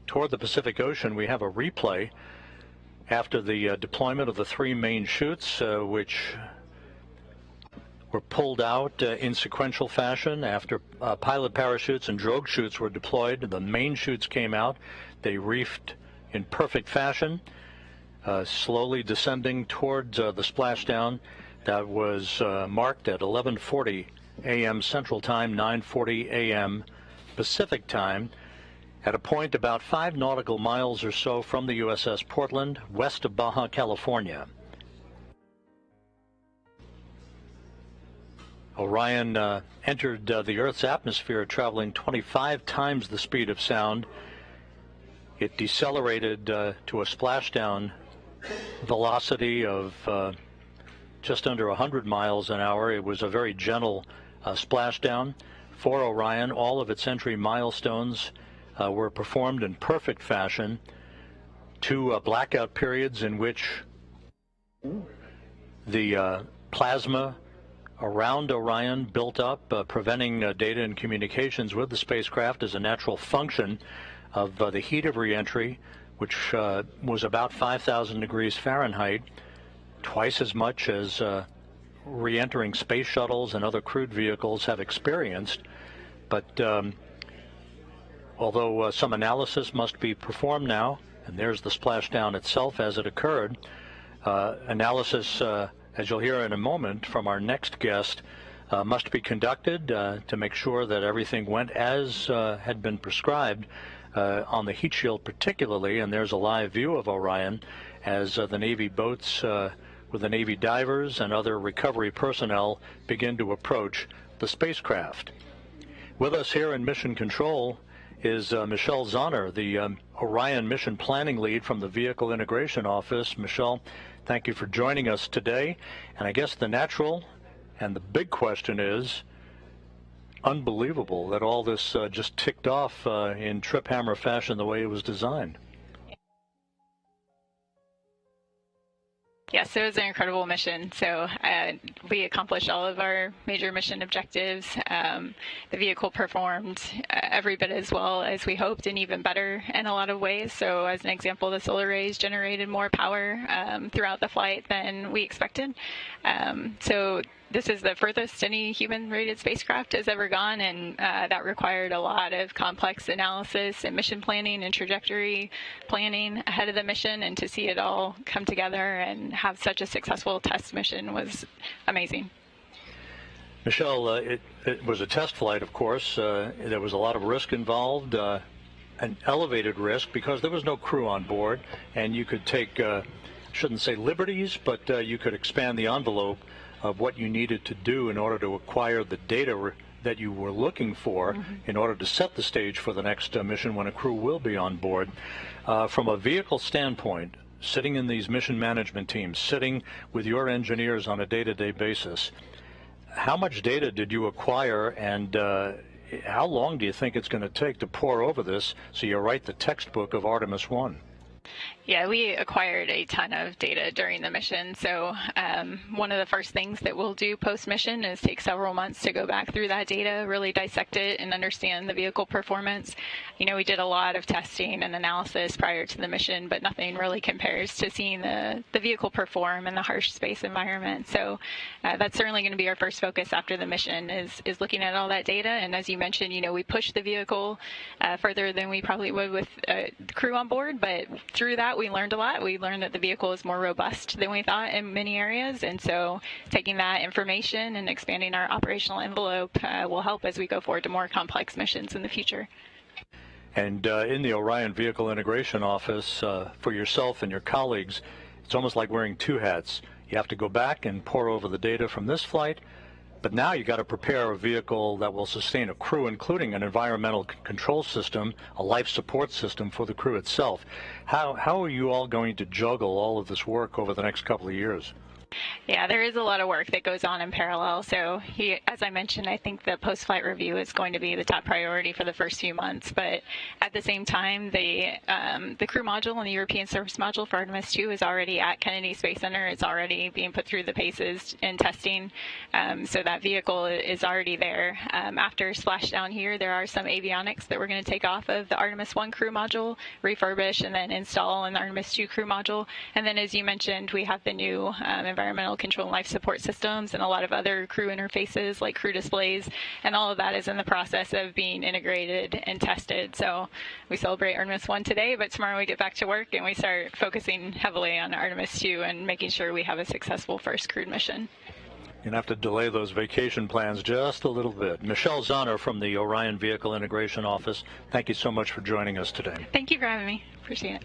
toward the Pacific Ocean, we have a replay after the deployment of the 3 main chutes, which were pulled out in sequential fashion after pilot parachutes and drogue chutes were deployed. The main chutes came out. They reefed in perfect fashion. Slowly descending towards the splashdown that was marked at 11:40 a.m. Central Time, 9:40 a.m. Pacific Time, at a point about 5 nautical miles or so from the USS Portland, west of Baja California. Orion entered the Earth's atmosphere traveling 25 times the speed of sound. It decelerated to a splashdown velocity of just under 100 miles an hour. It was a very gentle splashdown for Orion. All of its entry milestones were performed in perfect fashion. 2 blackout periods in which the plasma around Orion built up, preventing data and communications with the spacecraft as a natural function of the heat of reentry, which was about 5,000 degrees Fahrenheit, twice as much as re-entering space shuttles and other crewed vehicles have experienced. But although some analysis must be performed now, and there's the splashdown itself as it occurred, analysis, as you'll hear in a moment from our next guest, must be conducted to make sure that everything went as had been prescribed. On the heat shield particularly, and there's a live view of Orion as the Navy boats with the Navy divers and other recovery personnel begin to approach the spacecraft. With us here in Mission Control is Michelle Zahner, the Orion Mission Planning Lead from the Vehicle Integration Office. Michelle, thank you for joining us today. And I guess the natural and the big question is, unbelievable that all this just ticked off in trip hammer fashion the way it was designed. Yes, it was an incredible mission. So we accomplished all of our major mission objectives. The vehicle performed every bit as well as we hoped, and even better in a lot of ways. So as an example, the solar rays generated more power throughout the flight than we expected. So this is the furthest any human-rated spacecraft has ever gone, and that required a lot of complex analysis and mission planning and trajectory planning ahead of the mission, and to see it all come together and have such a successful test mission was amazing. Michelle, it was a test flight, of course. There was a lot of risk involved, an elevated risk because there was no crew on board, and you could take, shouldn't say liberties, but you could expand the envelope of what you needed to do in order to acquire the data that you were looking for in order to set the stage for the next mission when a crew will be on board. From a vehicle standpoint, sitting in these mission management teams, sitting with your engineers on a day-to-day basis, how much data did you acquire, and How long do you think it's going to take to pore over this so you write the textbook of Artemis 1? Yeah, we acquired a ton of data during the mission. So one of the first things that we'll do post-mission is take several months to go back through that data, really dissect it and understand the vehicle performance. You know, we did a lot of testing and analysis prior to the mission, but nothing really compares to seeing the vehicle perform in the harsh space environment. So that's certainly going to be our first focus after the mission is looking at all that data. And as you mentioned, you know, we pushed the vehicle further than we probably would with the crew on board, but through that, we learned a lot. We learned that the vehicle is more robust than we thought in many areas, and so taking that information and expanding our operational envelope will help as we go forward to more complex missions in the future. And in the Orion Vehicle Integration Office, for yourself and your colleagues, it's almost like wearing two hats. You have to go back and pore over the data from this flight, but now you got to prepare a vehicle that will sustain a crew, including an environmental control system, a life support system for the crew itself. How are you all going to juggle all of this work over the next couple of years? Yeah, there is a lot of work that goes on in parallel. So as I mentioned, I think the post-flight review is going to be the top priority for the first few months. But at the same time, the crew module and the European service module for Artemis 2 is already at Kennedy Space Center. It's already being put through the paces in testing. So that vehicle is already there. After splashdown here, there are some avionics that we're going to take off of the Artemis 1 crew module, refurbish, and then install in the Artemis 2 crew module. And then, as you mentioned, we have the new environmental control and life support systems and a lot of other crew interfaces like crew displays, and all of that is in the process of being integrated and tested. So we celebrate Artemis 1 today, but tomorrow we get back to work and we start focusing heavily on Artemis 2 and making sure we have a successful first crewed mission. You're going to have to delay those vacation plans just a little bit. Michelle Zahner from the Orion Vehicle Integration Office, thank you so much for joining us today. Thank you for having me. Appreciate it.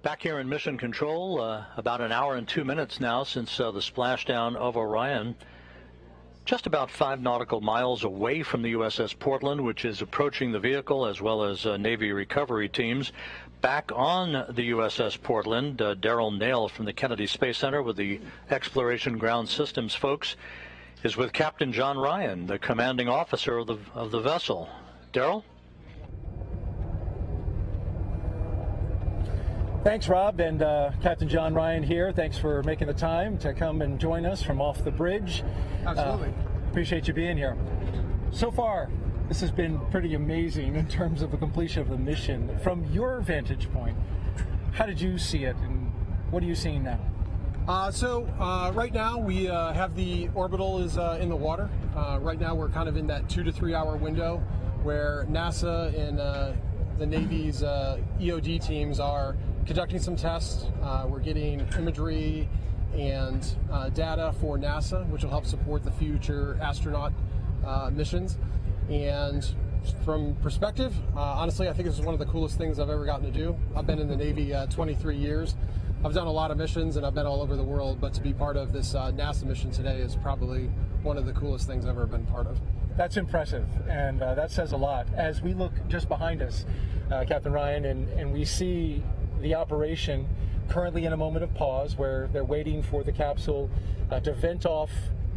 Back here in Mission Control, about an hour and 2 minutes now since the splashdown of Orion. Just about 5 nautical miles away from the USS Portland, which is approaching the vehicle, as well as Navy recovery teams. Back on the USS Portland, Daryl Nail from the Kennedy Space Center with the Exploration Ground Systems folks is with Captain John Ryan, the commanding officer of the vessel. Daryl? Thanks, Rob, and Captain John Ryan here. Thanks for making the time to come and join us from off the bridge. Absolutely. Appreciate you being here. So far, this has been pretty amazing in terms of the completion of the mission. From your vantage point, how did you see it, and what are you seeing now? Right now we have the orbital is in the water. Right now we're kind of in that 2 to 3 hour window where NASA and the Navy's EOD teams are conducting some tests. We're getting imagery and data for NASA, which will help support the future astronaut missions. And from perspective, honestly, I think this is one of the coolest things I've ever gotten to do. I've been in the Navy 23 years. I've done a lot of missions and I've been all over the world, but to be part of this NASA mission today is probably one of the coolest things I've ever been part of. That's impressive, and that says a lot. As we look just behind us, Captain Ryan, and we see the operation currently in a moment of pause where they're waiting for the capsule to vent off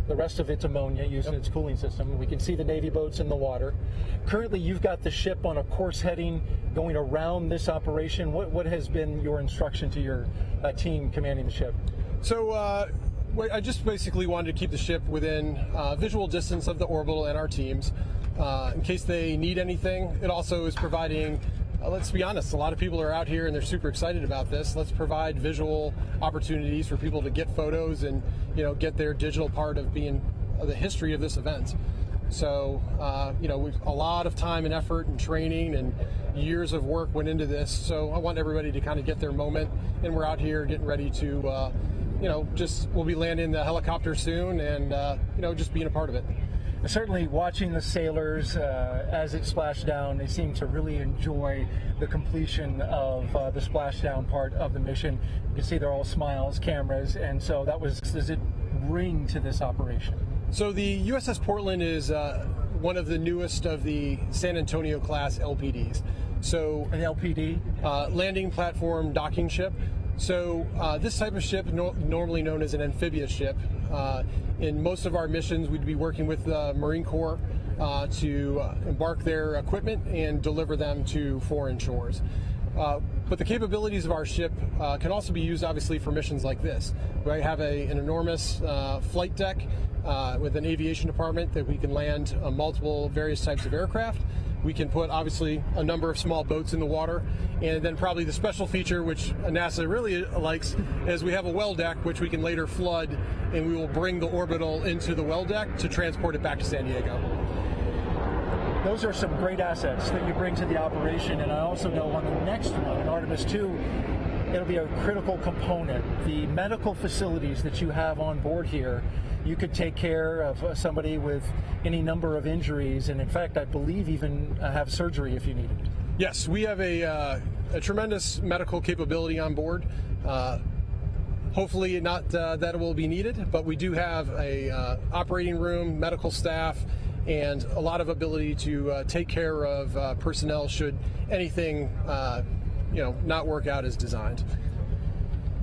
the rest of its ammonia using its cooling system. We can see the Navy boats in the water. Currently, you've got the ship on a course heading going around this operation. What has been your instruction to your team commanding the ship? So I just basically wanted to keep the ship within visual distance of the orbital and our teams in case they need anything. It also is providing, let's be honest, a lot of people are out here and they're super excited about this. Let's provide visual opportunities for people to get photos and, you know, get their digital part of being the history of this event. So, a lot of time and effort and training and years of work went into this. So I want everybody to kind of get their moment, and we're out here getting ready to, we'll be landing the helicopter soon, and, just being a part of it. Certainly watching the sailors as it splashed down, they seem to really enjoy the completion of the splashdown part of the mission. You can see they're all smiles, cameras, and so does it bring to this operation? So the USS Portland is one of the newest of the San Antonio class LPDs. So an LPD? Landing platform docking ship. So this type of ship, normally known as an amphibious ship, in most of our missions we'd be working with the Marine Corps to embark their equipment and deliver them to foreign shores. But the capabilities of our ship can also be used, obviously, for missions like this. We have an enormous flight deck with an aviation department that we can land multiple various types of aircraft. We can put, obviously, a number of small boats in the water. And then probably the special feature, which NASA really likes, is we have a well deck, which we can later flood, and we will bring the orbital into the well deck to transport it back to San Diego. Those are some great assets that you bring to the operation, and I also know on the next one, in Artemis 2, it'll be a critical component. The medical facilities that you have on board here, you could take care of somebody with any number of injuries, and in fact, I believe even have surgery if you need it. Yes, we have a tremendous medical capability on board. Hopefully not that it will be needed, but we do have a operating room, medical staff, and a lot of ability to take care of personnel should anything not work out as designed.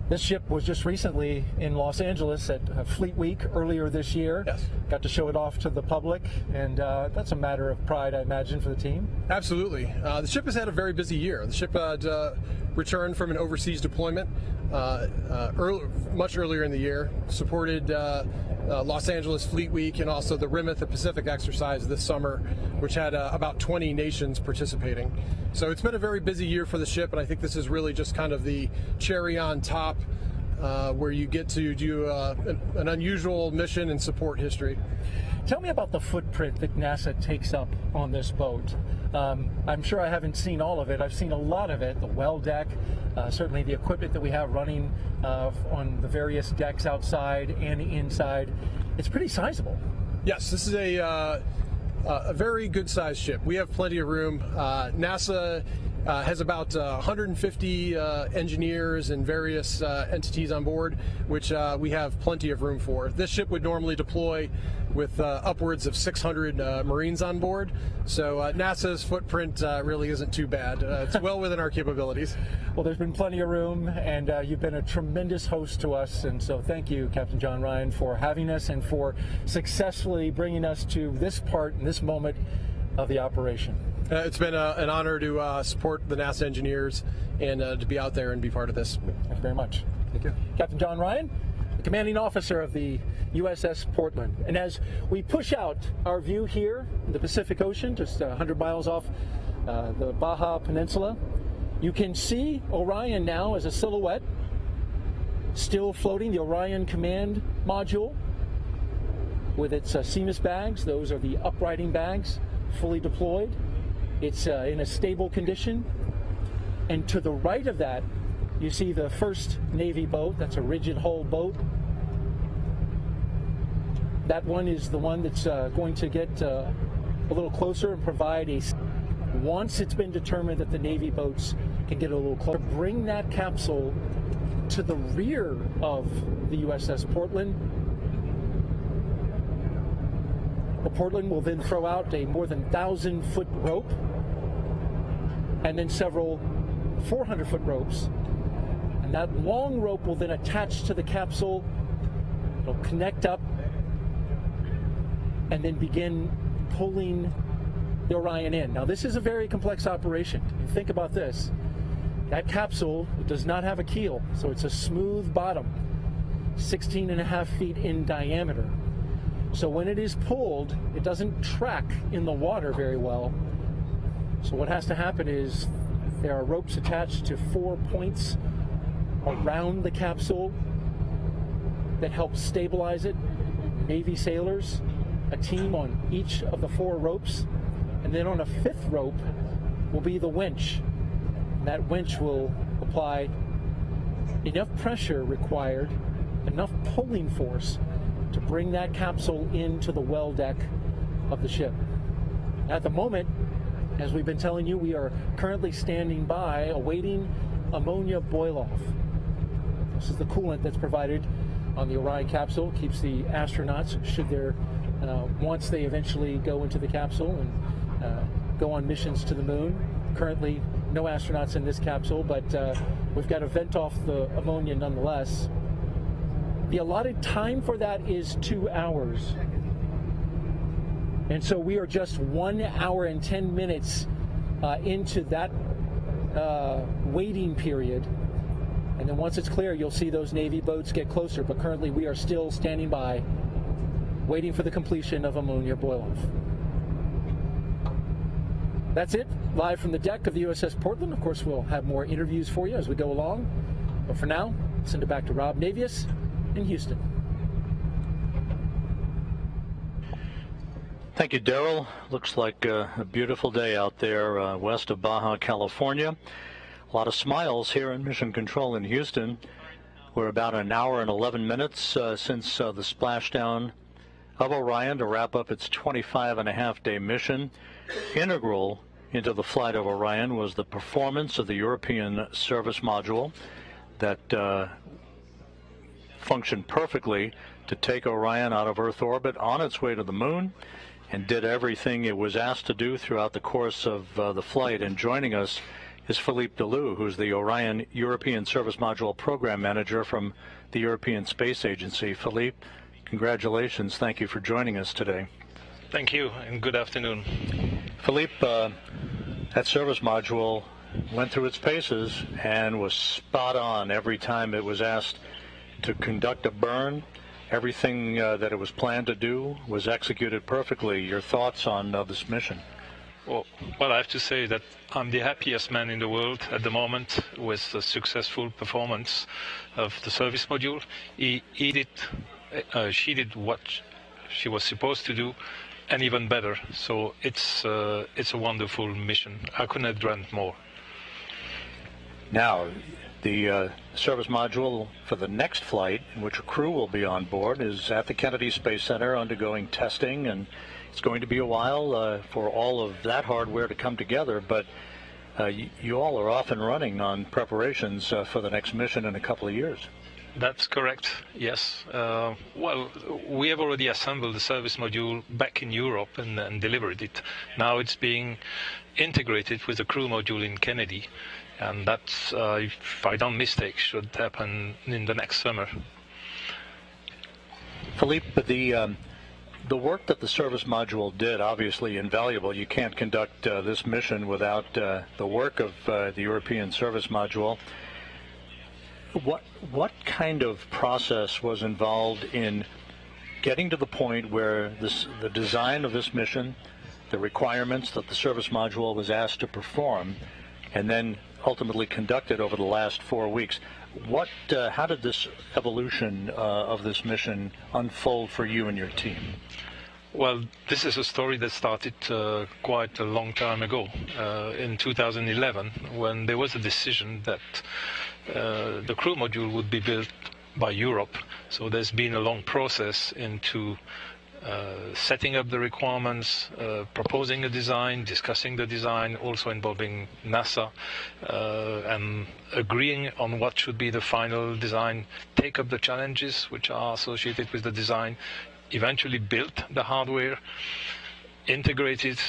This ship was just recently in Los Angeles at Fleet Week earlier this year. Yes. Got to show it off to the public, and that's a matter of pride, I imagine, for the team. Absolutely. The ship has had a very busy year. The ship returned from an overseas deployment much earlier in the year, supported Los Angeles Fleet Week and also the Rim at the Pacific exercise this summer, which had about 20 nations participating. So it's been a very busy year for the ship, and I think this is really just kind of the cherry on top where you get to do an unusual mission and support history. Tell me about the footprint that NASA takes up on this boat. I'm sure I haven't seen all of it. I've seen a lot of it, the well deck, certainly the equipment that we have running on the various decks outside and inside. It's pretty sizable. Yes, this is a very good sized ship. We have plenty of room. NASA has about 150 engineers and various entities on board, which we have plenty of room for. This ship would normally deploy with upwards of 600 Marines on board, so NASA's footprint really isn't too bad. It's well within our capabilities. Well, there's been plenty of room, and you've been a tremendous host to us, and so thank you, Captain John Ryan, for having us and for successfully bringing us to this part and this moment of the operation. It's been an honor to support the NASA engineers and to be out there and be part of this. Thank you very much. Thank you. Captain John Ryan, the commanding officer of the USS Portland. And as we push out our view here in the Pacific Ocean, just 100 miles off the Baja Peninsula, you can see Orion now as a silhouette, still floating, the Orion Command Module with its CMIS bags. Those are the uprighting bags, fully deployed. It's in a stable condition. And to the right of that, you see the first Navy boat. That's a rigid hull boat. That one is the one that's going to get a little closer and provide a... Once it's been determined that the Navy boats can get a little closer, bring that capsule to the rear of the USS Portland. The Portland will then throw out a more than 1,000-foot rope and then several 400-foot ropes. And that long rope will then attach to the capsule. It'll connect up and then begin pulling the Orion in. Now, this is a very complex operation. Think about this. That capsule does not have a keel, so it's a smooth bottom, 16.5 feet in diameter. So when it is pulled, it doesn't track in the water very well. So what has to happen is there are ropes attached to 4 points around the capsule that help stabilize it. Navy sailors a team on each of the 4 ropes, and then on a 5th rope will be the winch. And that winch will apply enough pressure required, enough pulling force to bring that capsule into the well deck of the ship. At the moment, as we've been telling you, we are currently standing by awaiting ammonia boil-off. This is the coolant that's provided on the Orion capsule, keeps the astronauts, should there, once they eventually go into the capsule and go on missions to the moon. Currently, no astronauts in this capsule, but we've got to vent off the ammonia nonetheless. The allotted time for that is 2 hours. And so we are just 1 hour and 10 minutes into that waiting period. And then once it's clear, you'll see those Navy boats get closer. But currently, we are still standing by, waiting for the completion of ammonia boil-off. That's it, live from the deck of the USS Portland. Of course, we'll have more interviews for you as we go along. But for now, send it back to Rob Navius in Houston. Thank you, Daryl. Looks like a beautiful day out there west of Baja, California. A lot of smiles here in Mission Control in Houston. We're about an hour and 11 minutes since the splashdown of Orion to wrap up its 25-and-a-half-day mission. Integral into the flight of Orion was the performance of the European service module that functioned perfectly to take Orion out of Earth orbit on its way to the moon, and did everything it was asked to do throughout the course of the flight. And joining us is Philippe Delou, who's the Orion European Service Module Program Manager from the European Space Agency. Philippe, congratulations. Thank you for joining us today. Thank you, and good afternoon. Philippe, that service module went through its paces and was spot on every time it was asked to conduct a burn. Everything that it was planned to do was executed perfectly. Your thoughts on this mission? Well, I have to say that I'm the happiest man in the world at the moment with the successful performance of the service module. She did what she was supposed to do, and even better. So it's a wonderful mission. I couldn't have dreamt more. Now, the service module for the next flight, in which a crew will be on board, is at the Kennedy Space Center undergoing testing, and it's going to be a while for all of that hardware to come together, but you all are off and running on preparations for the next mission in a couple of years. That's correct, yes. Well, we have already assembled the service module back in Europe and delivered it. Now it's being integrated with the crew module in Kennedy, and that's, if I don't mistake, should happen in the next summer. Philippe, the work that the service module did, obviously invaluable. You can't conduct this mission without the work of the European service module. What kind of process was involved in getting to the point where the design of this mission, the requirements that the service module was asked to perform, and then ultimately conducted over the last 4 weeks? How did this evolution of this mission unfold for you and your team? Well, this is a story that started quite a long time ago, in 2011, when there was a decision that the crew module would be built by Europe. So there's been a long process into setting up the requirements, proposing a design, discussing the design, also involving NASA, and agreeing on what should be the final design, take up the challenges which are associated with the design, eventually build the hardware, integrate it,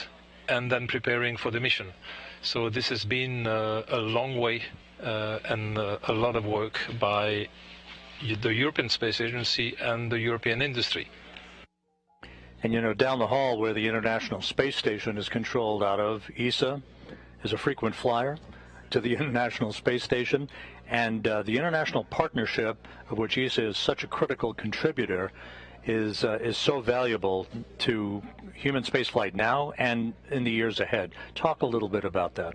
and then preparing for the mission. So this has been a long way and a lot of work by the European Space Agency and the European industry. And you know, down the hall where the International Space Station is controlled out of, ESA is a frequent flyer to the International Space Station, and the international partnership, of which ESA is such a critical contributor, is so valuable to human spaceflight now and in the years ahead. Talk a little bit about that.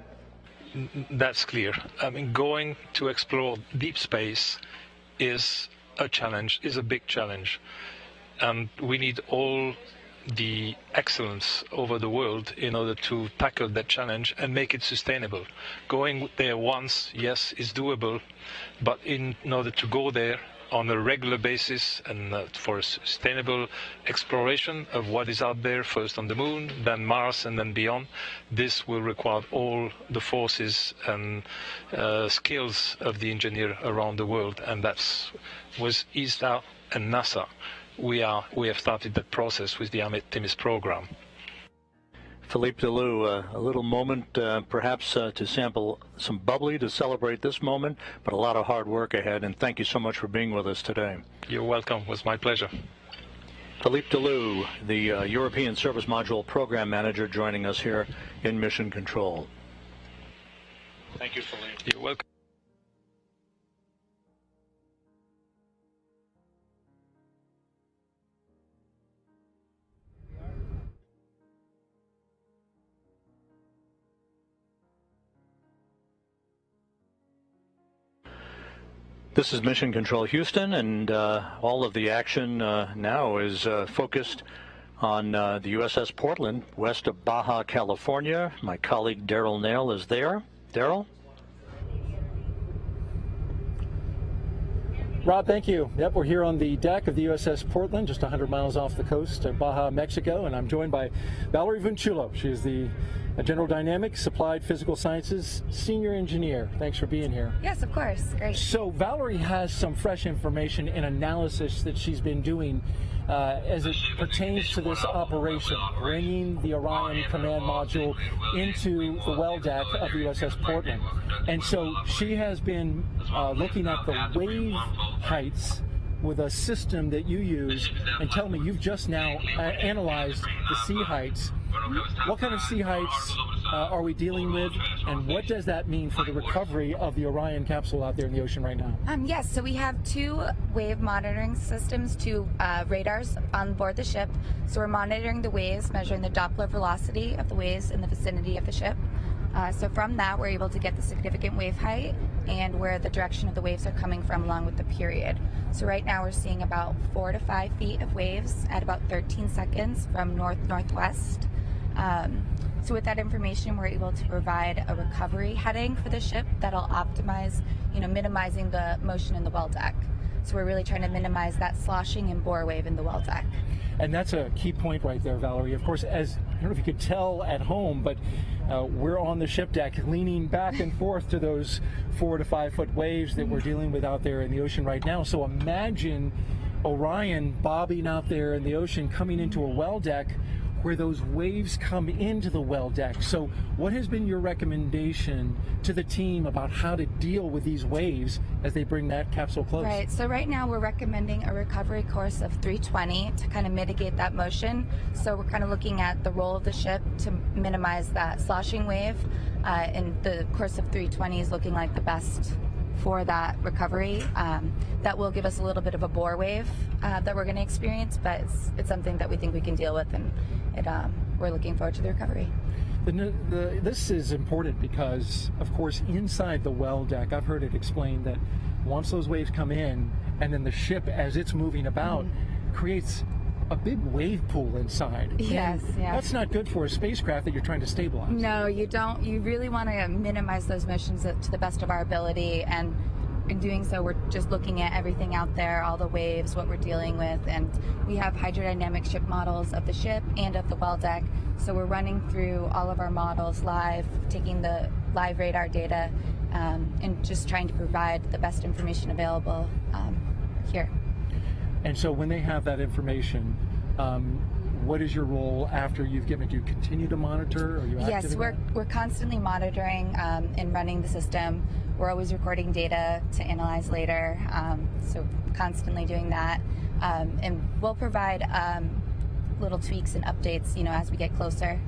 That's clear. I mean, going to explore deep space is a challenge, is a big challenge. And we need all the excellence over the world in order to tackle that challenge and make it sustainable. Going there once, yes, is doable, but in order to go there on a regular basis and for a sustainable exploration of what is out there, first on the moon, then Mars, and then beyond, this will require all the forces and skills of the engineer around the world, and that's with ESA and NASA. We have started that process with the Artemis program. Philippe Delou, a little moment perhaps to sample some bubbly to celebrate this moment, but a lot of hard work ahead, and thank you so much for being with us today. You're welcome. It was my pleasure. Philippe Delou, the European Service Module Program Manager, joining us here in Mission Control. Thank you, Philippe. You're welcome. This is Mission Control Houston, and all of the action now is focused on the USS Portland, west of Baja, California. My colleague Daryl Nail is there. Daryl? Rob, thank you. Yep, we're here on the deck of the USS Portland, just 100 miles off the coast of Baja, Mexico, and I'm joined by Valerie Vinchulo. She is the General Dynamics Applied Physical Sciences Senior Engineer. Thanks for being here. Yes, of course. Great. So Valerie has some fresh information and analysis that she's been doing as it pertains to this operation, bringing the Orion command module into the well deck of the USS Portland. And so she has been looking at the wave heights with a system that you use, and tell me, you've just now analyzed the sea heights. What kind of sea heights are we dealing with, and what does that mean for the recovery of the Orion capsule out there in the ocean right now? Yes, so we have 2 wave monitoring systems, 2 radars on board the ship. So we're monitoring the waves, measuring the Doppler velocity of the waves in the vicinity of the ship. So from that, we're able to get the significant wave height and where the direction of the waves are coming from along with the period. So right now we're seeing about 4 to 5 feet of waves at about 13 seconds from north-northwest. So with that information, we're able to provide a recovery heading for the ship that'll optimize, minimizing the motion in the well deck. So we're really trying to minimize that sloshing and bore wave in the well deck. And that's a key point right there, Valerie. Of course, as I don't know if you could tell at home, but we're on the ship deck leaning back and forth to those 4 to 5 foot waves that we're dealing with out there in the ocean right now. So imagine Orion bobbing out there in the ocean, coming into a well deck where those waves come into the well deck. So what has been your recommendation to the team about how to deal with these waves as they bring that capsule close? Right, so right now we're recommending a recovery course of 320 to kind of mitigate that motion. So we're kind of looking at the roll of the ship to minimize that sloshing wave, and the course of 320 is looking like the best for that recovery. That will give us a little bit of a bore wave that we're going to experience, but it's something that we think we can deal with, and we're looking forward to the recovery. This is important because, of course, inside the well deck, I've heard it explained that once those waves come in, and then the ship, as it's moving about, creates a big wave pool inside. Yes, yeah. That's not good for a spacecraft that you're trying to stabilize. No, you don't. You really want to minimize those motions to the best of our ability, and in doing so, we're just looking at everything out there, all the waves, what we're dealing with, and we have hydrodynamic ship models of the ship and of the well deck. So we're running through all of our models live, taking the live radar data, and just trying to provide the best information available here. And so when they have that information, what is your role after you've given it? Do you continue to monitor? Are you active? Yes, we're constantly monitoring and running the system. We're always recording data to analyze later, so constantly doing that. And we'll provide little tweaks and updates, as we get closer.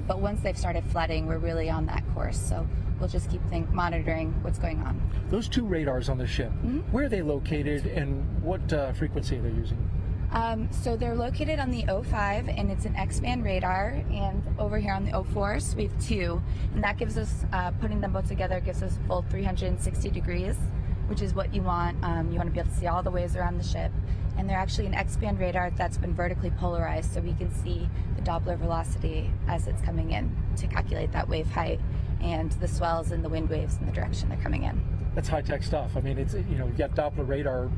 But once they've started flooding, we're really on that course. So we'll just keep monitoring what's going on. Those 2 radars on the ship, where are they located, and what frequency are they using? So they're located on the 05, and it's an X-band radar, and over here on the 04, so we have 2, and that gives us, putting them both together, gives us a full 360 degrees, which is what you want. You want to be able to see all the waves around the ship, and they're actually an X-band radar that's been vertically polarized, so we can see the Doppler velocity as it's coming in to calculate that wave height and the swells and the wind waves in the direction they're coming in. That's high-tech stuff. I mean, it's, you know, you've got Doppler radar.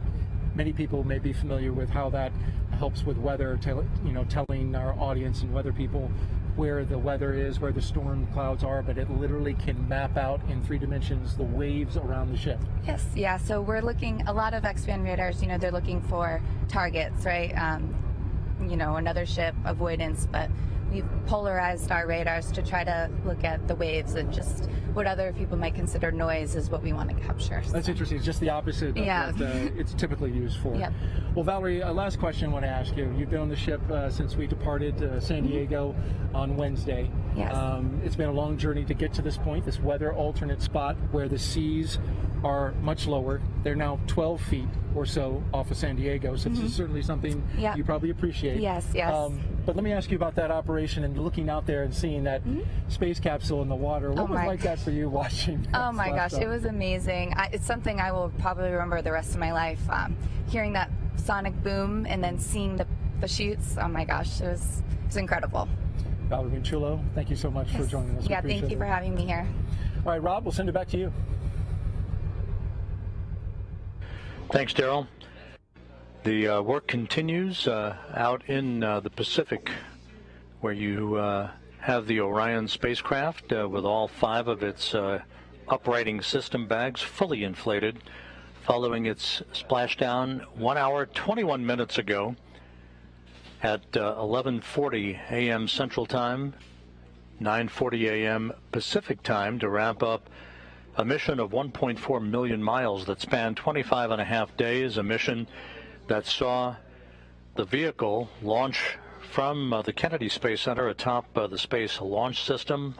Many people may be familiar with how that helps with weather, telling our audience and weather people where the weather is, where the storm clouds are, but it literally can map out in 3 dimensions the waves around the ship. Yes, yeah, so we're looking, a lot of X-band radars, you know, they're looking for targets, right? You know, another ship, avoidance, but we've polarized our radars to try to look at the waves, and just what other people might consider noise is what we want to capture. That's interesting. It's just the opposite of what it's typically used for. Yep. Well, Valerie, last question I want to ask you. You've been on the ship since we departed San Diego on Wednesday. Yes. It's been a long journey to get to this point, this weather alternate spot where the seas are much lower. They're now 12 feet or so off of San Diego, so it's certainly something you probably appreciate. Yes, yes. But let me ask you about that operation and looking out there and seeing that space capsule in the water. What was like that for you watching? Oh my gosh, it was amazing. It's something I will probably remember the rest of my life. Hearing that sonic boom and then seeing the chutes, oh my gosh, it was incredible. Valerie Chulo, thank you so much for joining us. Yeah, thank you for having me here. All right, Rob, we'll send it back to you. Thanks, Daryl. The work continues out in the Pacific, where you have the Orion spacecraft with all 5 of its uprighting system bags fully inflated, following its splashdown 1 hour, 21 minutes ago at 11:40 a.m. Central Time, 9:40 a.m. Pacific Time, to wrap up a mission of 1.4 million miles that spanned 25 and a half days, a mission that saw the vehicle launch from the Kennedy Space Center atop the Space Launch System,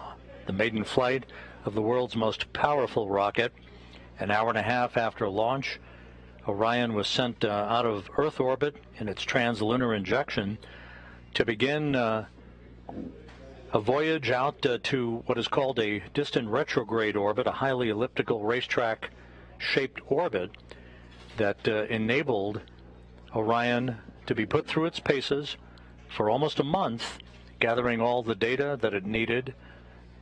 the maiden flight of the world's most powerful rocket. An hour and a half after launch, Orion was sent out of Earth orbit in its translunar injection to begin a voyage out to what is called a distant retrograde orbit, a highly elliptical racetrack-shaped orbit that enabled Orion to be put through its paces for almost a month, gathering all the data that it needed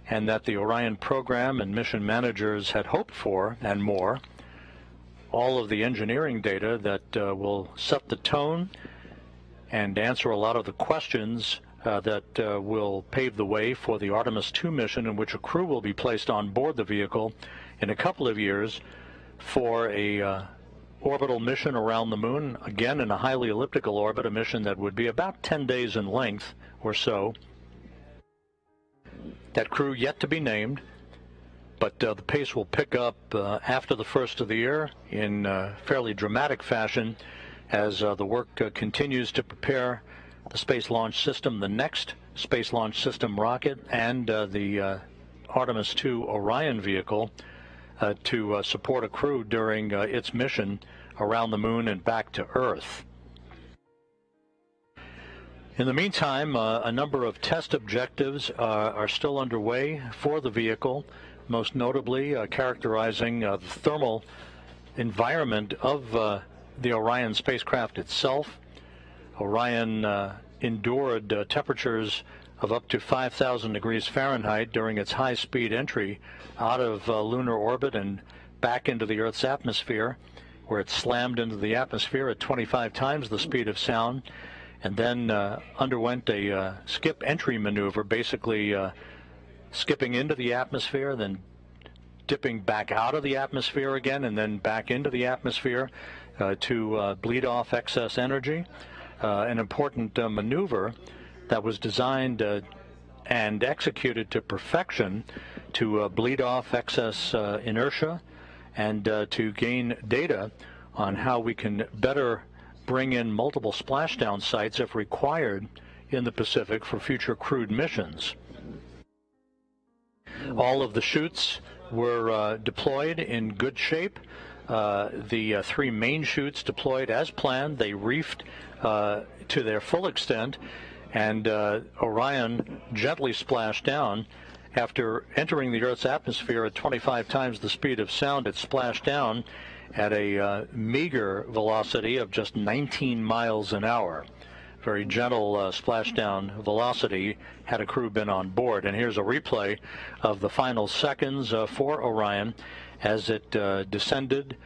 and that the Orion program and mission managers had hoped for, and more. All of the engineering data that will set the tone and answer a lot of the questions that will pave the way for the Artemis 2 mission, in which a crew will be placed on board the vehicle in a couple of years for a orbital mission around the moon, again in a highly elliptical orbit, a mission that would be about 10 days in length or so. That crew yet to be named, but the pace will pick up after the first of the year in fairly dramatic fashion as the work continues to prepare the Space Launch System, the next Space Launch System rocket, and the Artemis 2 Orion vehicle to support a crew during its mission around the moon and back to Earth. In the meantime, a number of test objectives are still underway for the vehicle, most notably characterizing the thermal environment of the Orion spacecraft itself. Orion endured temperatures of up to 5,000 degrees Fahrenheit during its high-speed entry out of lunar orbit and back into the Earth's atmosphere, where it slammed into the atmosphere at 25 times the speed of sound, and then underwent a skip entry maneuver, basically skipping into the atmosphere, then dipping back out of the atmosphere again, and then back into the atmosphere to bleed off excess energy. An important maneuver that was designed and executed to perfection to bleed off excess inertia and to gain data on how we can better bring in multiple splashdown sites if required in the Pacific for future crewed missions. All of the chutes were deployed in good shape. The 3 main chutes deployed as planned. They reefed to their full extent, and Orion gently splashed down. After entering the Earth's atmosphere at 25 times the speed of sound, it splashed down at a meager velocity of just 19 miles an hour. Very gentle splashdown velocity had a crew been on board. And here's a replay of the final seconds for Orion as it descended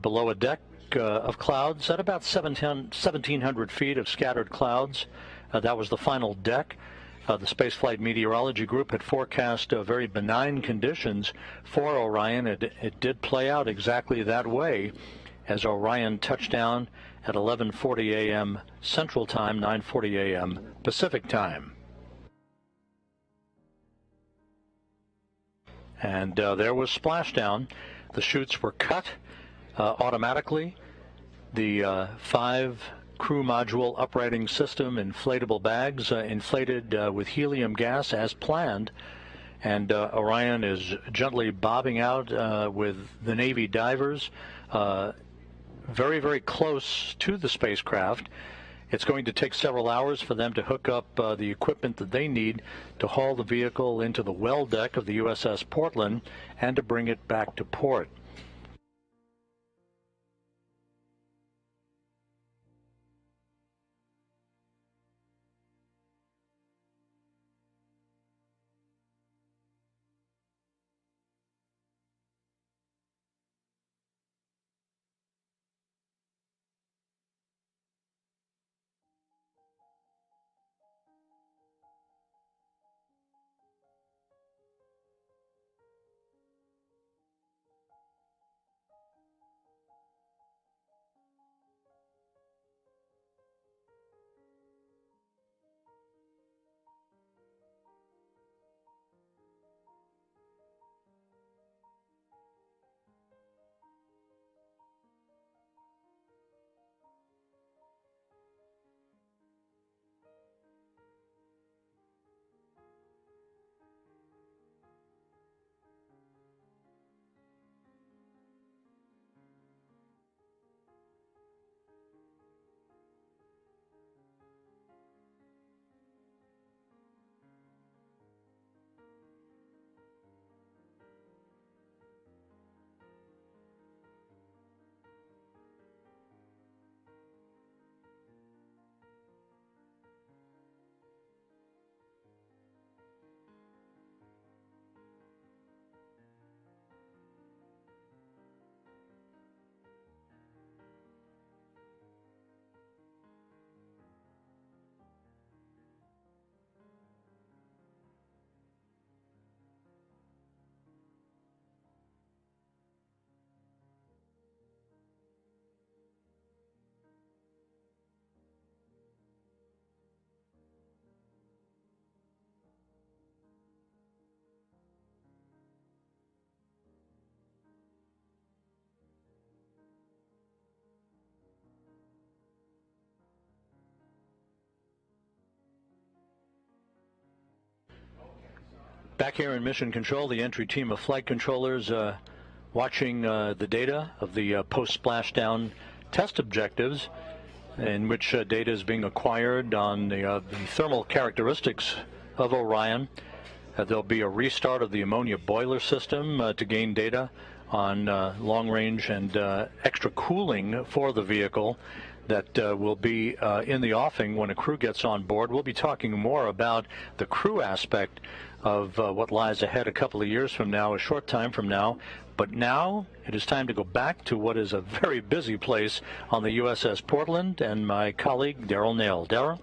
below a deck of clouds at about 1,700 feet of scattered clouds. That was the final deck. The Spaceflight Meteorology Group had forecast very benign conditions for Orion. It did play out exactly that way as Orion touched down at 11:40 a.m. Central Time, 9:40 a.m. Pacific Time. And there was splashdown. The chutes were cut automatically. The 5 crew module uprighting system inflatable bags inflated with helium gas as planned. And Orion is gently bobbing out with the Navy divers very, very close to the spacecraft. It's going to take several hours for them to hook up the equipment that they need to haul the vehicle into the well deck of the USS Portland and to bring it back to port. Back here in Mission Control, the entry team of flight controllers watching the data of the post-splashdown test objectives, in which data is being acquired on the thermal characteristics of Orion. There'll be a restart of the ammonia boiler system to gain data on long range and extra cooling for the vehicle that will be in the offing when a crew gets on board. We'll be talking more about the crew aspect of what lies ahead a couple of years from now, a short time from now. But now it is time to go back to what is a very busy place on the USS Portland, and my colleague Daryl Nail. Daryl?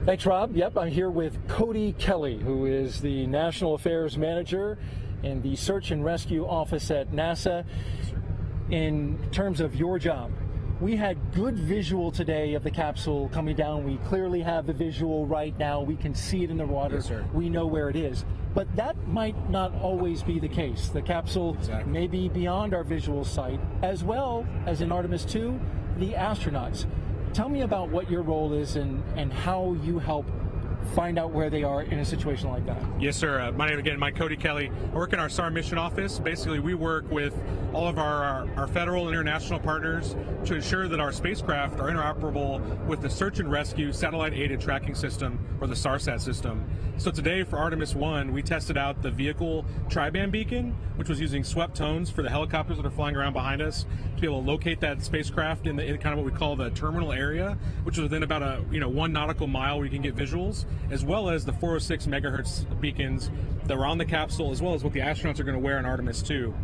Thanks, Rob. Yep, I'm here with Cody Kelly, who is the National Affairs Manager in the Search and Rescue Office at NASA. In terms of your job, we had good visual today of the capsule coming down. We clearly have the visual right now. We can see it in the water. Yes, sir. We know where it is. But that might not always be the case. The capsule may be beyond our visual sight, as well as in Artemis 2, the astronauts. Tell me about what your role is and how you help find out where they are in a situation like that. Yes, sir. My name again, Mike Cody Kelly. I work in our SAR mission office. Basically, we work with all of our federal and international partners to ensure that our spacecraft are interoperable with the Search and Rescue Satellite-Aided Tracking System, or the SARSAT system. So today for Artemis 1, we tested out the vehicle tri-band beacon, which was using swept tones for the helicopters that are flying around behind us to be able to locate that spacecraft in kind of what we call the terminal area, which is within about 1 nautical mile where you can get visuals, as well as the 406 megahertz beacons that were on the capsule, as well as what the astronauts are going to wear on Artemis 2.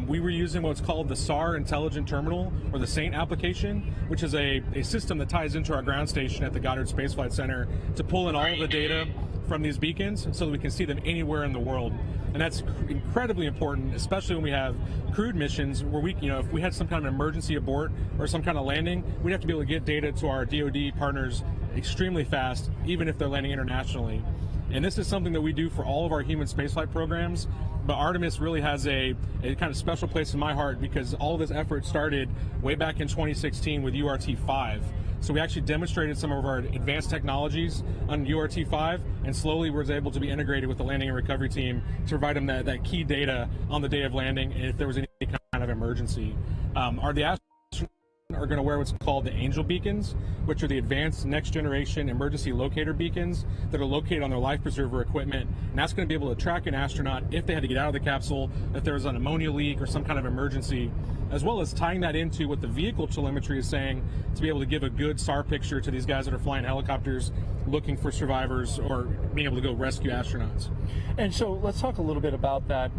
We were using what's called the SAR Intelligent Terminal, or the SAINT application, which is a system that ties into our ground station at the Goddard Space Flight Center to pull in all of the data from these beacons so that we can see them anywhere in the world. And that's incredibly important, especially when we have crewed missions where if we had some kind of emergency abort or some kind of landing, we'd have to be able to get data to our DoD partners extremely fast, even if they're landing internationally. And this is something that we do for all of our human spaceflight programs, but Artemis really has a kind of special place in my heart because all of this effort started way back in 2016 with URT-5. So we actually demonstrated some of our advanced technologies on URT-5, and slowly was able to be integrated with the landing and recovery team to provide them that key data on the day of landing and if there was any kind of emergency. The are going to wear what's called the Angel beacons, which are the advanced next generation emergency locator beacons that are located on their life preserver equipment, and that's going to be able to track an astronaut if they had to get out of the capsule, if there was an ammonia leak or some kind of emergency, as well as tying that into what the vehicle telemetry is saying to be able to give a good SAR picture to these guys that are flying helicopters looking for survivors or being able to go rescue astronauts. And so let's talk a little bit about that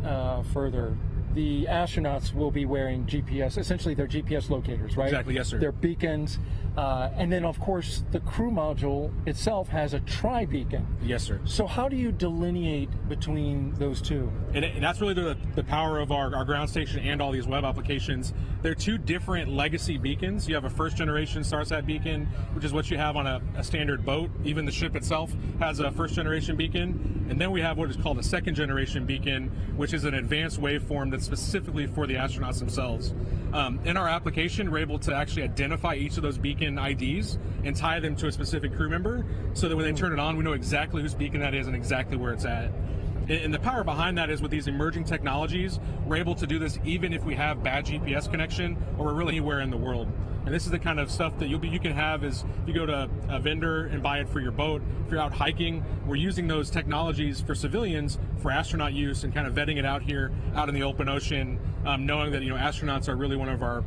further. The astronauts will be wearing GPS, essentially they're GPS locators, right? Exactly, yes, sir. They're beacons. And then, of course, the crew module itself has a tri-beacon. Yes, sir. So how do you delineate between those two? And that's really the power of our ground station and all these web applications. They're two different legacy beacons. You have a first-generation SARSAT beacon, which is what you have on a standard boat. Even the ship itself has a first-generation beacon. And then we have what is called a second-generation beacon, which is an advanced waveform that's specifically for the astronauts themselves. In our application, we're able to actually identify each of those beacon IDs and tie them to a specific crew member so that when they turn it on, we know exactly whose beacon that is and exactly where it's at. And the power behind that is with these emerging technologies, we're able to do this even if we have bad GPS connection or we're really anywhere in the world. And this is the kind of stuff that you can have is if you go to a vendor and buy it for your boat. If you're out hiking, we're using those technologies for civilians for astronaut use and kind of vetting it out here out in the open ocean, knowing that astronauts are really one of our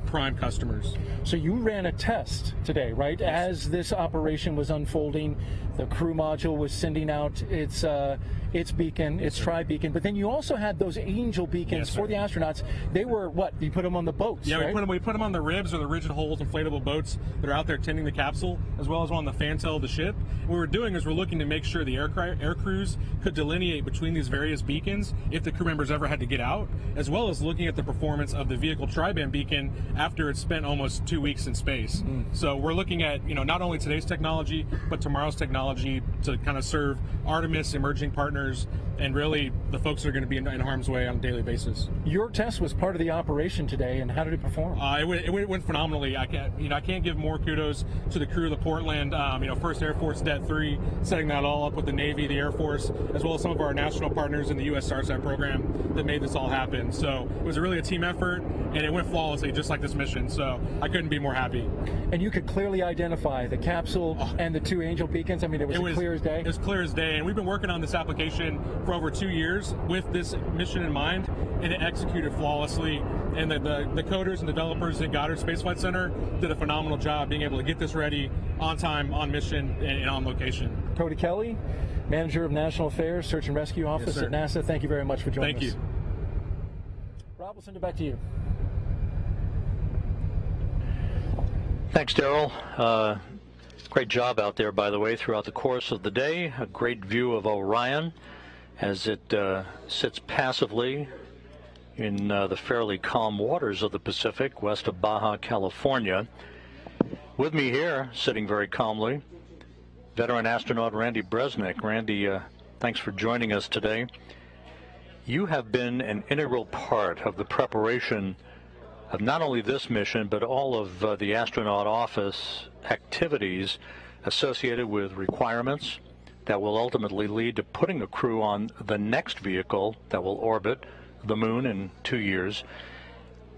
prime customers. So you ran a test today, right? Yes. As this operation was unfolding, the crew module was sending out its beacon, its tri-beacon, but then you also had those Angel beacons for the astronauts. They were what? You put them on the boats, yeah, right? we put them on the ribs or the rigid hulls inflatable boats that are out there tending the capsule, as well as on the fantail of the ship. What we're doing is we're looking to make sure the air crews could delineate between these various beacons if the crew members ever had to get out, as well as looking at the performance of the vehicle tri-band beacon after it's spent almost 2 weeks in space. So we're looking at not only today's technology, but tomorrow's technology to kind of serve Artemis emerging partners and really the folks that are going to be in harm's way on a daily basis. Your test was part of the operation today, and how did it perform? It went phenomenally. I can't give more kudos to the crew of the Portland, First Air Force Det 3, setting that all up with the Navy, the Air Force, as well as some of our national partners in the U.S. SARSAT program that made this all happen. So it was really a team effort, and it went flawlessly, just like this mission. So I couldn't be more happy. And you could clearly identify the capsule and the two Angel beacons. I mean, it was clear as day. It was clear as day, and we've been working on this application for over 2 years with this mission in mind, and it executed flawlessly. And the coders and developers at Goddard Space Flight Center did a phenomenal job being able to get this ready on time, on mission, and on location. Cody Kelly, Manager of National Affairs, Search and Rescue Office at NASA. Thank you very much for joining us. Thank you. Rob, we'll send it back to you. Thanks, Daryl. Great job out there, by the way, throughout the course of the day. A great view of Orion as it sits passively in the fairly calm waters of the Pacific, west of Baja, California. With me here, sitting very calmly, veteran astronaut Randy Bresnik. Randy, thanks for joining us today. You have been an integral part of the preparation of not only this mission, but all of the astronaut office activities associated with requirements that will ultimately lead to putting a crew on the next vehicle that will orbit the moon in 2 years.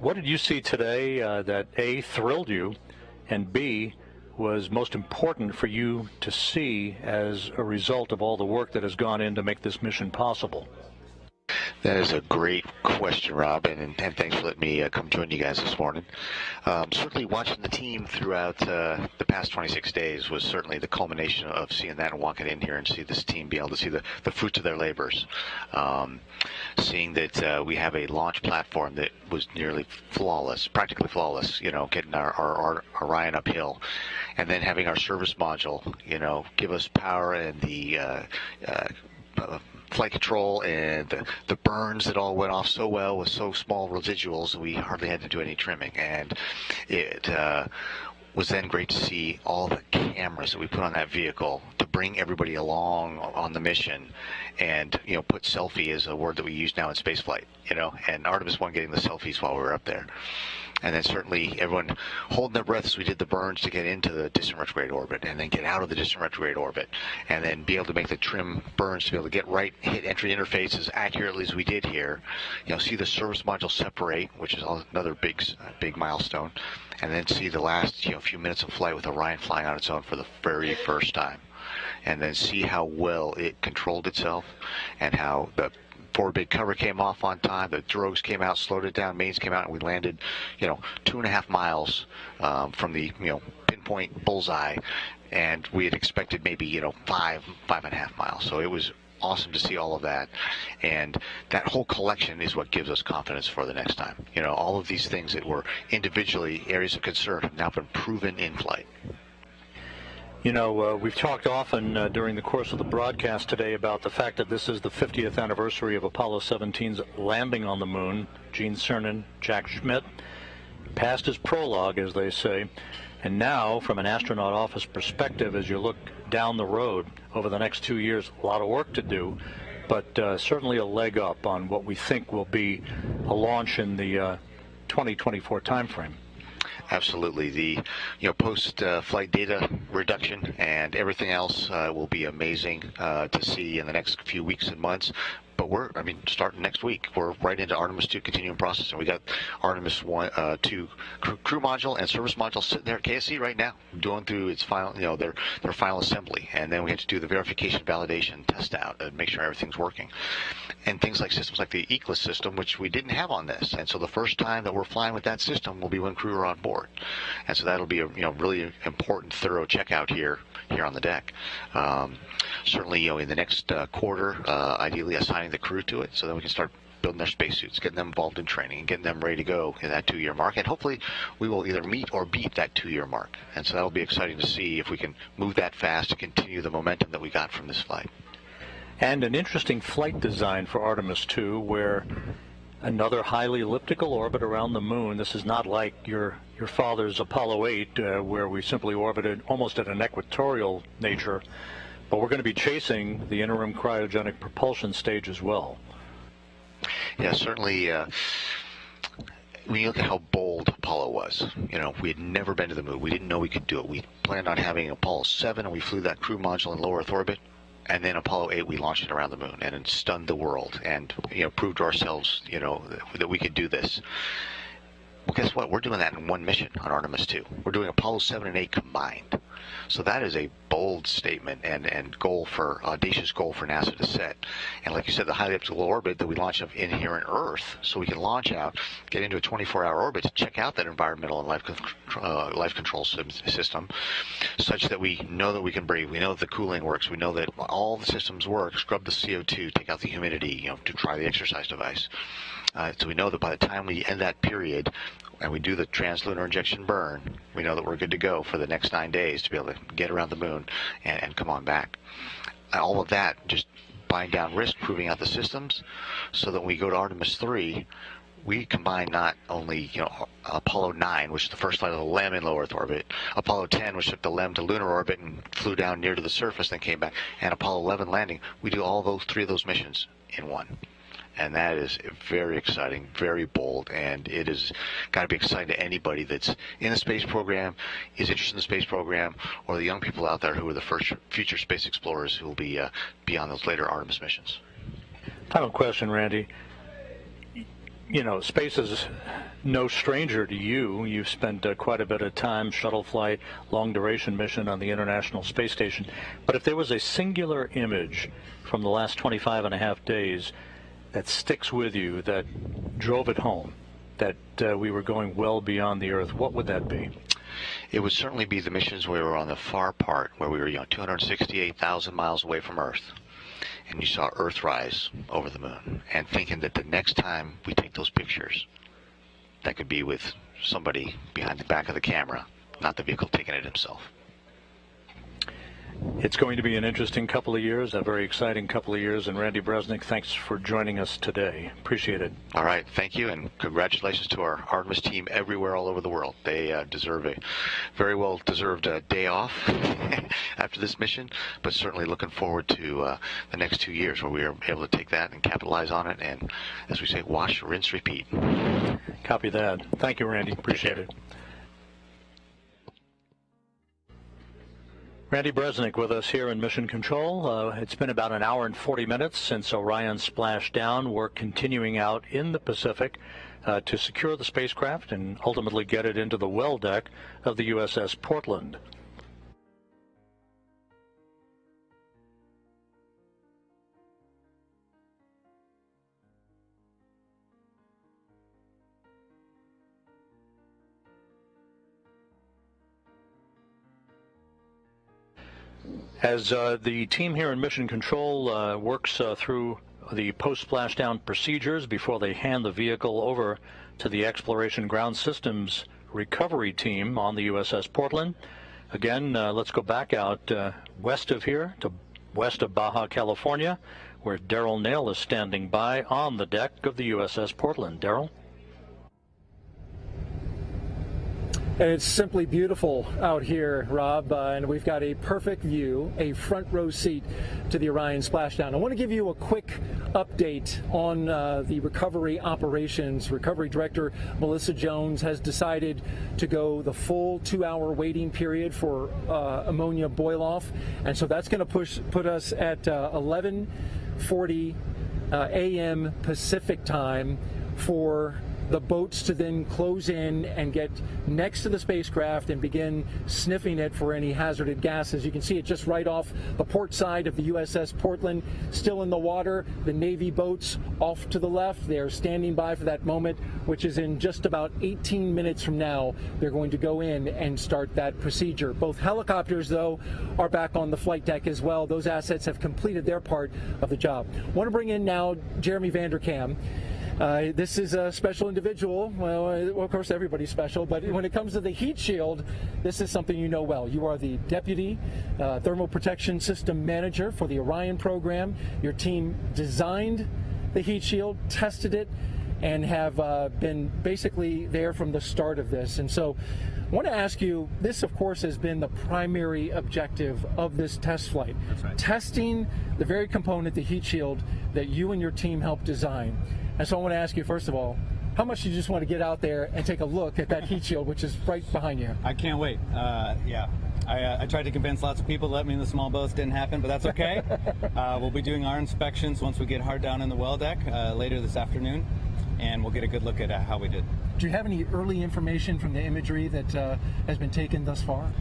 What did you see today that A, thrilled you, and B, was most important for you to see as a result of all the work that has gone in to make this mission possible? That is a great question, Rob, and thanks for letting me come join you guys this morning. Certainly watching the team throughout the past 26 days was certainly the culmination of seeing that and walking in here and see this team be able to see the fruits of their labors. Seeing that we have a launch platform that was nearly flawless, practically flawless, getting our Orion uphill, and then having our service module, give us power and the flight control and the burns that all went off so well with so small residuals, we hardly had to do any trimming. And it was then great to see all the cameras that we put on that vehicle to bring everybody along on the mission. And put selfie is a word that we use now in spaceflight, and Artemis 1 getting the selfies while we were up there. And then certainly everyone holding their breath as we did the burns to get into the distant retrograde orbit and then get out of the distant retrograde orbit and then be able to make the trim burns to be able to get right, hit entry interface as accurately as we did here. See the service module separate, which is another big milestone, and then see the last few minutes of flight with Orion flying on its own for the very first time. And then see how well it controlled itself and how the forward big cover came off on time, the drogues came out, slowed it down, mains came out, and we landed, 2.5 miles from the, pinpoint bullseye, and we had expected maybe, 5.5 miles. So it was awesome to see all of that, and that whole collection is what gives us confidence for the next time. All of these things that were individually areas of concern have now been proven in flight. We've talked often during the course of the broadcast today about the fact that this is the 50th anniversary of Apollo 17's landing on the moon. Gene Cernan, Jack Schmitt, past his prologue, as they say. And now, from an astronaut office perspective, as you look down the road over the next 2 years, a lot of work to do, but certainly a leg up on what we think will be a launch in the 2024 timeframe. Absolutely. The post-flight data reduction and everything else will be amazing to see in the next few weeks and months. But starting next week, we're right into Artemis 2 continuum processing. We got Artemis 2 crew module and service module sitting there at KSC right now, doing through its final, their final assembly, and then we have to do the verification, validation, test out, and make sure everything's working. And things like systems like the Eclipse system, which we didn't have on this, and so the first time that we're flying with that system will be when crew are on board, and so that'll be a really important, thorough checkout here on the deck. Certainly, in the next quarter, ideally assigning the crew to it, so that we can start building their spacesuits, getting them involved in training, and getting them ready to go in that 2-year mark. And hopefully, we will either meet or beat that 2-year mark. And so that'll be exciting to see if we can move that fast to continue the momentum that we got from this flight. And an interesting flight design for Artemis 2, where another highly elliptical orbit around the moon. This is not like your father's Apollo 8, where we simply orbited almost at an equatorial nature. But we're going to be chasing the interim cryogenic propulsion stage as well. Yeah, certainly. When you look at how bold Apollo was, we had never been to the moon. We didn't know we could do it. We planned on having Apollo 7, and we flew that crew module in low Earth orbit. And then Apollo 8, we launched it around the moon, and it stunned the world, and proved to ourselves, that we could do this. Well, guess what? We're doing that in one mission on Artemis 2. We're doing Apollo 7 and 8 combined. So that is a bold statement and audacious goal for NASA to set. And like you said, the highly elliptical orbit that we launch up in here in Earth, so we can launch out, get into a 24-hour orbit to check out that environmental and life control system, such that we know that we can breathe. We know that the cooling works. We know that all the systems work. Scrub the CO2, take out the humidity, to try the exercise device. So we know that by the time we end that period and we do the translunar injection burn, we know that we're good to go for the next 9 days to be able to get around the moon and come on back. All of that just buying down risk, proving out the systems, so that when we go to Artemis 3, we combine not only Apollo 9, which is the first flight of the LEM in low Earth orbit, Apollo 10, which took the LEM to lunar orbit and flew down near to the surface, then came back, and Apollo 11 landing. We do all those 3 of those missions in one. And that is very exciting, very bold, and it has got to be exciting to anybody that's in the space program, is interested in the space program, or the young people out there who are the first future space explorers who will be on those later Artemis missions. Final question, Randy. you know, space is no stranger to you. You've spent quite a bit of time, shuttle flight, long-duration mission on the International Space Station. But if there was a singular image from the last 25 and a half days that sticks with you, that drove it home, that we were going well beyond the Earth, what would that be? It would certainly be the missions where we were on the far part, where we were 268,000 miles away from Earth. And you saw Earthrise over the moon, and thinking that the next time we take those pictures, that could be with somebody behind the back of the camera, not the vehicle taking it himself. It's going to be an interesting couple of years, a very exciting couple of years, and Randy Bresnik, thanks for joining us today. Appreciate it. All right, thank you, and congratulations to our Artemis team everywhere all over the world. They deserve a very well-deserved day off after this mission, but certainly looking forward to the next 2 years where we are able to take that and capitalize on it, and, as we say, wash, rinse, repeat. Copy that. Thank you, Randy. Appreciate it. Randy Bresnik with us here in Mission Control. It's been about an hour and 40 minutes since Orion Splashdown. We're continuing out in the Pacific to secure the spacecraft and ultimately get it into the well deck of the USS Portland. As the team here in Mission Control works through the post-splashdown procedures before they hand the vehicle over to the Exploration Ground Systems recovery team on the USS Portland. Again, let's go back out west of here to west of Baja California, where Daryl Nail is standing by on the deck of the USS Portland. Daryl? And it's simply beautiful out here, Rob, and we've got a perfect view, a front row seat to the Orion Splashdown. I want to give you a quick update on the recovery operations. Recovery Director Melissa Jones has decided to go the full 2-hour waiting period for ammonia boil-off, and so that's going to put us at 11:40 a.m. Pacific time for the boats to then close in and get next to the spacecraft and begin sniffing it for any hazardous gases. You can see it just right off the port side of the USS Portland, still in the water. The Navy boats off to the left, they're standing by for that moment, which is in just about 18 minutes from now. They're going to go in and start that procedure. Both helicopters, though, are back on the flight deck as well. Those assets have completed their part of the job. I want to bring in now Jeremy Vanderkam. This is a special individual. Well, of course, everybody's special, but when it comes to the heat shield, this is something you know well. You are the Deputy Thermal Protection System Manager for the Orion program. Your team designed the heat shield, tested it, and have been basically there from the start of this. And so I want to ask you, this, of course, has been the primary objective of this test flight. That's right. Testing the very component, the heat shield, that you and your team helped design. And so I want to ask you, first of all, how much do you just want to get out there and take a look at that heat shield, which is right behind you? I can't wait. Yeah. I tried to convince lots of people to let me in the small boats. Didn't happen, but that's okay. We'll be doing our inspections once we get hard down in the well deck later this afternoon, and we'll get a good look at how we did. Do you have any early information from the imagery that has been taken thus far?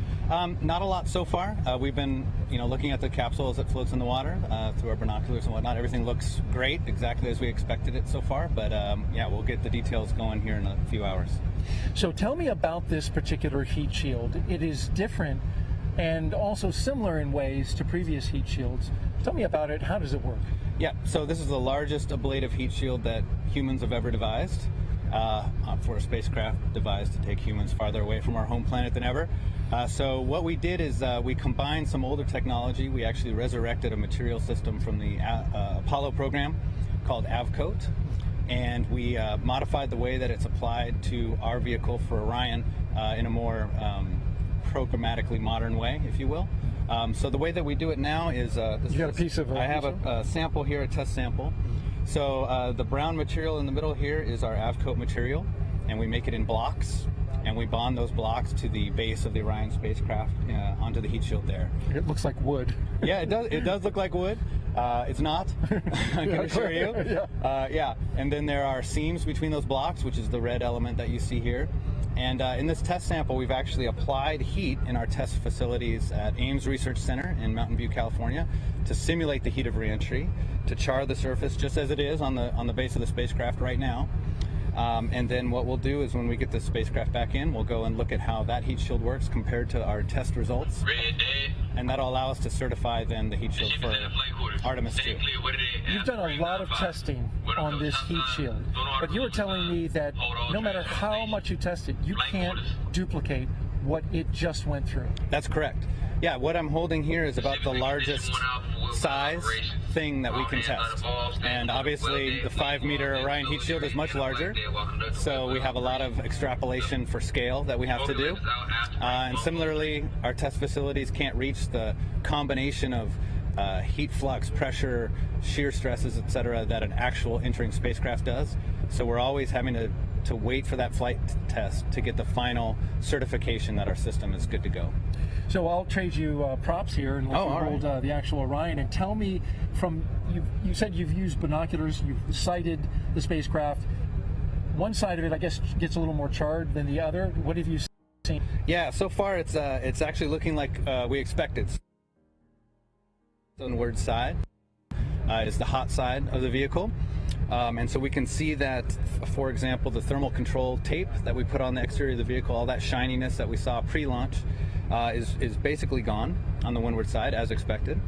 Not a lot so far. We've been, looking at the capsule as it floats in the water through our binoculars and whatnot. Everything looks great, exactly as we expected it so far. But yeah, we'll get the details going here in a few hours. So tell me about this particular heat shield. It is different and also similar in ways to previous heat shields. Tell me about it. How does it work? Yeah, so this is the largest ablative heat shield that humans have ever devised. For a spacecraft devised to take humans farther away from our home planet than ever. So what we did is we combined some older technology. We actually resurrected a material system from the Apollo program called AVCOAT, and we modified the way that it's applied to our vehicle for Orion in a more programmatically modern way, if you will. So the way that we do it now is you got a piece of I have a sample here, a test sample. So the brown material in the middle here is our AVCOAT material, and we make it in blocks, and we bond those blocks to the base of the Orion spacecraft onto the heat shield there. It looks like wood. Yeah, it does. It does look like wood. It's not, I can assure you. Yeah, and then there are seams between those blocks, which is the red element that you see here. And in this test sample, we've actually applied heat in our test facilities at Ames Research Center in Mountain View, California, to simulate the heat of reentry, to char the surface just as it is on the base of the spacecraft right now. And then what we'll do is when we get the spacecraft back in, we'll go and look at how that heat shield works compared to our test results. And that'll allow us to certify then the heat shield for Artemis 2. You've done a lot of testing on this heat shield, but you were telling me that no matter how much you test it, you can't duplicate what it just went through. That's correct. Yeah, what I'm holding here is about the largest size thing that we can test. And obviously the 5-meter Orion heat shield is much larger, so we have a lot of extrapolation for scale that we have to do. And similarly, our test facilities can't reach the combination of heat flux, pressure, shear stresses, etc., that an actual entering spacecraft does. So we're always having to wait for that flight test to get the final certification that our system is good to go. So I'll trade you props here and let you hold the actual Orion. And tell me, you said you've used binoculars, you've sighted the spacecraft. One side of it, I guess, gets a little more charred than the other. What have you seen? Yeah, so far it's actually looking like we expected. The inward side is the hot side of the vehicle. And so we can see that, for example, the thermal control tape that we put on the exterior of the vehicle, all that shininess that we saw pre-launch, is basically gone on the windward side, as expected.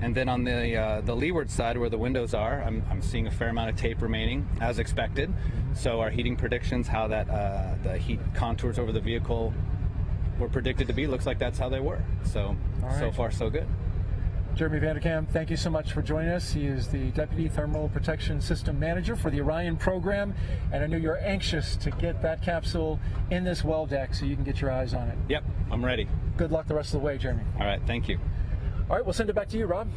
And then on the leeward side, where the windows are, I'm seeing a fair amount of tape remaining, as expected. So our heating predictions, how that the heat contours over the vehicle were predicted to be, looks like that's how they were. So, so far, so good. Jeremy Vanderkam, thank you so much for joining us. He is the Deputy Thermal Protection System Manager for the Orion program, and I know you're anxious to get that capsule in this well deck so you can get your eyes on it. Yep, I'm ready. Good luck the rest of the way, Jeremy. All right, thank you. All right, we'll send it back to you, Rob.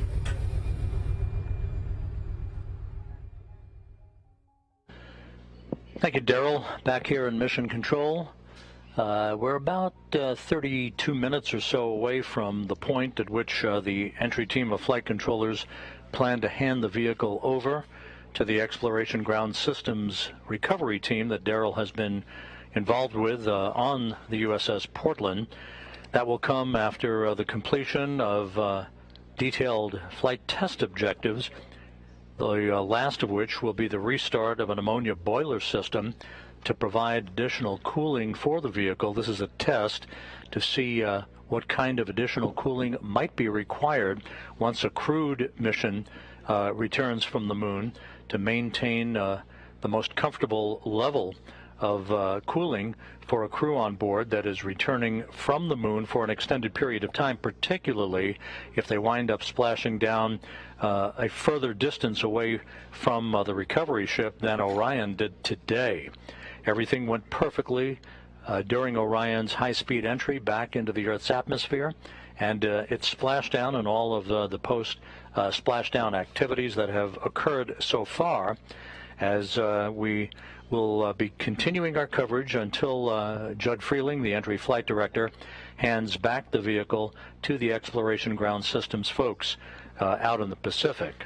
Thank you, Daryl. Back here in Mission Control. We're about 32 minutes or so away from the point at which the entry team of flight controllers plan to hand the vehicle over to the Exploration Ground Systems recovery team that Daryl has been involved with on the USS Portland. That will come after the completion of detailed flight test objectives, the last of which will be the restart of an ammonia boiler system to provide additional cooling for the vehicle. This is a test to see what kind of additional cooling might be required once a crewed mission returns from the moon to maintain the most comfortable level of cooling for a crew on board that is returning from the moon for an extended period of time, particularly if they wind up splashing down a further distance away from the recovery ship than Orion did today. Everything went perfectly during Orion's high-speed entry back into the Earth's atmosphere, and it splashed down and all of the post-splashdown activities that have occurred so far, as we will be continuing our coverage until Judd Freeling, the entry flight director, hands back the vehicle to the Exploration Ground Systems folks out in the Pacific.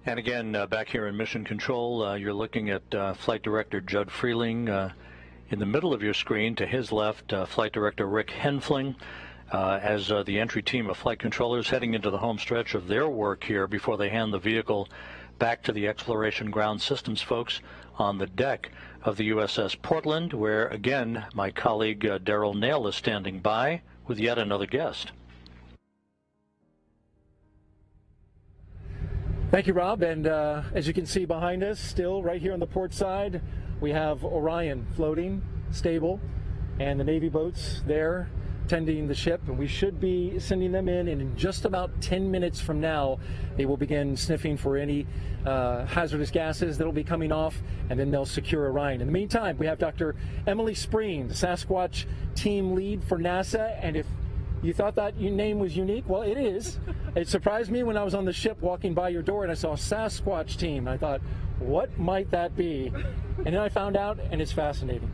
And again, back here in Mission Control, you're looking at Flight Director Judd Freeling. In the middle of your screen, to his left, Flight Director Rick Henfling. as the entry team of flight controllers heading into the home stretch of their work here before they hand the vehicle back to the Exploration Ground Systems folks on the deck of the USS Portland, where, again, my colleague Daryl Nail is standing by with yet another guest. Thank you, Rob. And as you can see behind us, still right here on the port side, we have Orion floating, stable, and the Navy boats there tending the ship. And we should be sending them in, and in just about 10 minutes from now, they will begin sniffing for any hazardous gases that will be coming off, and then they'll secure Orion. In the meantime, we have Dr. Emily Spreen, the Sasquatch team lead for NASA. And if you thought that your name was unique, well, it is. It surprised me when I was on the ship walking by your door and I saw Sasquatch team. I thought, what might that be? And then I found out, and it's fascinating.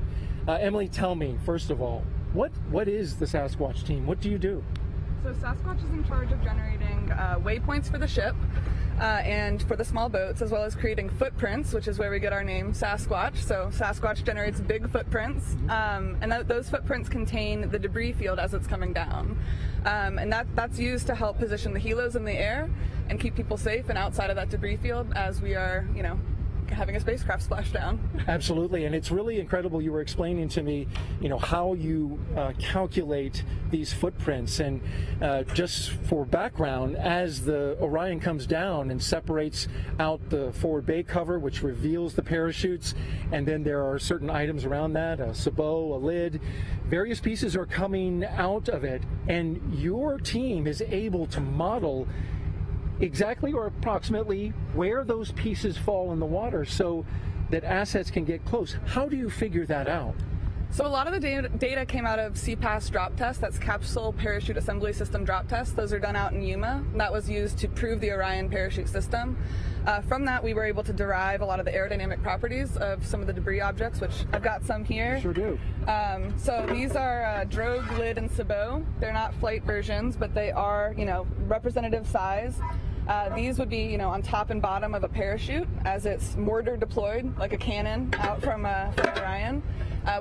Emily, tell me, first of all, what is the Sasquatch team? What do you do? So Sasquatch is in charge of generating waypoints for the ship and for the small boats, as well as creating footprints, which is where we get our name Sasquatch. So Sasquatch generates big footprints, and those footprints contain the debris field as it's coming down. And that's used to help position the helos in the air and keep people safe and outside of that debris field as we are, having a spacecraft splashdown. Absolutely, and it's really incredible. You were explaining to me, how you calculate these footprints. And just for background, as the Orion comes down and separates out the forward bay cover, which reveals the parachutes, and then there are certain items around that, a sabot, a lid, various pieces are coming out of it, and your team is able to model exactly or approximately where those pieces fall in the water so that assets can get close. How do you figure that out? So a lot of the data came out of CPAS drop test. That's Capsule Parachute Assembly System drop tests. Those are done out in Yuma. That was used to prove the Orion parachute system. From that, we were able to derive a lot of the aerodynamic properties of some of the debris objects, which I've got some here. Sure do. So these are drogue, lid, and sabot. They're not flight versions, but they are, representative size. These would be, on top and bottom of a parachute as it's mortar deployed, like a cannon out from Orion.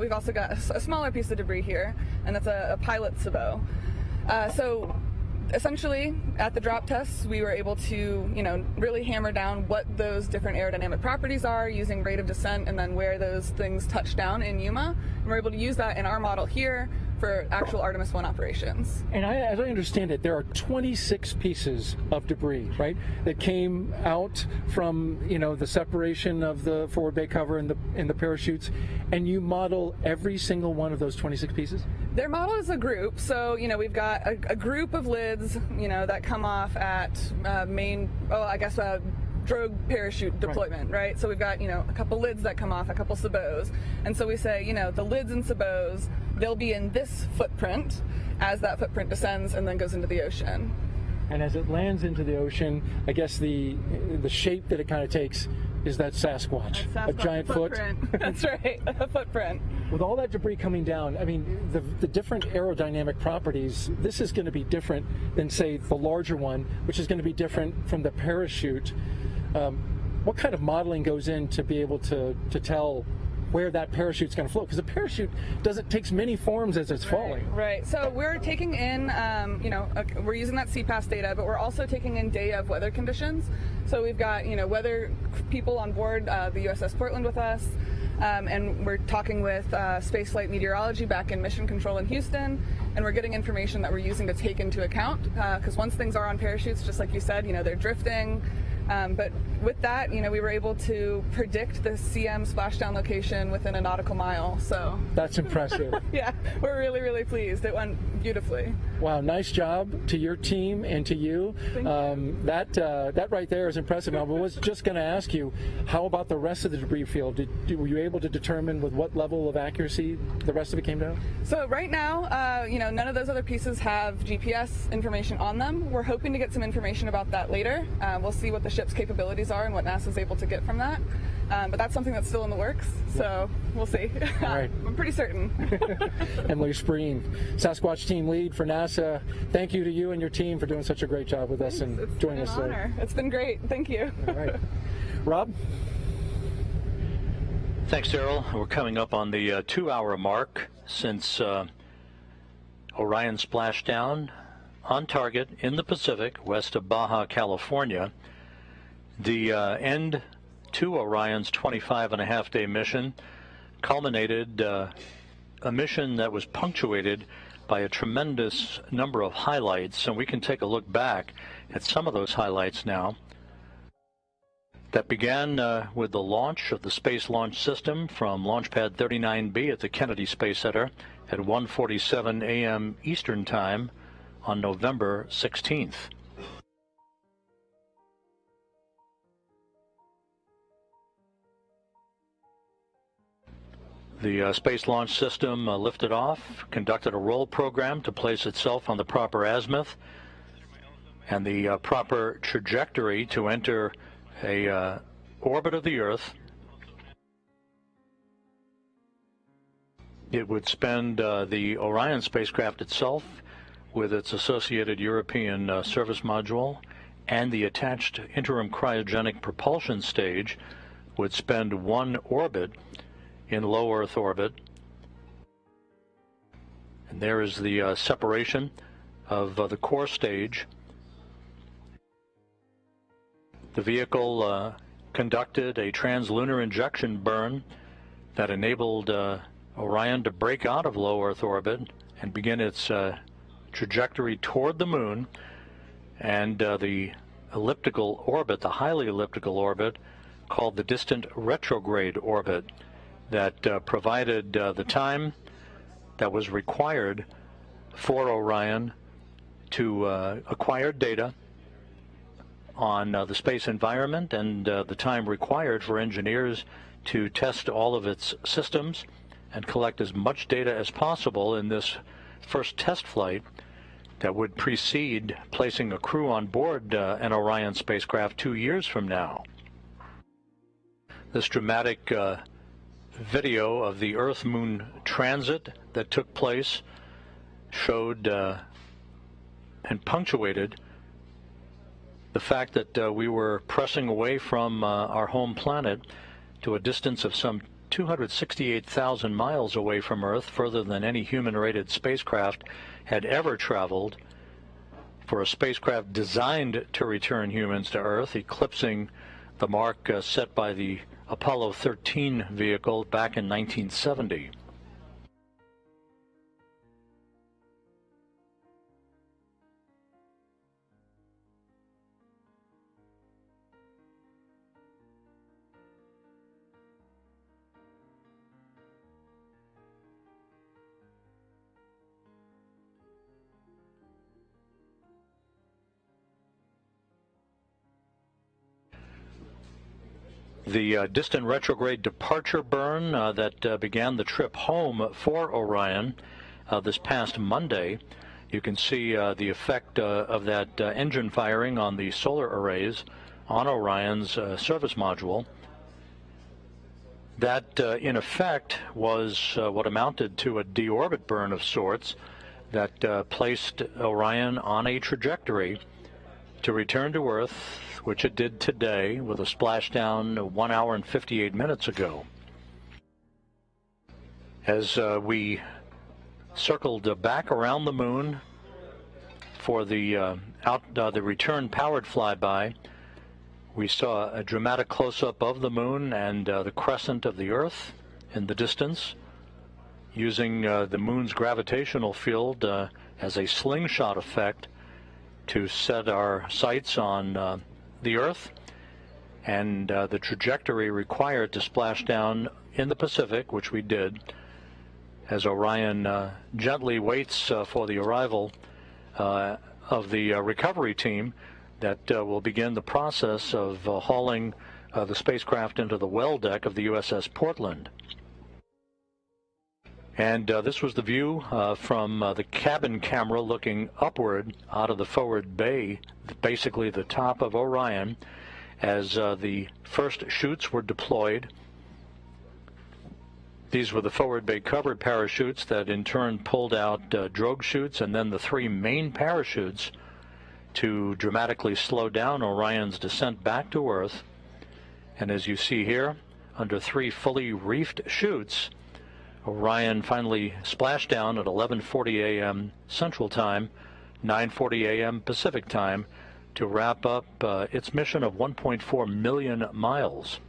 We've also got a smaller piece of debris here, and that's a pilot sabot. So essentially, at the drop tests, we were able to, really hammer down what those different aerodynamic properties are using rate of descent and then where those things touch down in Yuma. And we're able to use that in our model here for actual Artemis 1 operations. And as I understand it, there are 26 pieces of debris, right, that came out from, the separation of the forward bay cover and the parachutes, and you model every single one of those 26 pieces? Their model is a group, so, we've got a group of lids, that come off at drogue parachute deployment, right? So we've got, a couple lids that come off, a couple sabots. And so we say, the lids and sabots, they'll be in this footprint as that footprint descends and then goes into the ocean. And as it lands into the ocean, I guess the shape that it kind of takes is that Sasquatch, a giant footprint. That's right, a footprint. With all that debris coming down, I mean, the different aerodynamic properties, this is going to be different than, say, the larger one, which is going to be different from the parachute. What kind of modeling goes in to be able to tell where that parachute's going to float? Because a parachute takes many forms as it's falling. Right. So we're taking in, we're using that CPAS data, but we're also taking in data of weather conditions. So we've got, weather people on board the USS Portland with us, and we're talking with spaceflight meteorology back in Mission Control in Houston, and we're getting information that we're using to take into account, because once things are on parachutes, just like you said, they're drifting. But with that, we were able to predict the CM splashdown location within a nautical mile. So that's impressive. Yeah, we're really, really pleased. It went beautifully. Wow, nice job to your team and to you. That right there is impressive. I was just going to ask you, how about the rest of the debris field? Were you able to determine with what level of accuracy the rest of it came down? So right now, none of those other pieces have GPS information on them. We're hoping to get some information about that later. We'll see what the ship's capabilities are and what NASA's able to get from that. But that's something that's still in the works, so we'll see. All right. I'm pretty certain. Emily Spreen, Sasquatch team lead for NASA. Thank you to you and your team for doing such a great job with us and joining us today. Honor. It's been great. Thank you. All right. Rob? Thanks, Daryl. We're coming up on the 2-hour mark since Orion Splashdown on target in the Pacific, west of Baja, California. The end to Orion's 25-and-a-half-day mission culminated a mission that was punctuated by a tremendous number of highlights, and we can take a look back at some of those highlights now. That began with the launch of the Space Launch System from Launch Pad 39B at the Kennedy Space Center at 1:47 a.m. Eastern Time on November 16th. The Space Launch System lifted off, conducted a roll program to place itself on the proper azimuth and the proper trajectory to enter a orbit of the Earth. It would spend the Orion spacecraft itself with its associated European service module and the attached interim cryogenic propulsion stage would spend one orbit in low Earth orbit. And there is the separation of the core stage. The vehicle conducted a translunar injection burn that enabled Orion to break out of low Earth orbit and begin its trajectory toward the moon, and the elliptical orbit, the highly elliptical orbit, called the distant retrograde orbit, that provided the time that was required for Orion to acquire data on the space environment and the time required for engineers to test all of its systems and collect as much data as possible in this first test flight that would precede placing a crew on board an Orion spacecraft 2 years from now. This dramatic video of the Earth-Moon transit that took place showed and punctuated the fact that we were pressing away from our home planet to a distance of some 268,000 miles away from Earth, further than any human-rated spacecraft had ever traveled, for a spacecraft designed to return humans to Earth, eclipsing the mark set by the Apollo 13 vehicle back in 1970. The distant retrograde departure burn that began the trip home for Orion this past Monday. You can see the effect of that engine firing on the solar arrays on Orion's service module. That, in effect, was what amounted to a deorbit burn of sorts that placed Orion on a trajectory to return to Earth, which it did today with a splashdown 1 hour and 58 minutes ago. As we circled back around the moon for the return powered flyby, we saw a dramatic close-up of the moon and the crescent of the Earth in the distance, using the moon's gravitational field as a slingshot effect to set our sights on the Earth and the trajectory required to splash down in the Pacific, which we did, as Orion gently waits for the arrival of the recovery team that will begin the process of hauling the spacecraft into the well deck of the USS Portland. And this was the view from the cabin camera looking upward out of the forward bay, basically the top of Orion, as the first chutes were deployed. These were the forward bay covered parachutes that in turn pulled out drogue chutes and then the three main parachutes to dramatically slow down Orion's descent back to Earth. And as you see here, under three fully reefed chutes, Orion finally splashed down at 11:40 a.m. Central Time, 9:40 a.m. Pacific Time, to wrap up its mission of 1.4 million miles.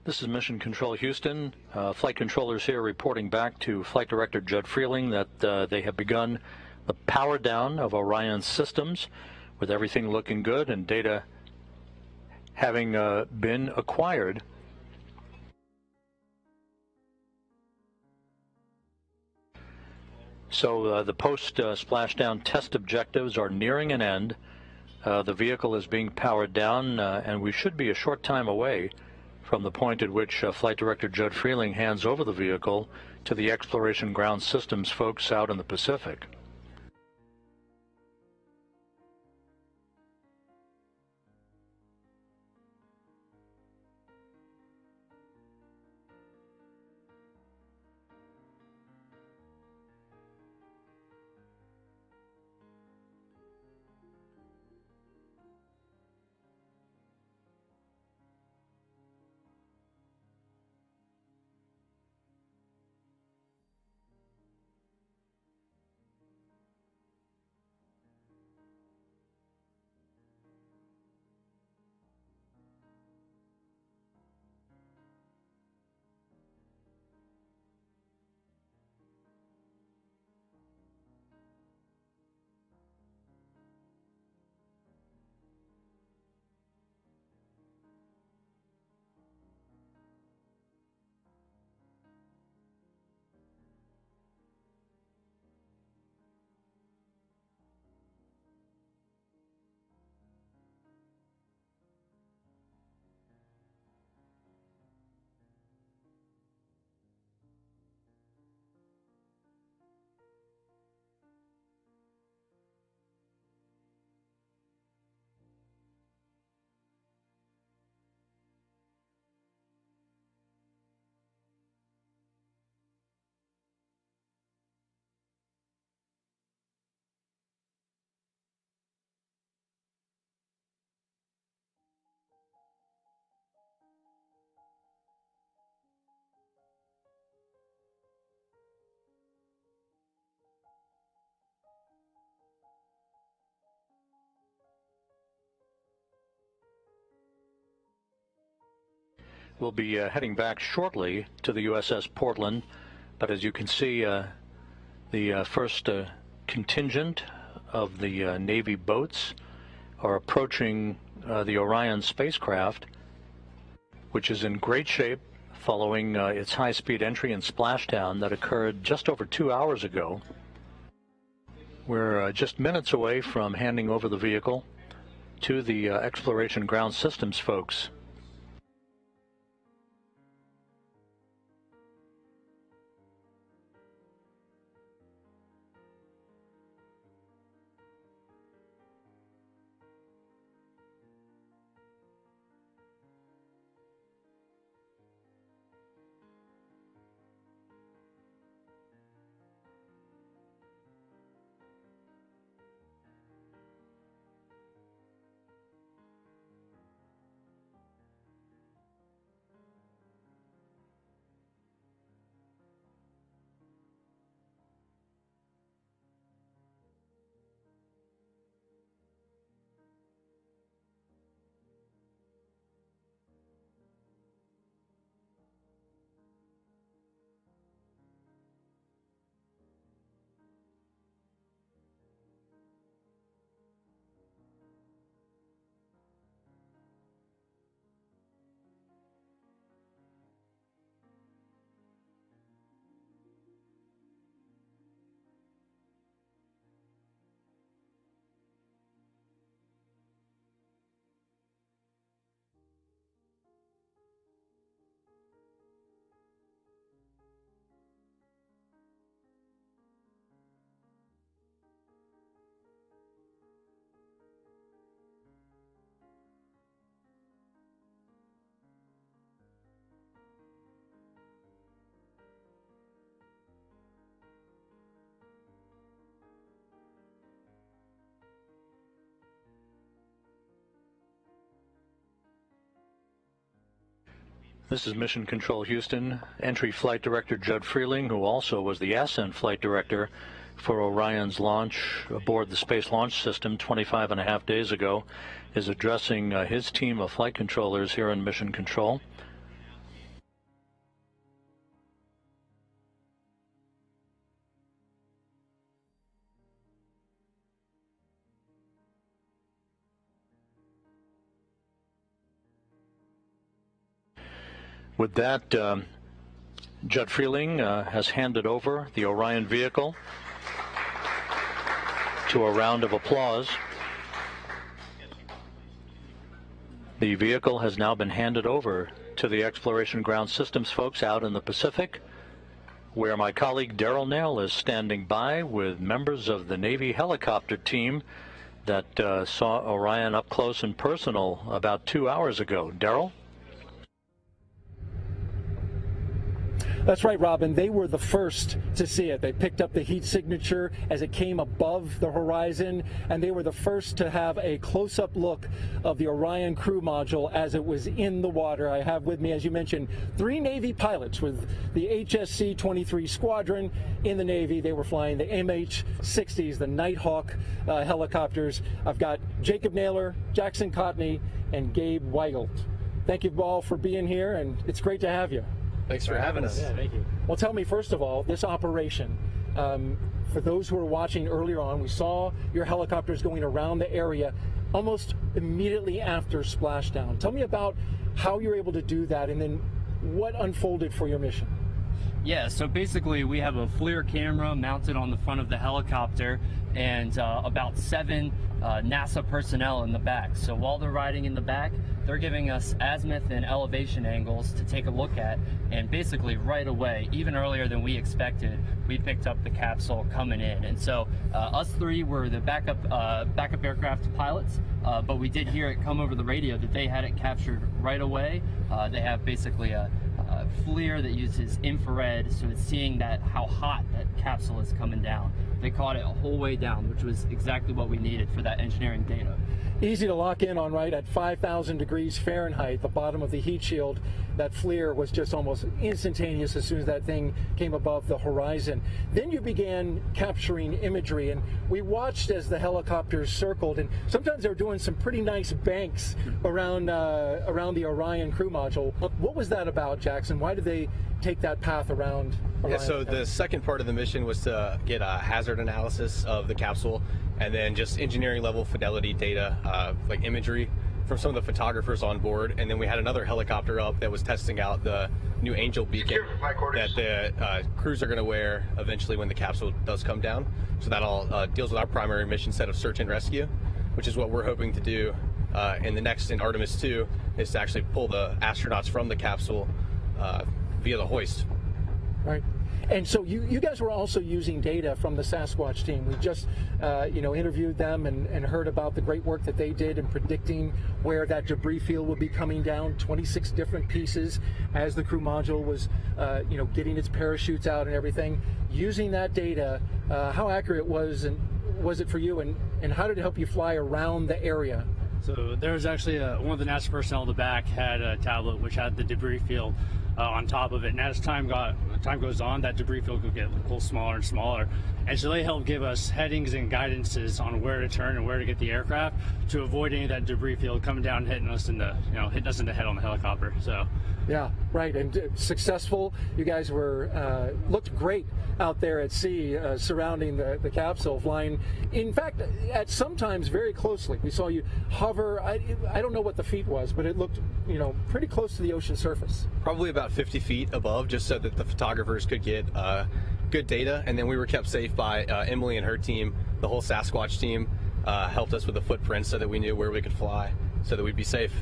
This is Mission Control Houston. Flight controllers here reporting back to Flight Director Judd Freeling that they have begun the power down of Orion systems, with everything looking good and data having been acquired. So the post-splashdown test objectives are nearing an end. The vehicle is being powered down, and we should be a short time away from the point at which Flight Director Judd Freeling hands over the vehicle to the Exploration Ground Systems folks out in the Pacific. We'll be heading back shortly to the USS Portland, but as you can see, the first contingent of the Navy boats are approaching the Orion spacecraft, which is in great shape following its high-speed entry and splashdown that occurred just over 2 hours ago. We're just minutes away from handing over the vehicle to the Exploration Ground Systems folks. This is Mission Control Houston. Entry Flight Director Judd Freeling, who also was the Ascent Flight Director for Orion's launch aboard the Space Launch System 25.5 days ago, is addressing his team of flight controllers here in Mission Control. With that, Judd Freeling has handed over the Orion vehicle to a round of applause. The vehicle has now been handed over to the Exploration Ground Systems folks out in the Pacific, where my colleague Daryl Nail is standing by with members of the Navy helicopter team that saw Orion up close and personal about 2 hours ago. Daryl? That's right, Robin. They were the first to see it. They picked up the heat signature as it came above the horizon, and they were the first to have a close-up look of the Orion crew module as it was in the water. I have with me, as you mentioned, 3 Navy pilots with the HSC-23 squadron in the Navy. They were flying the MH-60s, the Nighthawk helicopters. I've got Jacob Naylor, Jackson Cotney, and Gabe Weigelt. Thank you all for being here, and it's great to have you. Thanks for having us. Yeah, thank you. Well, tell me, first of all, this operation, for those who were watching earlier on, we saw your helicopters going around the area almost immediately after splashdown. Tell me about how you're able to do that, and then what unfolded for your mission. Yeah, so basically we have a FLIR camera mounted on the front of the helicopter and about 7 NASA personnel in the back. So while they're riding in the back, they're giving us azimuth and elevation angles to take a look at, and basically right away, even earlier than we expected, we picked up the capsule coming in. And so us 3 were the backup aircraft pilots, but we did hear it come over the radio that they had it captured right away. They have basically a FLIR that uses infrared, so it's seeing how hot that capsule is coming down. They caught it a whole way down, which was exactly what we needed for that engineering data. Easy to lock in on, right? At 5,000 degrees Fahrenheit, the bottom of the heat shield, that FLIR was just almost instantaneous as soon as that thing came above the horizon. Then you began capturing imagery, and we watched as the helicopters circled, and sometimes they were doing some pretty nice banks around the Orion crew module. What was that about, Jackson? Why did they take that path around Orion? Yeah, so the second part of the mission was to get a hazard analysis of the capsule, and then just engineering level fidelity data, like imagery from some of the photographers on board. And then we had another helicopter up that was testing out the new Angel beacon that the crews are going to wear eventually when the capsule does come down. So that all deals with our primary mission set of search and rescue, which is what we're hoping to do in the next, in Artemis 2, is to actually pull the astronauts from the capsule via the hoist. Right. And so you guys were also using data from the Sasquatch team. We just interviewed them and heard about the great work that they did in predicting where that debris field would be coming down, 26 different pieces as the crew module was getting its parachutes out and everything. Using that data, how accurate was it for you, and how did it help you fly around the area? So there was actually one of the NASA personnel in the back had a tablet which had the debris field on top of it, and as time goes on, that debris field could get a little smaller and smaller, and so they helped give us headings and guidances on where to turn and where to get the aircraft to avoid any of that debris field coming down and hitting us in the head on the helicopter. So yeah, right. And successful. You guys were looked great out there at sea, surrounding the capsule, flying, in fact, at sometimes very closely. We saw you hover. I don't know what the feet was, but it looked pretty close to the ocean surface. Probably about 50 feet above, just so that the photographers could get good data. And then we were kept safe by Emily and her team. The whole Sasquatch team helped us with the footprints so that we knew where we could fly, so that we'd be safe.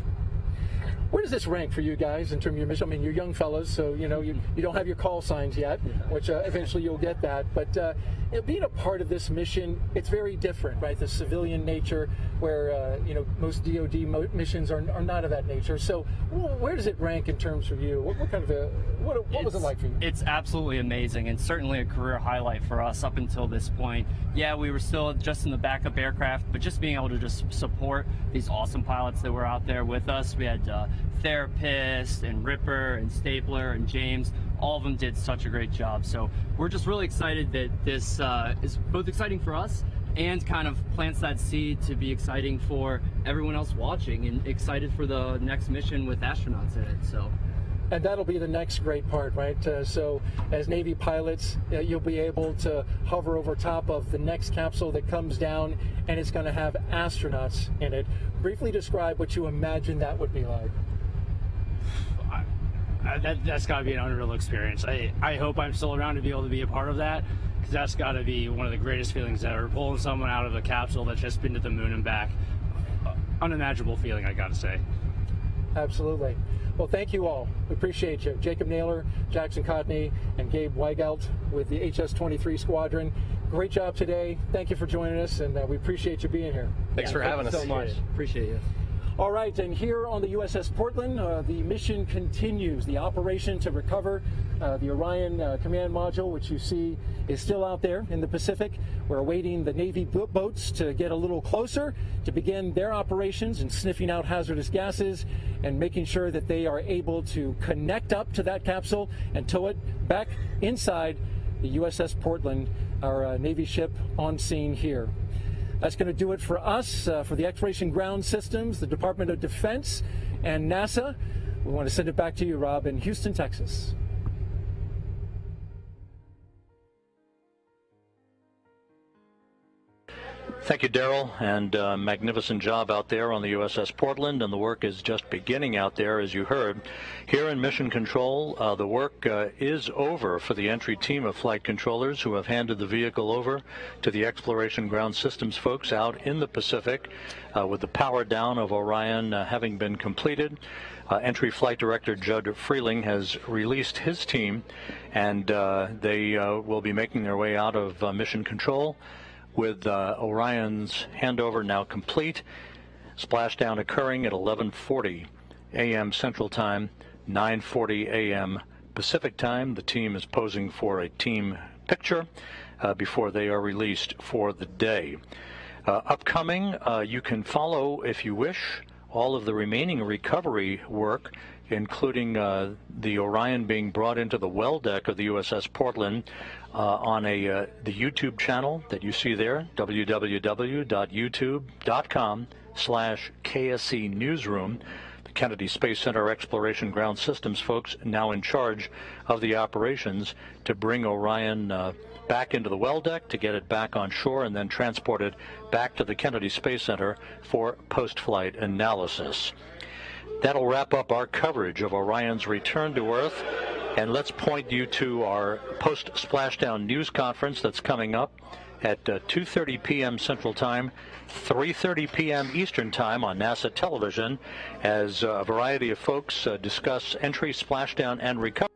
Where does this rank for you guys in terms of your mission? I mean, you're young fellas, so you don't have your call signs yet, which eventually you'll get that. But being a part of this mission, it's very different, right? The civilian nature, where most DoD missions are not of that nature. So, where does it rank in terms of you? What kind of what was it like for you? It's absolutely amazing, and certainly a career highlight for us up until this point. Yeah, we were still just in the backup aircraft, but just being able to just support these awesome pilots that were out there with us. We had therapist and Ripper and Stapler and James. All of them did such a great job. So we're just really excited that this is both exciting for us and kind of plants that seed to be exciting for everyone else watching, and excited for the next mission with astronauts in it. So. And that'll be the next great part, right? So as Navy pilots, you'll be able to hover over top of the next capsule that comes down, and it's going to have astronauts in it. Briefly describe what you imagine that would be like. That's got to be an unreal experience. I hope I'm still around to be able to be a part of that, because that's got to be one of the greatest feelings ever. Pulling someone out of a capsule that's just been to the moon and back. Unimaginable feeling, I got to say. Absolutely. Well, thank you all. We appreciate you. Jacob Naylor, Jackson Cotney, and Gabe Weigelt with the HS-23 Squadron. Great job today. Thank you for joining us, and we appreciate you being here. Thanks for having us. Thank you so much. Appreciate you. All right, and here on the USS Portland, the mission continues. The operation to recover the Orion command module, which you see is still out there in the Pacific. We're awaiting the Navy boats to get a little closer to begin their operations and sniffing out hazardous gases and making sure that they are able to connect up to that capsule and tow it back inside the USS Portland, our Navy ship on scene here. That's going to do it for us, for the Exploration Ground Systems, the Department of Defense, and NASA. We want to send it back to you, Rob, in Houston, Texas. Thank you, Daryl, and magnificent job out there on the USS Portland, and the work is just beginning out there, as you heard. Here in Mission Control, the work is over for the entry team of flight controllers who have handed the vehicle over to the Exploration Ground Systems folks out in the Pacific, with the power down of Orion having been completed. Entry Flight Director Judd Freeling has released his team, and they will be making their way out of Mission Control, with Orion's handover now complete. Splashdown occurring at 11:40 a.m. Central Time, 9:40 a.m. Pacific Time. The team is posing for a team picture before they are released for the day. Upcoming, you can follow, if you wish, all of the remaining recovery work, including the Orion being brought into the well deck of the USS Portland on the YouTube channel that you see there, www.youtube.com/KSC Newsroom. The Kennedy Space Center Exploration Ground Systems folks now in charge of the operations to bring Orion back into the well deck, to get it back on shore, and then transported back to the Kennedy Space Center for post-flight analysis. That'll wrap up our coverage of Orion's return to Earth, and let's point you to our post-splashdown news conference that's coming up at 2:30 p.m. Central Time, 3:30 p.m. Eastern Time on NASA television, as a variety of folks discuss entry, splashdown, and recovery.